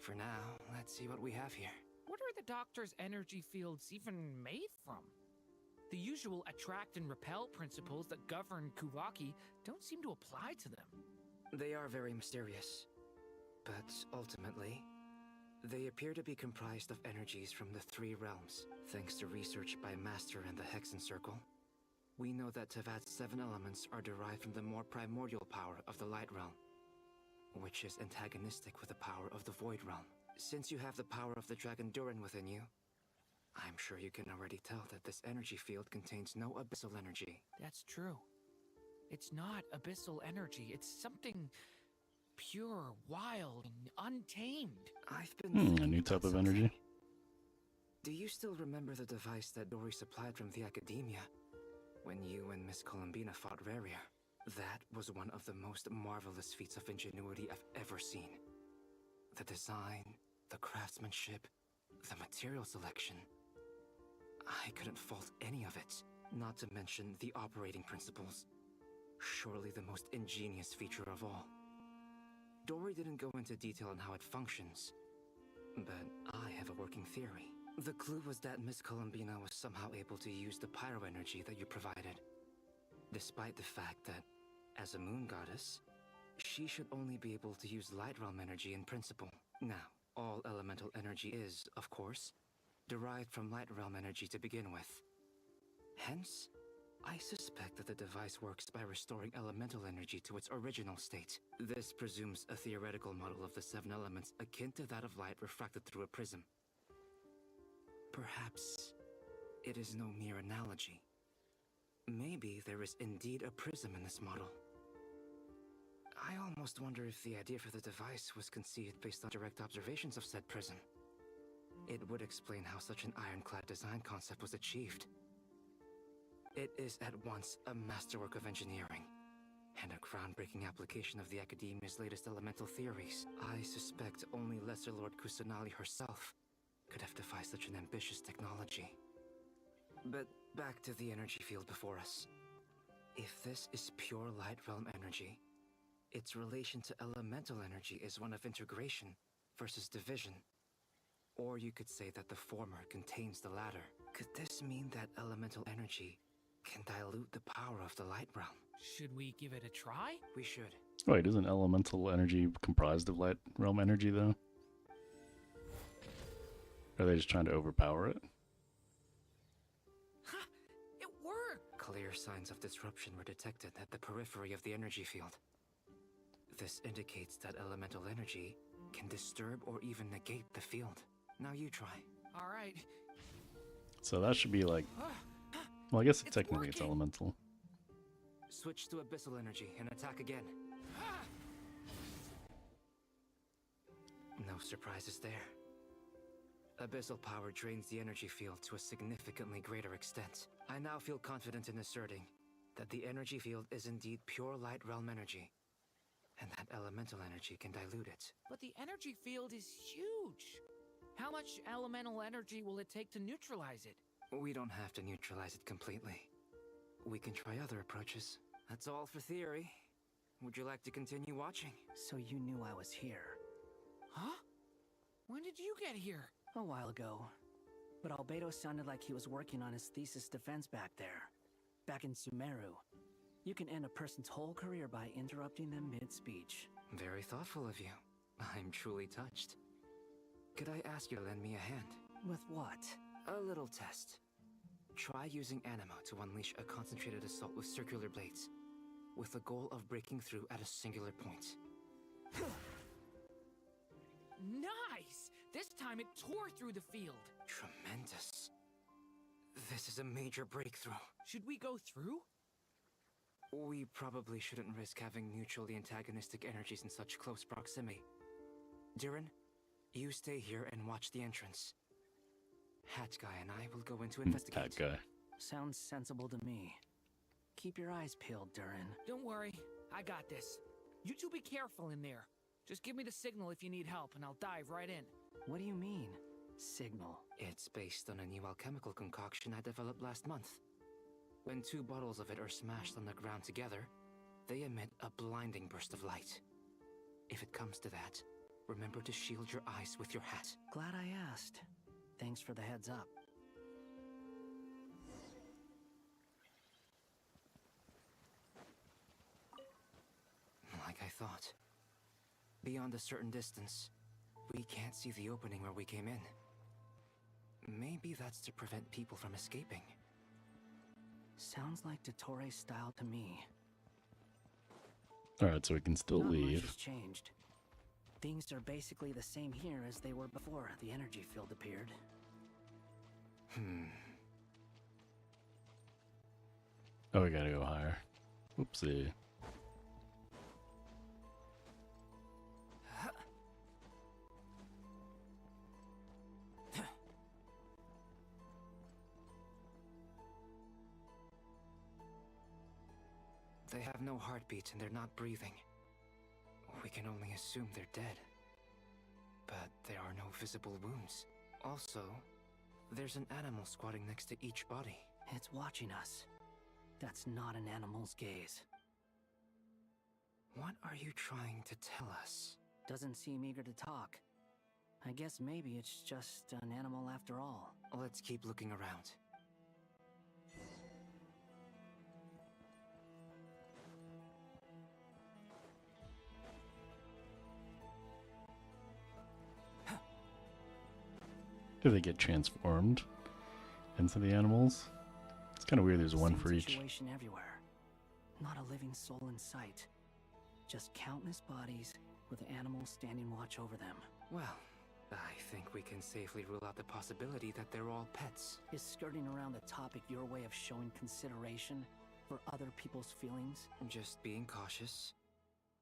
For now, let's see what we have here. What are the doctor's energy fields even made from? The usual attract and repel principles that govern Kuvaki don't seem to apply to them. They are very mysterious. But ultimately, they appear to be comprised of energies from the 3 realms. Thanks to research by Master and the Hexen Circle, we know that Tevat's 7 elements are derived from the more primordial power of the Light Realm, which is antagonistic with the power of the Void Realm. Since you have the power of the Dragon Durin within you, I'm sure you can already tell that this energy field contains no abyssal energy. That's true. It's not abyssal energy. It's something pure, wild, and untamed. I've been a new type of energy. Do you still remember the device that Dory supplied from the Academia when you and Miss Columbina fought Raria? That was one of the most marvelous feats of ingenuity I've ever seen. The design, the craftsmanship, the material selection. I couldn't fault any of it, not to mention the operating principles. Surely the most ingenious feature of all. Dory didn't go into detail on how it functions, but I have a working theory. The clue was that Miss Columbina was somehow able to use the pyro energy that you provided, despite the fact that, as a moon goddess, she should only be able to use light realm energy in principle. Now, all elemental energy is, of course, derived from light realm energy to begin with. Hence, I suspect that the device works by restoring elemental energy to its original state. This presumes a theoretical model of the 7 elements akin to that of light refracted through a prism. Perhaps it is no mere analogy. Maybe there is indeed a prism in this model. I almost wonder if the idea for the device was conceived based on direct observations of said prism. It would explain how such an ironclad design concept was achieved. It is at once a masterwork of engineering and a groundbreaking application of the Academia's latest elemental theories. I suspect only Lesser Lord Kusanali herself could have devised such an ambitious technology. But back to the energy field before us. If this is pure light realm energy, its relation to elemental energy is one of integration versus division. Or you could say that the former contains the latter. Could this mean that elemental energy can dilute the power of the light realm? Should we give it a try? We should. Wait, isn't elemental energy comprised of light realm energy, though? Are they just trying to overpower it? Ha! It worked! Clear signs of disruption were detected at the periphery of the energy field. This indicates that elemental energy can disturb or even negate the field. Now you try. All right. So that should be like... Well, I guess technically it's elemental. Switch to abyssal energy and attack again. No surprises there. Abyssal power drains the energy field to a significantly greater extent. I now feel confident in asserting that the energy field is indeed pure light realm energy, and that elemental energy can dilute it. But the energy field is huge. How much elemental energy will it take to neutralize it? We don't have to neutralize it completely. We can try other approaches. That's all for theory. Would you like to continue watching? So you knew I was here. Huh? When did you get here? A while ago. But Albedo sounded like he was working on his thesis defense back there. Back in Sumeru. You can end a person's whole career by interrupting them mid-speech. Very thoughtful of you. I'm truly touched. Could I ask you to lend me a hand? With what? A little test. Try using Animo to unleash a concentrated assault with circular blades. with the goal of breaking through at a singular point. Nice! This time it tore through the field. Tremendous. This is a major breakthrough. Should we go through? We probably shouldn't risk having mutually antagonistic energies in such close proximity. Durin, you stay here and watch the entrance. Hat Guy and I will go in to investigate. Hat Guy. Sounds sensible to me. Keep your eyes peeled, Durin. Don't worry, I got this. You two be careful in there. Just give me the signal if you need help, and I'll dive right in. What do you mean, signal? It's based on a new alchemical concoction I developed last month. When 2 bottles of it are smashed on the ground together, they emit a blinding burst of light. If it comes to that, remember to shield your eyes with your hat. Glad I asked. Thanks for the heads up. Like I thought. Beyond a certain distance, we can't see the opening where we came in. Maybe that's to prevent people from escaping. Sounds like Dottore style to me. Alright, so we can still Not leave. much has changed. Things are basically the same here as they were before the energy field appeared. Oh, we gotta go higher. Whoopsie. They have no heartbeat and they're not breathing. We can only assume they're dead. But there are no visible wounds. Also, there's an animal squatting next to each body. It's watching us. That's not an animal's gaze. What are you trying to tell us? Doesn't seem eager to talk. I guess maybe it's just an animal after all. Let's keep looking around. Do they get transformed into the animals? It's kind of weird. There's one for each. Situation everywhere. Not a living soul in sight. Just countless bodies with animals standing watch over them. Well, I think we can safely rule out the possibility that they're all pets. Is skirting around the topic your way of showing consideration for other people's feelings? Just being cautious.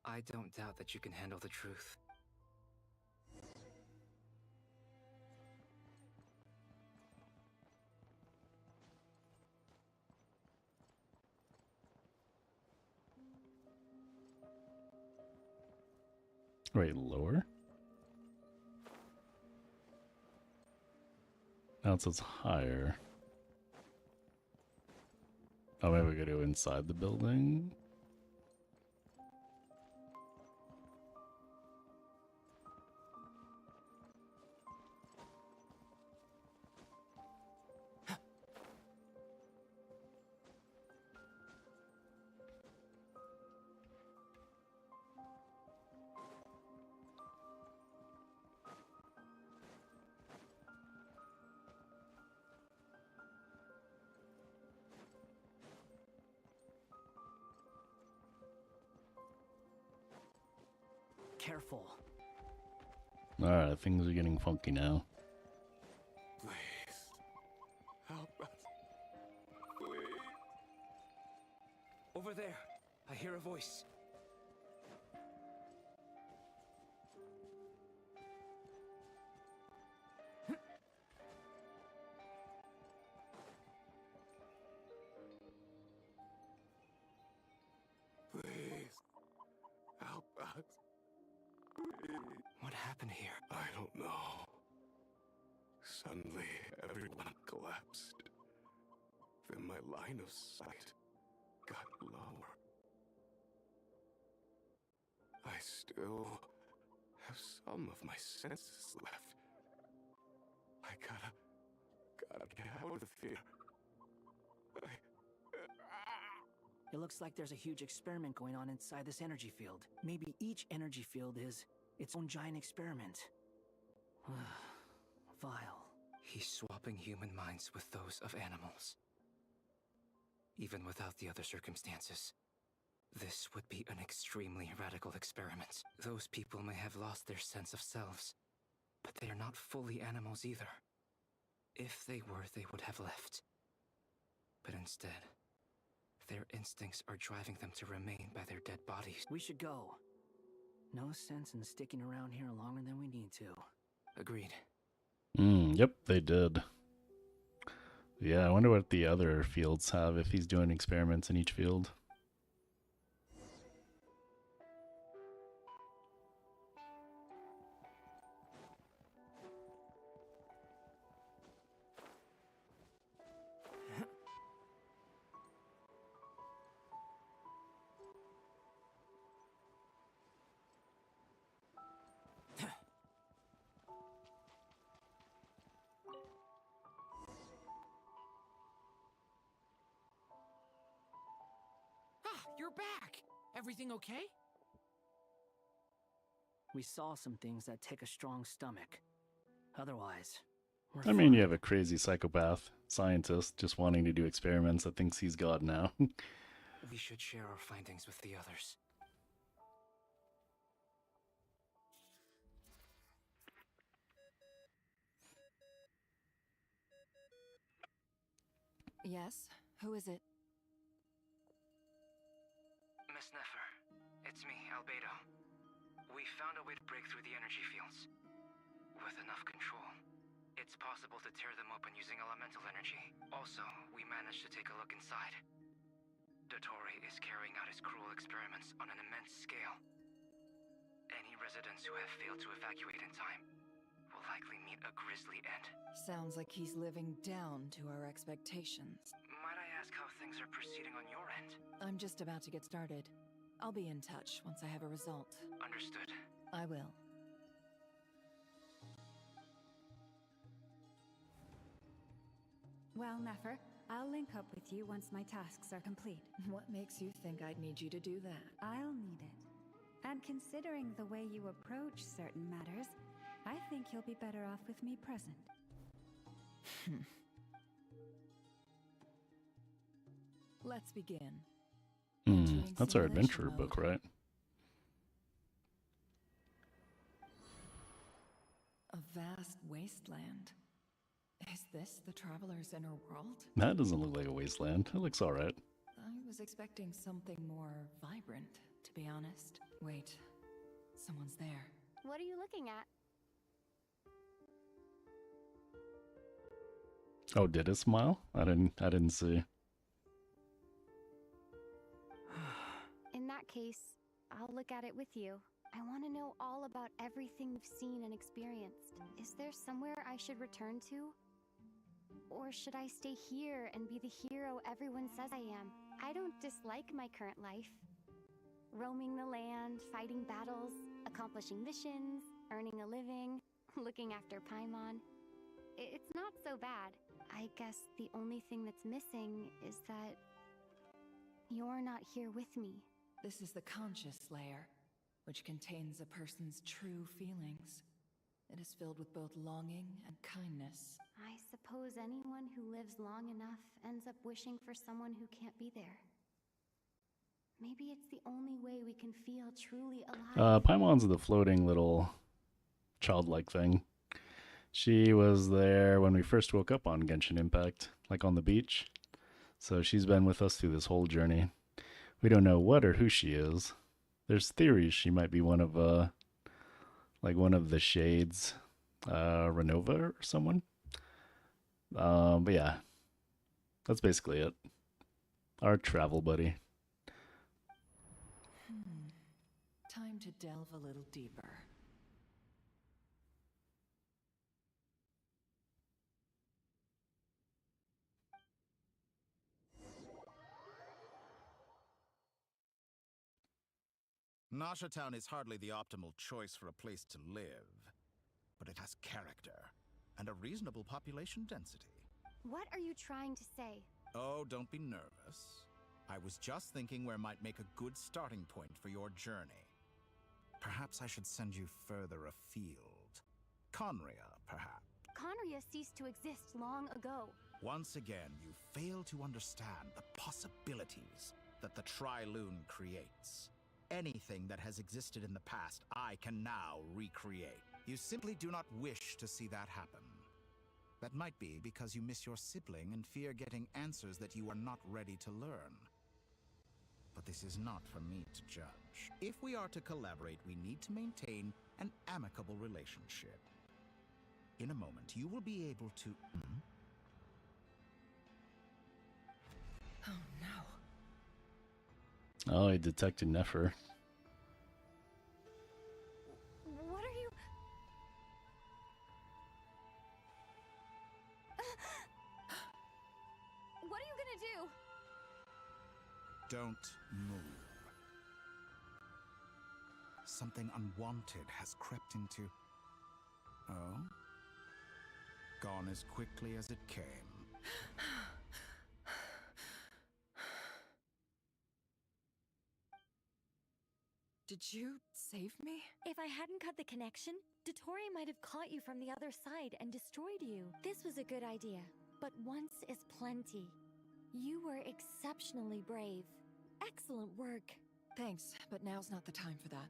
I don't doubt that you can handle the truth. Right, lower? Now it says higher. Oh, maybe we gotta go inside the building? Careful. Alright, things are getting funky now. Please. Help us. Please. Over there, I hear a voice. Please. Help us. What happened here? I don't know. Suddenly, everyone collapsed. Then my line of sight got lower. I still have some of my senses left. I gotta get out of here. It looks like there's a huge experiment going on inside this energy field. Maybe each energy field is its own giant experiment. Vile. He's swapping human minds with those of animals. Even without the other circumstances, This would be an extremely radical experiment. Those people may have lost their sense of selves, but they are not fully animals either. If they were, they would have left. But instead, their instincts are driving them to remain by their dead bodies. We should go. No sense in sticking around here longer than we need to. Agreed. Yep, they did. Yeah, I wonder what the other fields have if he's doing experiments in each field. You're back! Everything okay? We saw some things that take a strong stomach. Otherwise, we're I mean, fine. you have a crazy psychopath scientist just wanting to do experiments that thinks he's God now. We should share our findings with the others. Yes? Who is it? Miss Nefer, it's me, Albedo. We found a way to break through the energy fields. With enough control, it's possible to tear them open using elemental energy. Also, we managed to take a look inside. Dottore is carrying out his cruel experiments on an immense scale. Any residents who have failed to evacuate in time will likely meet a grisly end. Sounds like he's living down to our expectations. Might I ask how things are proceeding on your end? I'm just about to get started. I'll be in touch once I have a result. Understood. I will. Well, Nefer, I'll link up with you once my tasks are complete. What makes you think I'd need you to do that? I'll need it. And considering the way you approach certain matters, I think you'll be better off with me present. Let's begin. That's our adventure book, right? A vast wasteland. Is this the traveler's inner world? That doesn't look like a wasteland. It looks alright. I was expecting something more vibrant, to be honest. Wait, someone's there. What are you looking at? Oh, did it smile? I didn't see. In that case, I'll look at it with you. I want to know all about everything you've seen and experienced. Is there somewhere I should return to? Or should I stay here and be the hero everyone says I am? I don't dislike my current life. Roaming the land, fighting battles, accomplishing missions, earning a living, looking after Paimon. It's not so bad. I guess the only thing that's missing is that you're not here with me. This is the conscious layer, which contains a person's true feelings. It is filled with both longing and kindness. I suppose anyone who lives long enough ends up wishing for someone who can't be there. Maybe it's the only way we can feel truly alive. Paimon's the floating little childlike thing. She was there when we first woke up on Genshin Impact, like on the beach. So she's been with us through this whole journey. We don't know what or who she is. There's theories she might be one of one of the Shades, Renova or someone. But yeah, that's basically it. Our travel buddy. Time to delve a little deeper. Nasha Town is hardly the optimal choice for a place to live, but it has character and a reasonable population density. What are you trying to say? Oh, don't be nervous. I was just thinking where might make a good starting point for your journey. Perhaps I should send you further afield. Conria, perhaps. Conria ceased to exist long ago. Once again, you fail to understand the possibilities, that the Tri-Lune creates. Anything that has existed in the past, I can now recreate. You simply do not wish to see that happen. That might be because you miss your sibling and fear getting answers that you are not ready to learn. But this is not for me to judge. If we are to collaborate, we need to maintain an amicable relationship. In a moment, you will be able to... Oh no. Oh, I detected Nefer. What are you... What are you gonna do? Don't move. Something unwanted has crept into... Oh? Gone as quickly as it came. Did you save me? If I hadn't cut the connection, Dottore might have caught you from the other side and destroyed you. This was a good idea, but once is plenty. You were exceptionally brave. Excellent work. Thanks, but now's not the time for that.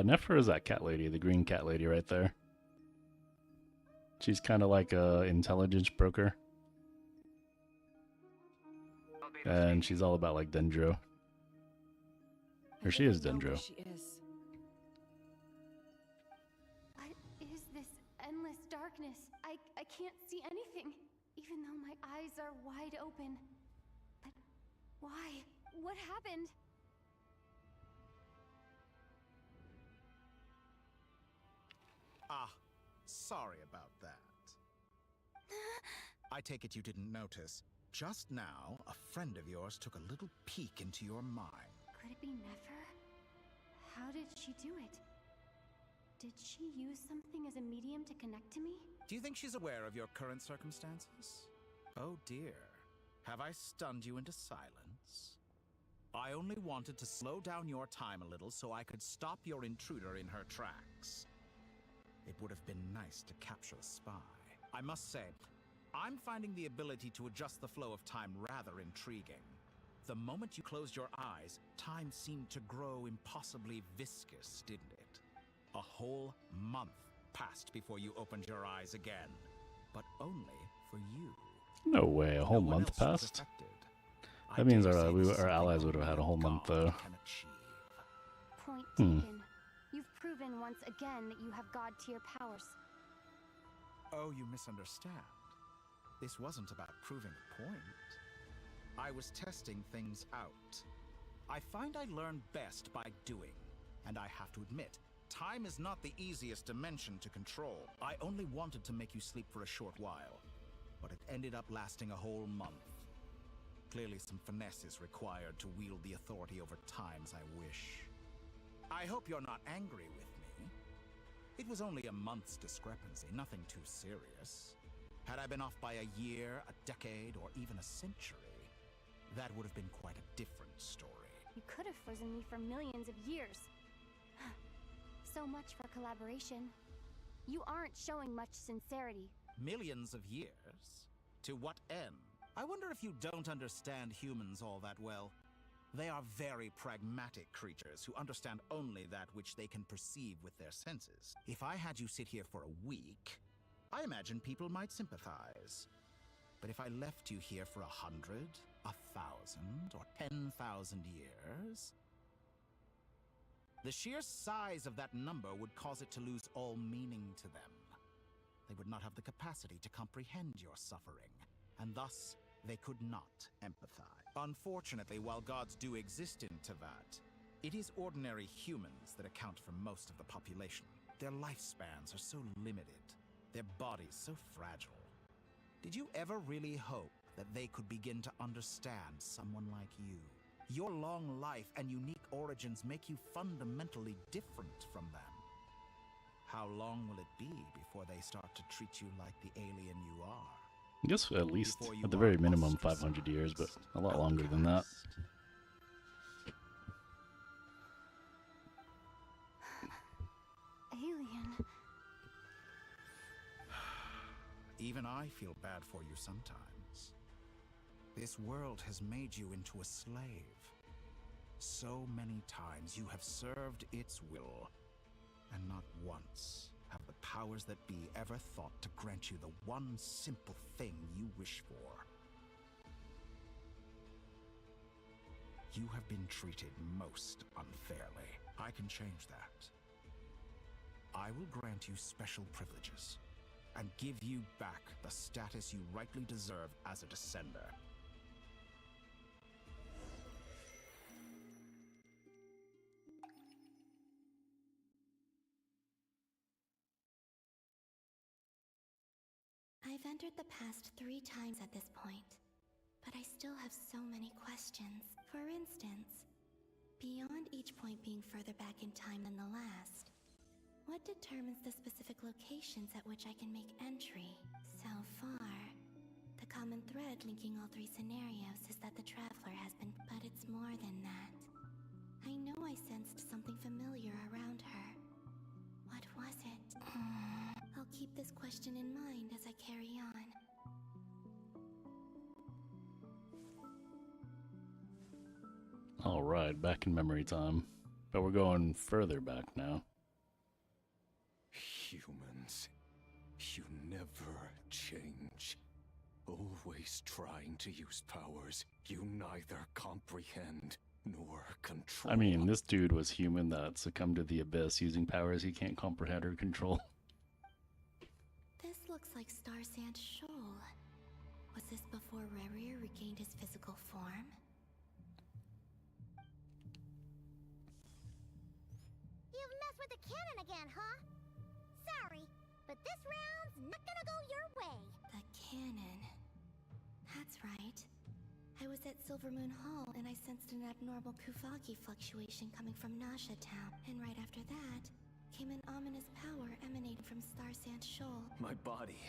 Nefer is that cat lady, the green cat lady right there. She's kind of like a intelligence broker. And she's all about like Dendro. Or she is Dendro. She is. What is this endless darkness? I can't see anything, even though my eyes are wide open. But why? What happened? Ah, sorry about that. I take it you didn't notice. Just now, a friend of yours took a little peek into your mind. Could it be Nefer? How did she do it? Did she use something as a medium to connect to me? Do you think she's aware of your current circumstances? Oh dear. Have I stunned you into silence? I only wanted to slow down your time a little so I could stop your intruder in her tracks. It would have been nice to capture the spy. I must say, I'm finding the ability to adjust the flow of time rather intriguing. The moment you closed your eyes, time seemed to grow impossibly viscous, didn't it? A whole month passed before you opened your eyes again, but only for you. No way, a whole month passed? That means our allies would have had a whole month though. Point taken. You've proven once again that you have God-tier powers. Oh, you misunderstand. This wasn't about proving a point. I was testing things out. I find I learn best by doing, and I have to admit, time is not the easiest dimension to control. I only wanted to make you sleep for a short while, but it ended up lasting a whole month. Clearly some finesse is required to wield the authority over time as I wish. I hope you're not angry with me. It was only a month's discrepancy, nothing too serious. Had I been off by a year, a decade, or even a century, that would have been quite a different story. You could have frozen me for millions of years. So much for collaboration. You aren't showing much sincerity. Millions of years? To what end? I wonder if you don't understand humans all that well. They are very pragmatic creatures who understand only that which they can perceive with their senses. If I had you sit here for a week, I imagine people might sympathize. But if I left you here for 100, 1,000, or 10,000 years, the sheer size of that number would cause it to lose all meaning to them. They would not have the capacity to comprehend your suffering, and thus they could not empathize. Unfortunately, while gods do exist in Teyvat, it is ordinary humans that account for most of the population. Their lifespans are so limited, their bodies so fragile. Did you ever really hope that they could begin to understand someone like you? Your long life and unique origins make you fundamentally different from them. How long will it be before they start to treat you like the alien you are? I guess at least, at the very minimum, 500 years, but a lot longer than that. Alien. Even I feel bad for you sometimes. This world has made you into a slave. So many times you have served its will, and not once have the powers that be ever thought to grant you the one simple thing you wish for. You have been treated most unfairly. I can change that. I will grant you special privileges and give you back the status you rightly deserve as a descender. I've entered the past 3 times at this point, but I still have so many questions. For instance, beyond each point being further back in time than the last, what determines the specific locations at which I can make entry? So far, the common thread linking all 3 scenarios is that the Traveler has been, but it's more than that. I know I sensed something familiar around her. What was it? I'll keep this question in mind as I carry on. Alright, back in memory time. But we're going further back now. Humans, you never change. Always trying to use powers you neither comprehend nor control. I mean, this dude was human that succumbed to the abyss using powers he can't comprehend or control. This looks like Star Sand Shoal. Was this before Rerir regained his physical form? You've messed with the cannon again, huh? Sorry, but this round's not gonna go your way. The cannon. That's right. I was at Silvermoon Hall and I sensed an abnormal Kuvaki fluctuation coming from Nasha Town. And right after that, came an ominous power emanating from Star Sand Shoal. My body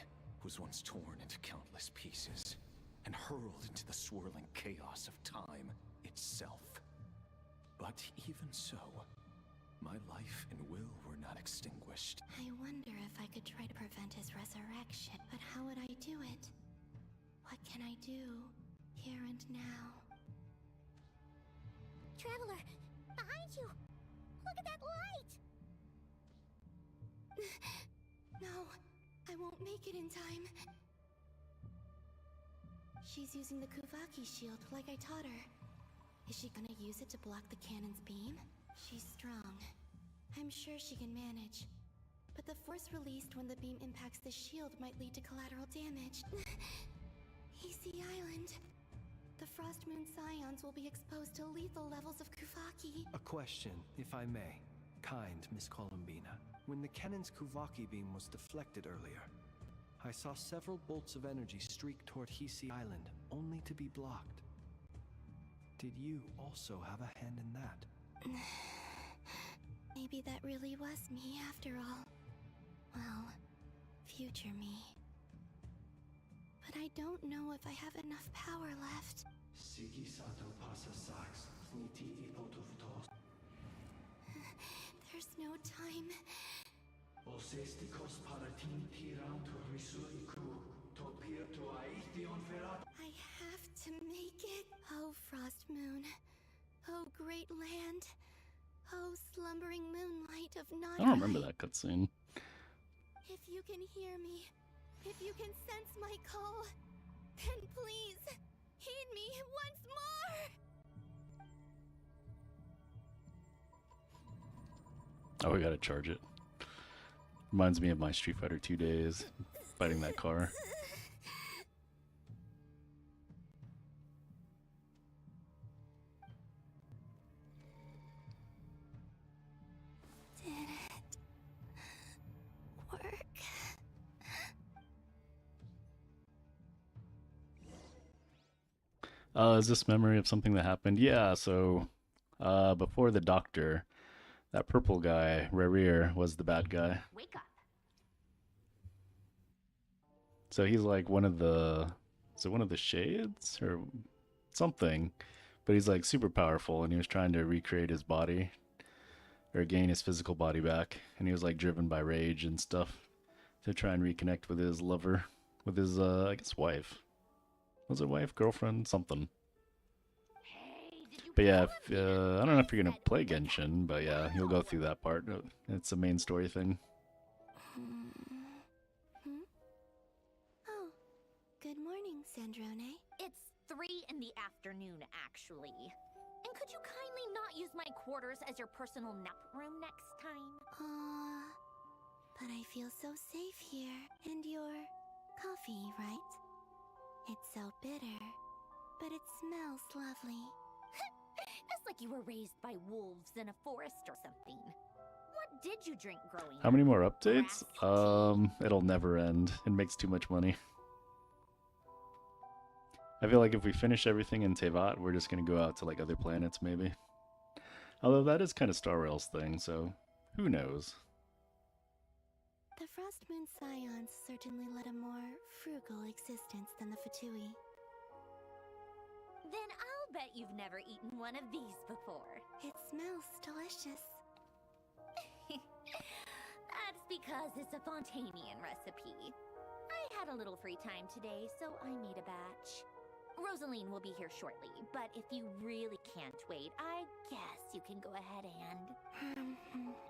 was once torn into countless pieces and hurled into the swirling chaos of time itself. But even so, my life and will were not extinguished. I wonder if I could try to prevent his resurrection, but how would I do it? What can I do, here and now? Traveler, behind you! Look at that light! No, I won't make it in time. She's using the Kuvaki shield like I taught her. Is she gonna use it to block the cannon's beam? She's strong. I'm sure she can manage. But the force released when the beam impacts the shield might lead to collateral damage. Easy Island. The Frost Moon Scions will be exposed to lethal levels of Kuvaki. A question, if I may. Kind Miss Columbina. When the cannon's Kuvaki beam was deflected earlier, I saw several bolts of energy streak toward Hisi Island, only to be blocked. Did you also have a hand in that? Maybe that really was me after all. Well, future me. But I don't know if I have enough power left. There's no time. I have to make it. Oh, Frost Moon. Oh, great land. Oh, slumbering moonlight of I Nod. don't remember that cutscene. If you can hear me, if you can sense my call, then please, heed me once more! Oh, we gotta charge it. Reminds me of my Street Fighter 2 days, fighting that car. Did it work? Is this memory of something that happened? Yeah, so before the doctor, that purple guy, Rerir, was the bad guy. Wake up. So he's like one of the, is it one of the shades or something? But he's like super powerful, and he was trying to recreate his body or gain his physical body back, and he was like driven by rage and stuff to try and reconnect with his lover. with his, I guess, wife. Was it wife, girlfriend, something? But yeah, if, I don't know if you're gonna play Genshin, but yeah, you'll go through that part. It's a main story thing. Oh, good morning, Sandrone. It's 3 in the afternoon, actually. And could you kindly not use my quarters as your personal nap room next time? But I feel so safe here. And your coffee, right? It's so bitter, but it smells lovely. That's like you were raised by wolves in a forest or something. What did you drink growing up? How many more updates? It'll never end. It makes too much money. I feel like if we finish everything in Tevat, we're just gonna go out to like other planets, maybe. Although that is kind of Star Rail's thing, so who knows? The Frost Moon Scions certainly led a more frugal existence than the Fatui. Then I'll bet you've never eaten one of these before. It smells delicious. That's because it's a Fontanian recipe. I had a little free time today, so I made a batch. Rosaline will be here shortly, but if you really can't wait, I guess you can go ahead and...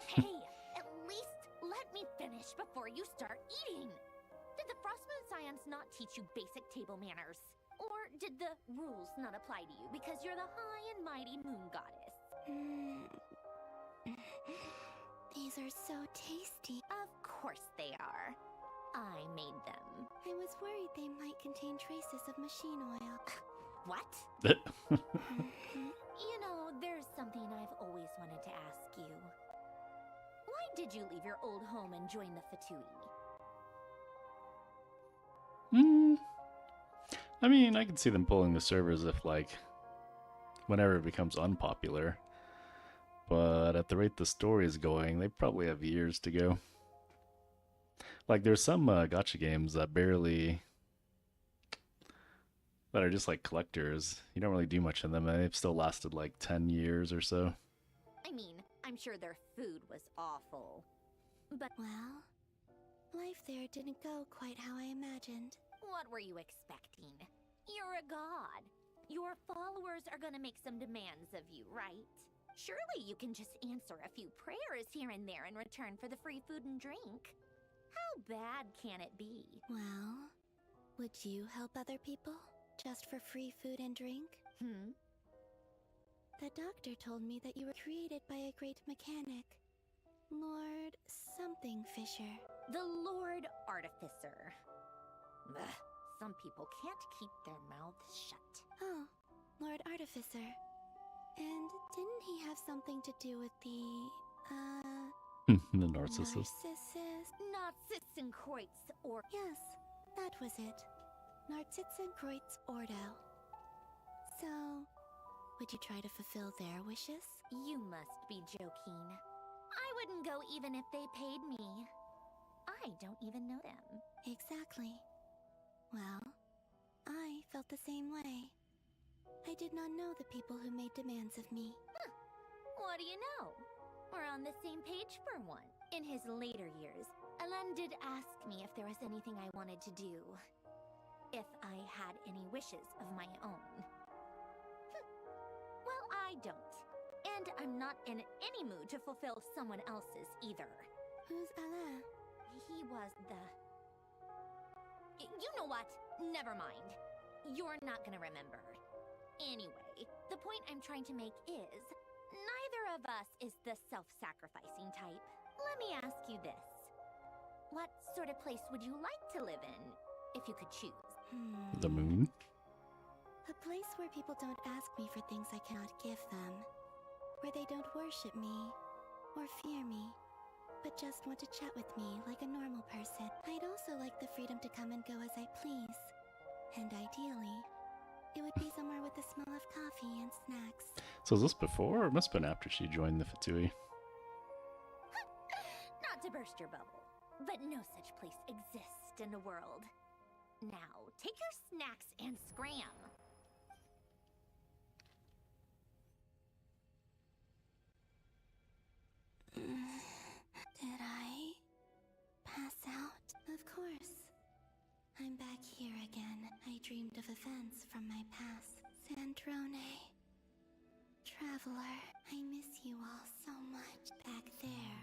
Hey, at least let me finish before you start eating! Did the Frostmoon Scions not teach you basic table manners? Or did the rules not apply to you because you're the high and mighty moon goddess? These are so tasty. Of course they are. I made them. I was worried they might contain traces of machine oil. What? You know, there's something I've always wanted to ask you. Why did you leave your old home and join the Fatui? I mean, I can see them pulling the servers if, like, whenever it becomes unpopular. But at the rate the story is going, they probably have years to go. Like, there's some gacha games that are just like collectors. You don't really do much in them, and they've still lasted like 10 years or so. I mean, I'm sure their food was awful. But, well, life there didn't go quite how I imagined. What were you expecting? You're a god. Your followers are gonna make some demands of you, right? Surely you can just answer a few prayers here and there in return for the free food and drink. How bad can it be? Well, would you help other people just for free food and drink? The doctor told me that you were created by a great mechanic, Lord something Fisher. The Lord Artificer. Ugh, some people can't keep their mouths shut. Oh, Lord Artificer. And didn't he have something to do with the, The Narcissus. Narcissenkreuz, or... Yes, that was it. Narcissenkreuz Ordo. So, would you try to fulfill their wishes? You must be joking. I wouldn't go even if they paid me. I don't even know them. Exactly. Well, I felt the same way. I did not know the people who made demands of me. Huh. What do you know? We're on the same page for one. In his later years, Alan did ask me if there was anything I wanted to do. If I had any wishes of my own. Well, I don't. And I'm not in any mood to fulfill someone else's either. Who's Alain? He was the... You know what? Never mind. You're not gonna remember. Anyway, the point I'm trying to make is, neither of us is the self-sacrificing type. Let me ask you this. What sort of place would you like to live in, if you could choose? The moon? A place where people don't ask me for things I cannot give them. Where they don't worship me, or fear me, but just want to chat with me like a normal person. I'd also like the freedom to come and go as I please. And ideally, it would be somewhere with the smell of coffee and snacks. So is this before, or it must have been after she joined the Fatui? Not to burst your bubble, but no such place exists in the world. Now, take your snacks and scram. Did I pass out? Of course. I'm back here again. I dreamed of events from my past. Sandrone. Traveler, I miss you all so much. Back there.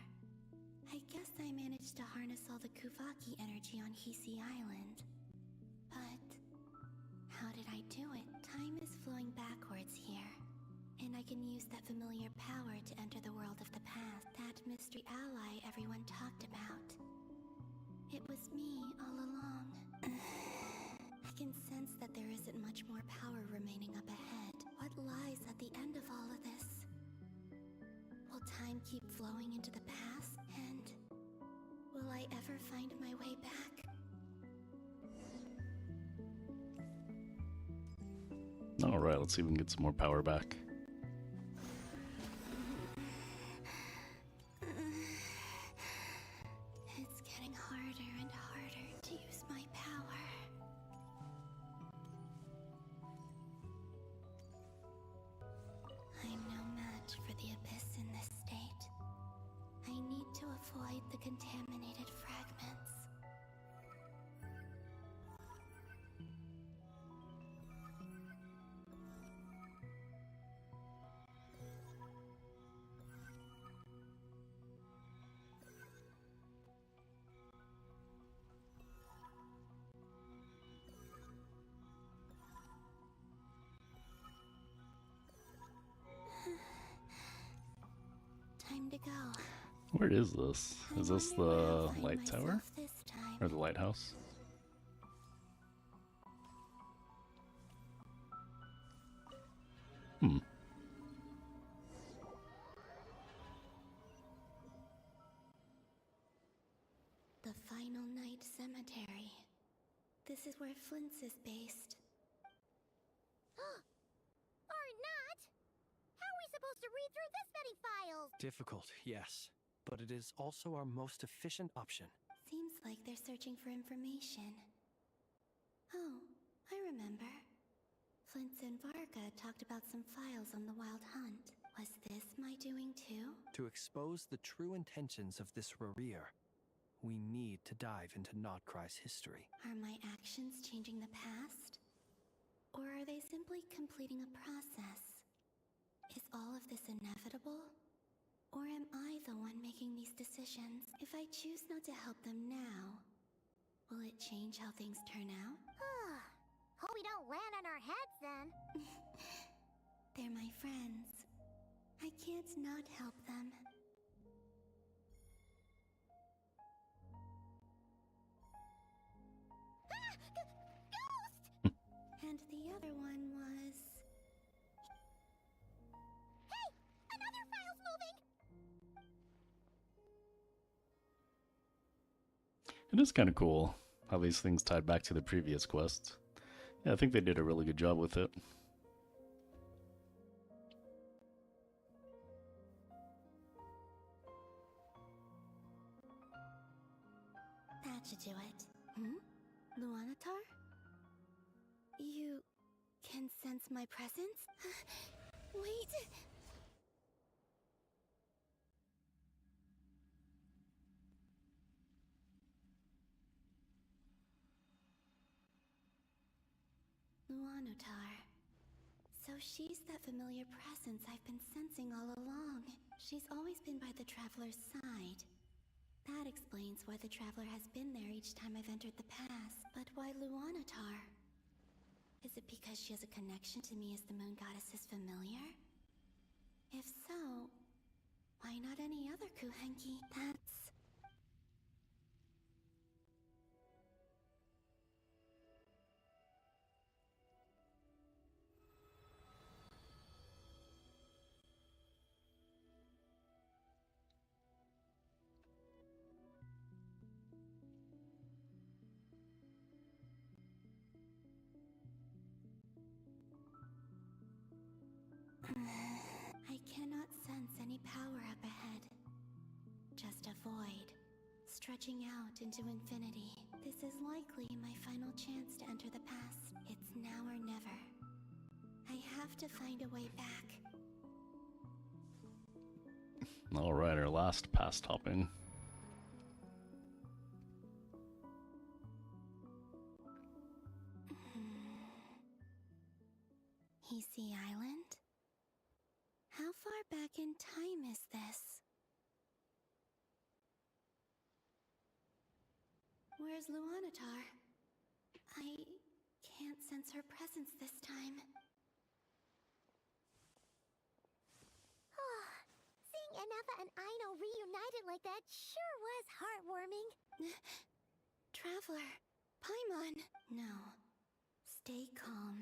I guess I managed to harness all the Kuvaki energy on Hisi Island. But how did I do it? Time is flowing backwards here. And I can use that familiar power to enter the world of the past. That mystery ally everyone talked about. It was me all along. I can sense that there isn't much more power remaining up ahead. What lies at the end of all of this? Will time keep flowing into the past? And will I ever find my way back? Alright, let's see if we can get some more power back. It's getting harder and harder to use my power. I'm no match for the Abyss in this state. I need to avoid the contaminated fragments. Time to go. Where is this? Is this the light tower? Or the lighthouse? Hmm. The Final Night Cemetery. This is where Flint's is based. Or not! How are we supposed to read through this many files? Difficult, yes. But it is also our most efficient option. Seems like they're searching for information. Oh, I remember. Flint's and Varga talked about some files on the Wild Hunt. Was this my doing too? To expose the true intentions of this Rarir, we need to dive into Notcry's history. Are my actions changing the past? Or are they simply completing a process? Is all of this inevitable? Or am I the one making these decisions? If I choose not to help them now, will it change how things turn out? Hope we don't land on our heads then. They're my friends. I can't not help them. Ghost! And the other one was... Hey! Another file's moving! It is kind of cool how these things tied back to the previous quest. Yeah, I think they did a really good job with it. That should do it. Luanatar? You can sense my presence? Wait! Luanatar. So she's that familiar presence I've been sensing all along. She's always been by the Traveler's side. That explains why the Traveler has been there each time I've entered the past. But why Luanatar? Is it because she has a connection to me as the Moon Goddess's familiar? If so, why not any other Kuhenki? That's... I cannot sense any power up ahead. Just a void, stretching out into infinity. This is likely my final chance to enter the past. It's now or never. I have to find a way back. Alright, our last past hopping. in time is this? Where's Luanatar? I can't sense her presence this time. Seeing Anafa and Aino reunited like that sure was heartwarming. Traveler, Paimon. No. Stay calm.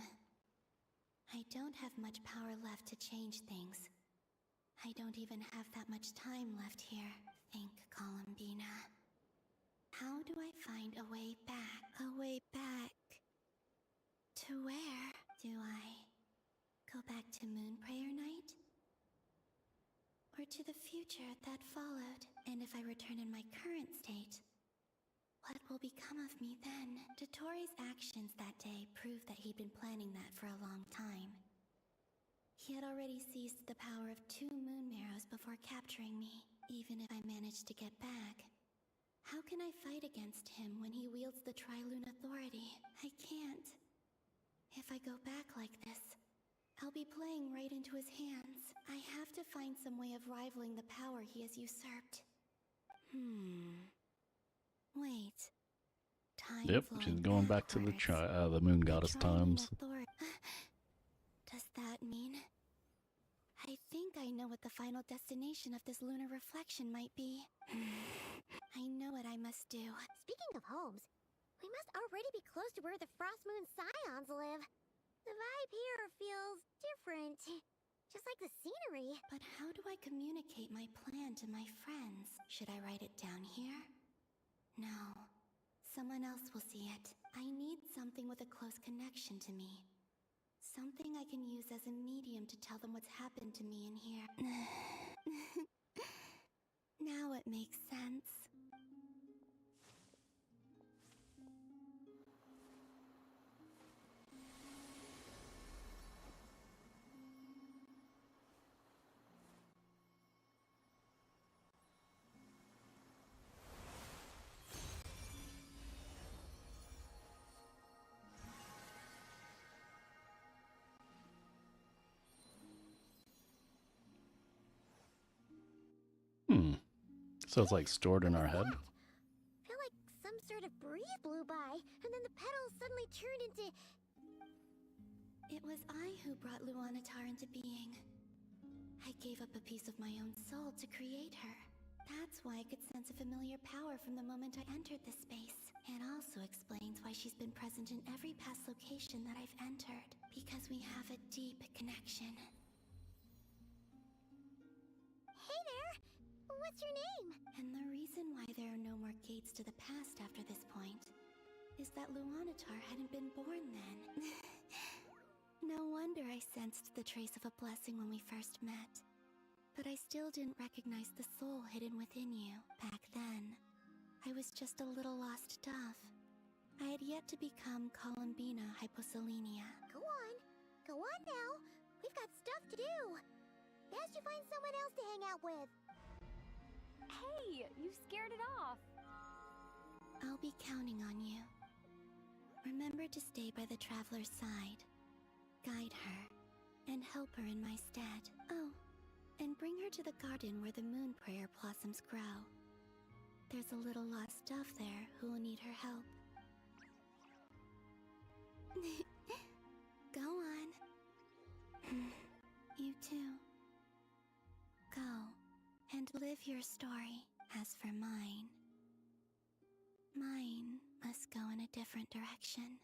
I don't have much power left to change things. I don't even have that much time left here. Think, Columbina. How do I find a way back? A way back? To where? Do I go back to Moonprayer Night? Or to the future that followed? And if I return in my current state, what will become of me then? Dotori's actions that day proved that he'd been planning that for a long time. He had already seized the power of 2 moon marrows before capturing me. Even if I managed to get back, how can I fight against him when he wields the Trilune Authority? I can't. If I go back like this, I'll be playing right into his hands. I have to find some way of rivaling the power he has usurped. Wait. Time Yep, she's going back to the moon goddess times. Does that mean... I think I know what the final destination of this lunar reflection might be. I know what I must do. Speaking of homes, we must already be close to where the Frost Moon Scions live. The vibe here feels different. Just like the scenery. But how do I communicate my plan to my friends? Should I write it down here? No. Someone else will see it. I need something with a close connection to me. Something I can use as a medium to tell them what's happened to me in here. Now it makes sense. So it's like stored in our head? I feel like some sort of breeze blew by, and then the petals suddenly turned into... It was I who brought Luanatar into being. I gave up a piece of my own soul to create her. That's why I could sense a familiar power from the moment I entered this space. It also explains why she's been present in every past location that I've entered. Because we have a deep connection. Hey there! What's your name? And the reason why there are no more gates to the past after this point is that Luanatar hadn't been born then. No wonder I sensed the trace of a blessing when we first met. But I still didn't recognize the soul hidden within you. Back then, I was just a little lost dove. I had yet to become Columbina Hyposelenia. Go on now. We've got stuff to do. Best you find someone else to hang out with. Hey, you scared it off. I'll be counting on you. Remember to stay by the traveler's side. Guide her, and help her in my stead. Oh, and bring her to the garden where the Moonprayer blossoms grow. There's a little lost dove there who will need her help. Go on. You too. Go, and live your story. As for mine must go in a different direction.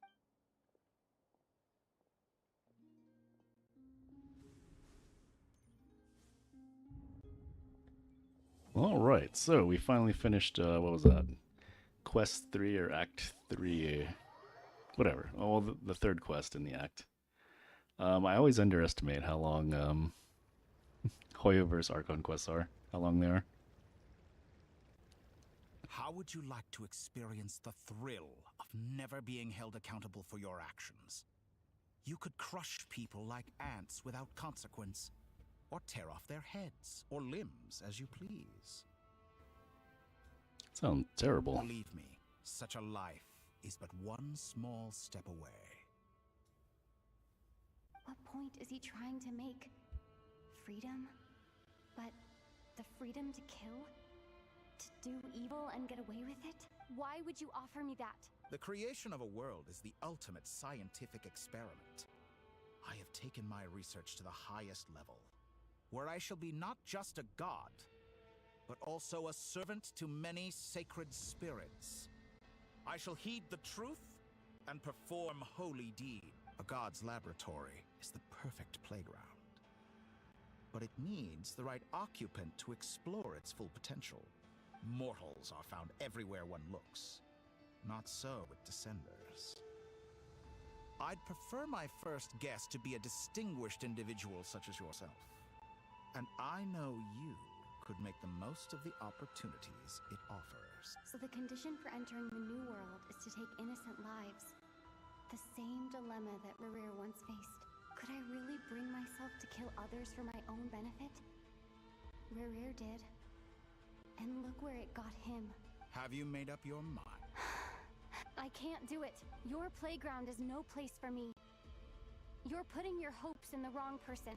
Alright, so we finally finished, what was that? Quest 3 or Act 3, whatever. Oh, well, the third quest in the act. I always underestimate how long Hoyoverse Archon quests are, how long they are. How would you like to experience the thrill of never being held accountable for your actions? You could crush people like ants without consequence, or tear off their heads or limbs as you please. Sounds terrible. Believe me, such a life is but one small step away. What point is he trying to make? Freedom? freedom to kill? To do evil and get away with it? Why would you offer me that? The creation of a world is the ultimate scientific experiment. I have taken my research to the highest level, where I shall be not just a god, but also a servant to many sacred spirits. I shall heed the truth and perform holy deeds. A god's laboratory is the perfect playground. But it needs the right occupant to explore its full potential. Mortals are found everywhere one looks. Not so with Descenders. I'd prefer my first guest to be a distinguished individual such as yourself. And I know you could make the most of the opportunities it offers. So the condition for entering the new world is to take innocent lives. The same dilemma that Rerir once faced. Could I really bring myself to kill others for my own benefit? Rerir did. And look where it got him. Have you made up your mind? I can't do it. Your playground is no place for me. You're putting your hopes in the wrong person.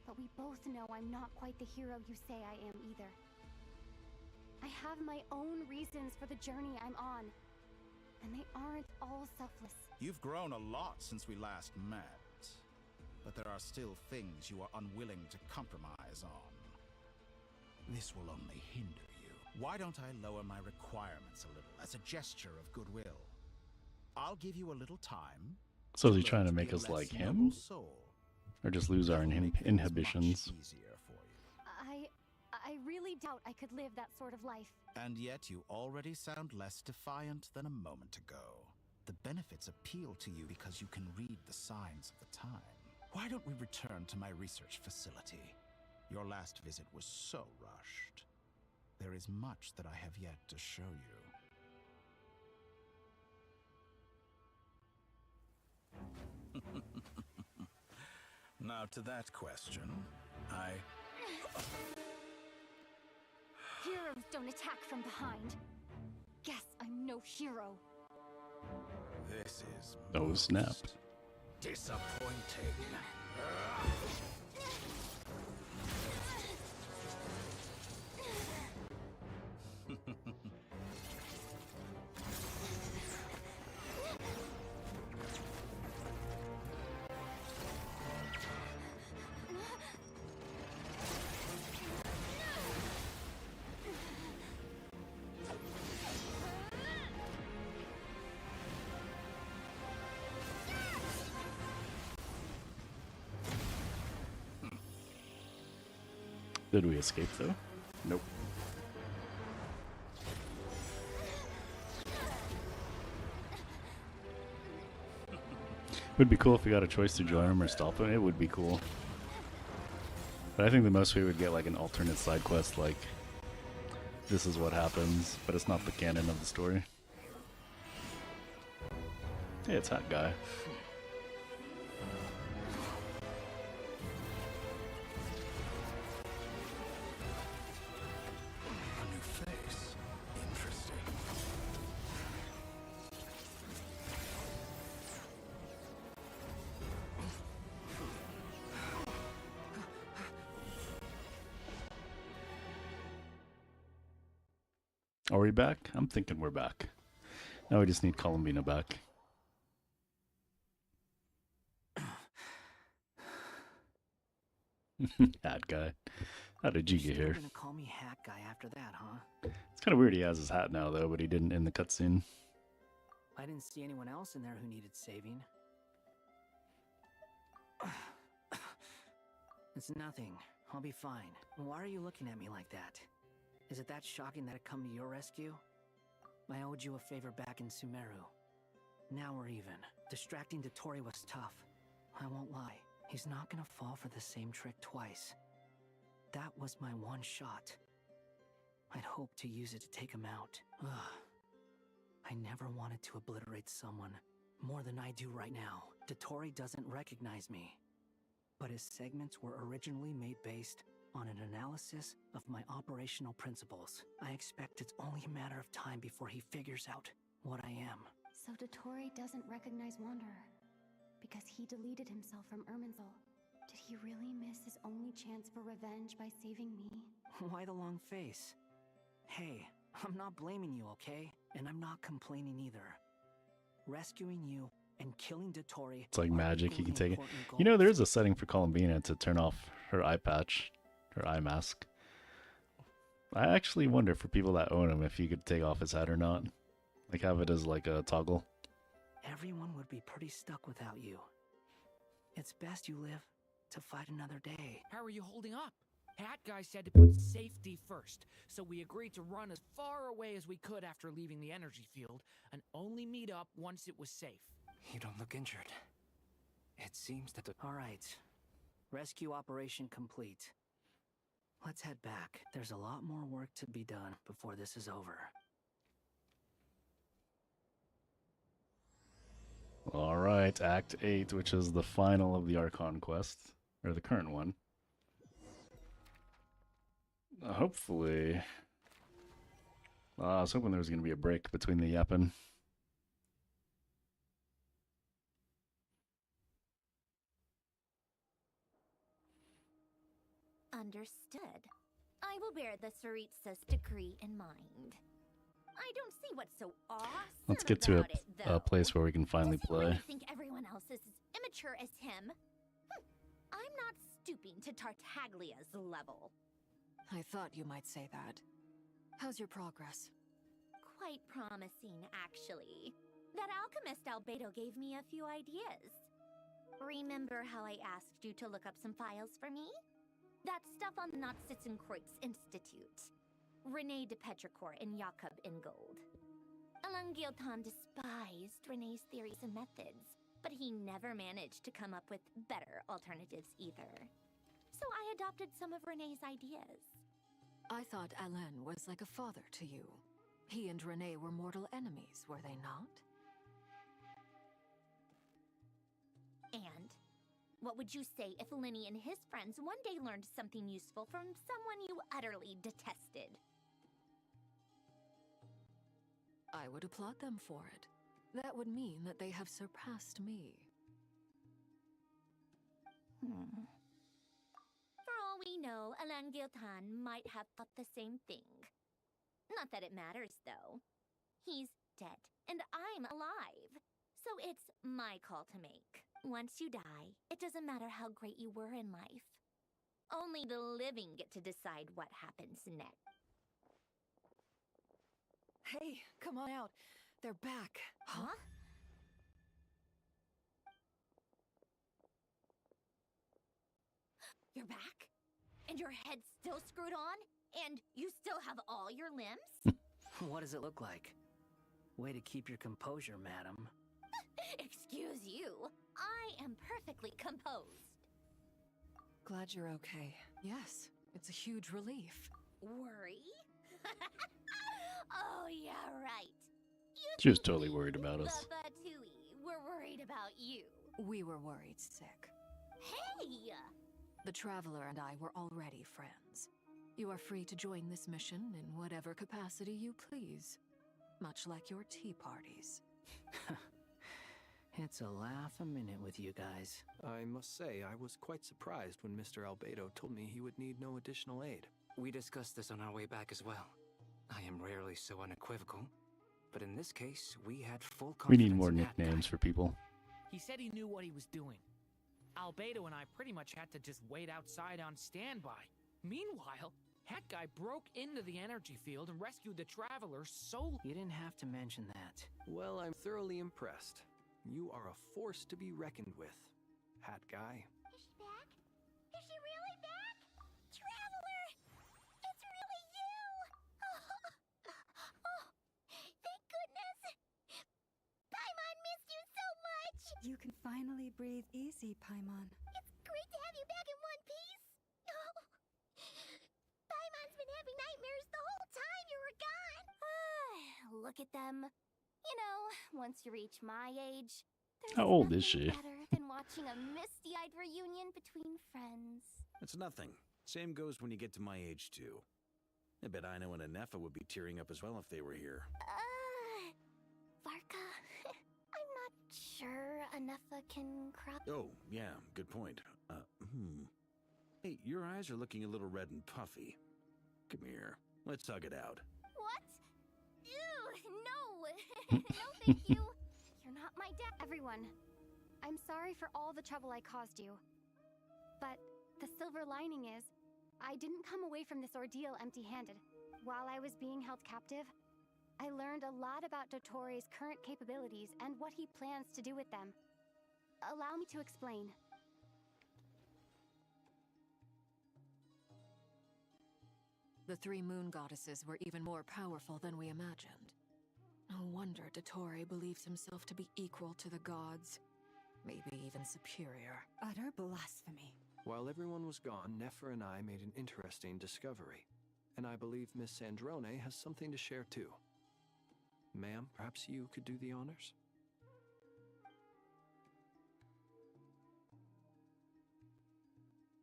But we both know I'm not quite the hero you say I am either. I have my own reasons for the journey I'm on. And they aren't all selfless. You've grown a lot since we last met. But there are still things you are unwilling to compromise on. This will only hinder you. Why don't I lower my requirements a little as a gesture of goodwill? I'll give you a little time. So is he trying to make us like him? Or just lose our inhibitions? I really doubt I could live that sort of life. And yet you already sound less defiant than a moment ago. The benefits appeal to you because you can read the signs of the time. Why don't we return to my research facility? Your last visit was so rushed. There is much that I have yet to show you. Now to that question, Heroes don't attack from behind. Guess I'm no hero. This is Oh, snap. disappointing. Did we escape though? Nope. It would be cool if we got a choice to join him or stop him. It would be cool. But I think the most we would get like an alternate side quest like this is what happens, but it's not the canon of the story. Hey, it's that guy. A new face. Interesting. Are we back? I'm thinking we're back. Now we just need Columbina back. Hat guy. How did you get here? You're gonna call me Hat Guy after that, huh? It's kind of weird he has his hat now though, but he didn't in the cutscene. I didn't see anyone else in there who needed saving. It's nothing. I'll be fine. Why are you looking at me like that? Is it that shocking that I come to your rescue? I owed you a favor back in Sumeru. Now we're even. Distracting Dotori was tough. I won't lie. He's not gonna fall for the same trick twice. That was my one shot. I'd hoped to use it to take him out. I never wanted to obliterate someone more than I do right now. Dotori doesn't recognize me. But his segments were originally made based on an analysis of my operational principles. I expect it's only a matter of time before he figures out what I am. So Dotori doesn't recognize Wanderer because he deleted himself from Irminsul. Did he really miss his only chance for revenge by saving me? Why the long face? Hey, I'm not blaming you, okay? And I'm not complaining either. Rescuing you and killing Dottore. It's like magic, he can equally take it. important You know, goals. there is a setting for Columbina to turn off her eye patch, her eye mask. I actually wonder for people that own him if you could take off his hat or not. Like have it as like a toggle. Everyone would be pretty stuck without you. It's best you live to fight another day. How are you holding up? Hat Guy said to put safety first, so we agreed to run as far away as we could after leaving the energy field, and only meet up once it was safe. You don't look injured. It seems that the... Alright. Rescue operation complete. Let's head back. There's a lot more work to be done before this is over. Alright, Act 8, which is the final of the Archon quest. Or the current one. Hopefully... I was hoping there was going to be a break between the yapping. Understood. I will bear the Tsaritsa's decree in mind. I don't see what's so awesome Let's get to about it, a though. place where we can finally Does he play. really think everyone else is as immature as him? I'm not stooping to Tartaglia's level. I thought you might say that. How's your progress? Quite promising, actually. That alchemist Albedo gave me a few ideas. Remember how I asked you to look up some files for me? That stuff on the Nachtschitzenkreuz Institute. Rene de Petrichor and Jakob Ingold. Alain Guillotin despised Rene's theories and methods, but he never managed to come up with better alternatives either. So I adopted some of Rene's ideas. I thought Alain was like a father to you. He and Rene were mortal enemies, were they not? And what would you say if Lenny and his friends one day learned something useful from someone you utterly detested? I would applaud them for it. That would mean that they have surpassed me. For all we know, Alain Guillotin might have thought the same thing. Not that it matters, though. He's dead, and I'm alive. So it's my call to make. Once you die, it doesn't matter how great you were in life. Only the living get to decide what happens next. Hey, come on out. They're back. Huh? You're back? And your head's still screwed on? And you still have all your limbs? What does it look like? Way to keep your composure, madam. Excuse you. I am perfectly composed. Glad you're okay. Yes, it's a huge relief. Worry? Oh, yeah, right. She was totally worried about us. The Batui were worried about you. We were worried sick. Hey! The Traveler and I were already friends. You are free to join this mission in whatever capacity you please. Much like your tea parties. It's a laugh a minute with you guys. I must say, I was quite surprised when Mr. Albedo told me he would need no additional aid. We discussed this on our way back as well. I am rarely so unequivocal, but in this case, we had full We confidence need more in that guy. nicknames for people. He said he knew what he was doing. Albedo and I pretty much had to just wait outside on standby. Meanwhile, Hat Guy broke into the energy field and rescued the Traveler solely. You didn't have to mention that. Well, I'm thoroughly impressed. You are a force to be reckoned with, Hat Guy. Is she back? Is she really back? Traveler! It's really you! Oh, thank goodness! Paimon missed you so much! You can finally breathe easy, Paimon. It's great to have you back in one piece! Oh. Paimon's been having nightmares the whole time you were gone! Look at them. You know, once you reach my age, How old is she? better than watching a misty-eyed reunion between friends. It's nothing. Same goes when you get to my age, too. I bet Ino and Anefa would be tearing up as well if they were here. Varka, I'm not sure Anefa can crop. Oh, yeah, good point. Hey, your eyes are looking a little red and puffy. Come here. Let's hug it out. What? Ew, no. No, thank you. You're not my dad. Everyone, I'm sorry for all the trouble I caused you. But the silver lining is, I didn't come away from this ordeal empty-handed. While I was being held captive, I learned a lot about Dottoro's current capabilities and what he plans to do with them. Allow me to explain. The three moon goddesses were even more powerful than we imagined. No wonder Dottore believes himself to be equal to the gods. Maybe even superior. Utter blasphemy. While everyone was gone, Nefer and I made an interesting discovery. And I believe Miss Sandrone has something to share too. Ma'am, perhaps you could do the honors?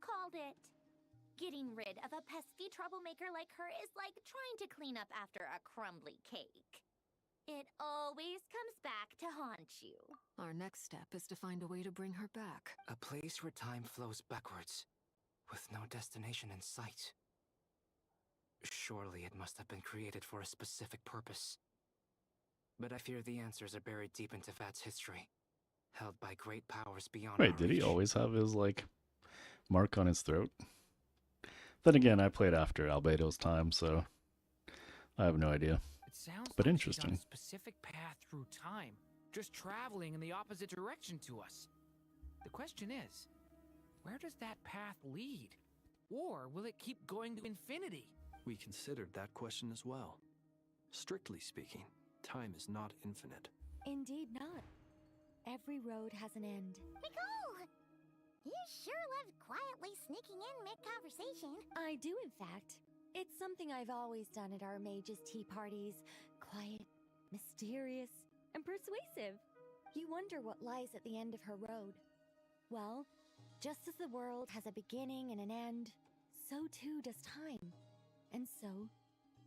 Called it. Getting rid of a pesky troublemaker like her is like trying to clean up after a crumbly cake. It always comes back to haunt you. Our next step is to find a way to bring her back. A place where time flows backwards, with no destination in sight. Surely it must have been created for a specific purpose. But I fear the answers are buried deep into Vat's history, held by great powers beyond our Wait, did he reach. always have his, like, mark on his throat? Then again, I played after Albedo's time, so I have no idea. It sounds But like interesting. she's on a specific path through time, just traveling in the opposite direction to us. The question is, where does that path lead? Or will it keep going to infinity? We considered that question as well. Strictly speaking, time is not infinite. Indeed not. Every road has an end. Nicole! You sure love quietly sneaking in mid-conversation. I do, in fact. It's something I've always done at our mages' tea parties. Quiet, mysterious, and persuasive. You wonder what lies at the end of her road. Well, just as the world has a beginning and an end, so too does time. And so,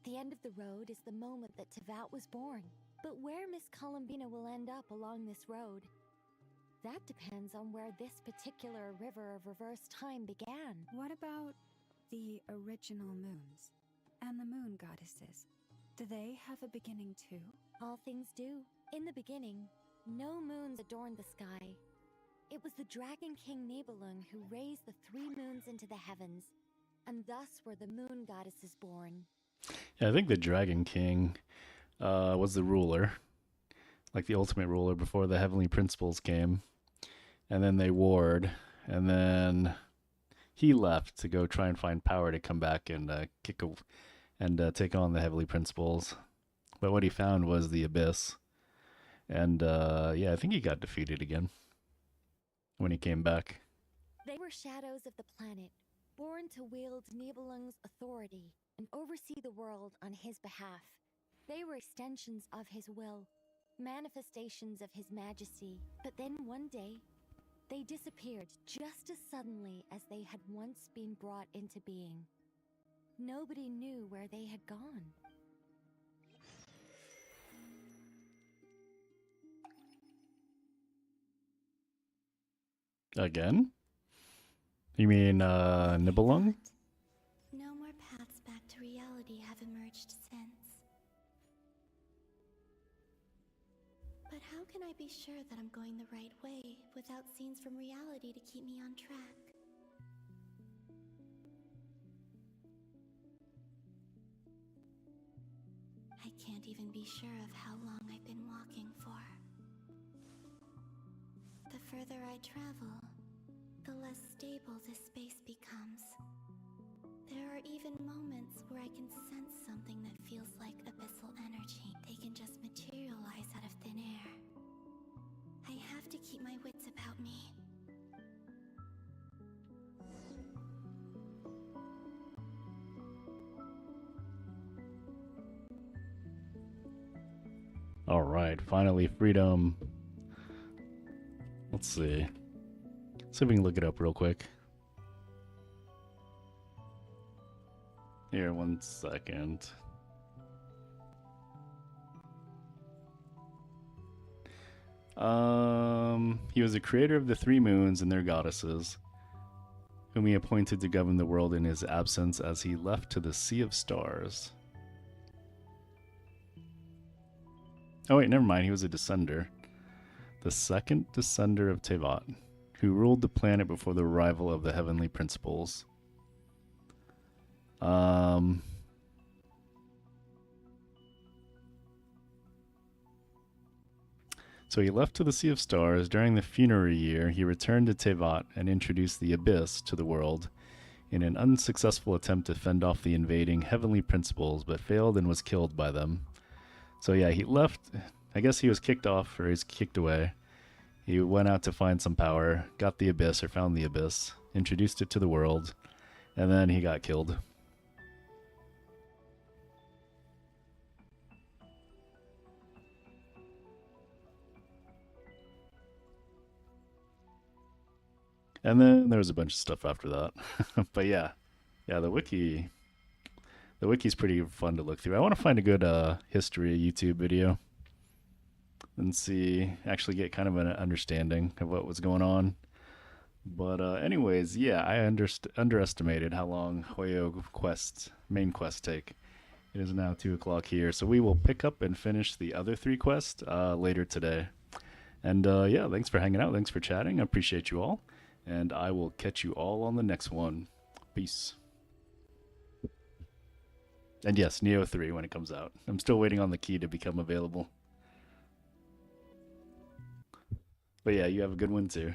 the end of the road is the moment that Tevat was born. But where Miss Columbina will end up along this road, that depends on where this particular river of reverse time began. What about the original moons and the moon goddesses? Do they have a beginning too? All things do. In the beginning, no moons adorned the sky. It was the Dragon King Nibelung who raised the three moons into the heavens, and thus were the moon goddesses born. Yeah, I think the Dragon King was the ruler, like the ultimate ruler before the Heavenly Principles came. And then they warred, and then he left to go try and find power to come back and take on the Heavenly Principles. But what he found was the Abyss. And yeah, I think he got defeated again when he came back. They were shadows of the planet, born to wield Nibelung's authority and oversee the world on his behalf. They were extensions of his will, manifestations of his majesty. But then one day, they disappeared just as suddenly as they had once been brought into being. Nobody knew where they had gone. Again? You mean Nibelung? No more paths back to reality have emerged since. But how can I be sure that I'm going the right way without scenes from reality to keep me on track? I can't even be sure of how long I've been walking for. The further I travel, the less stable this space becomes. There are even moments where I can sense something that feels like abyssal energy. They can just materialize out of thin air. I have to keep my wits about me. All right, finally freedom. Let's see. See if we can look it up real quick. Here, 1 second. He was the creator of the three moons and their goddesses. whom he appointed to govern the world in his absence as he left to the Sea of Stars. Oh wait, never mind, he was a descender. The second descender of Tevat, who ruled the planet before the arrival of the heavenly principles. So he left to the Sea of Stars. During the funerary year, he returned to Tevat and introduced the Abyss to the world in an unsuccessful attempt to fend off the invading heavenly principles, but failed and was killed by them. So yeah, he left. I guess he was kicked off, or he was kicked away. He went out to find some power, got the Abyss, or found the Abyss, introduced it to the world, and then he got killed. And then there was a bunch of stuff after that. But yeah, the wiki's pretty fun to look through. I want to find a good history YouTube video and actually get kind of an understanding of what was going on. But anyways, yeah, I underestimated how long Hoyo main quests take. It is now 2 o'clock here, so we will pick up and finish the other 3 quests later today. And yeah, thanks for hanging out. Thanks for chatting. I appreciate you all. And I will catch you all on the next one. Peace. And yes, Neo 3 when it comes out. I'm still waiting on the key to become available. But yeah, you have a good one too.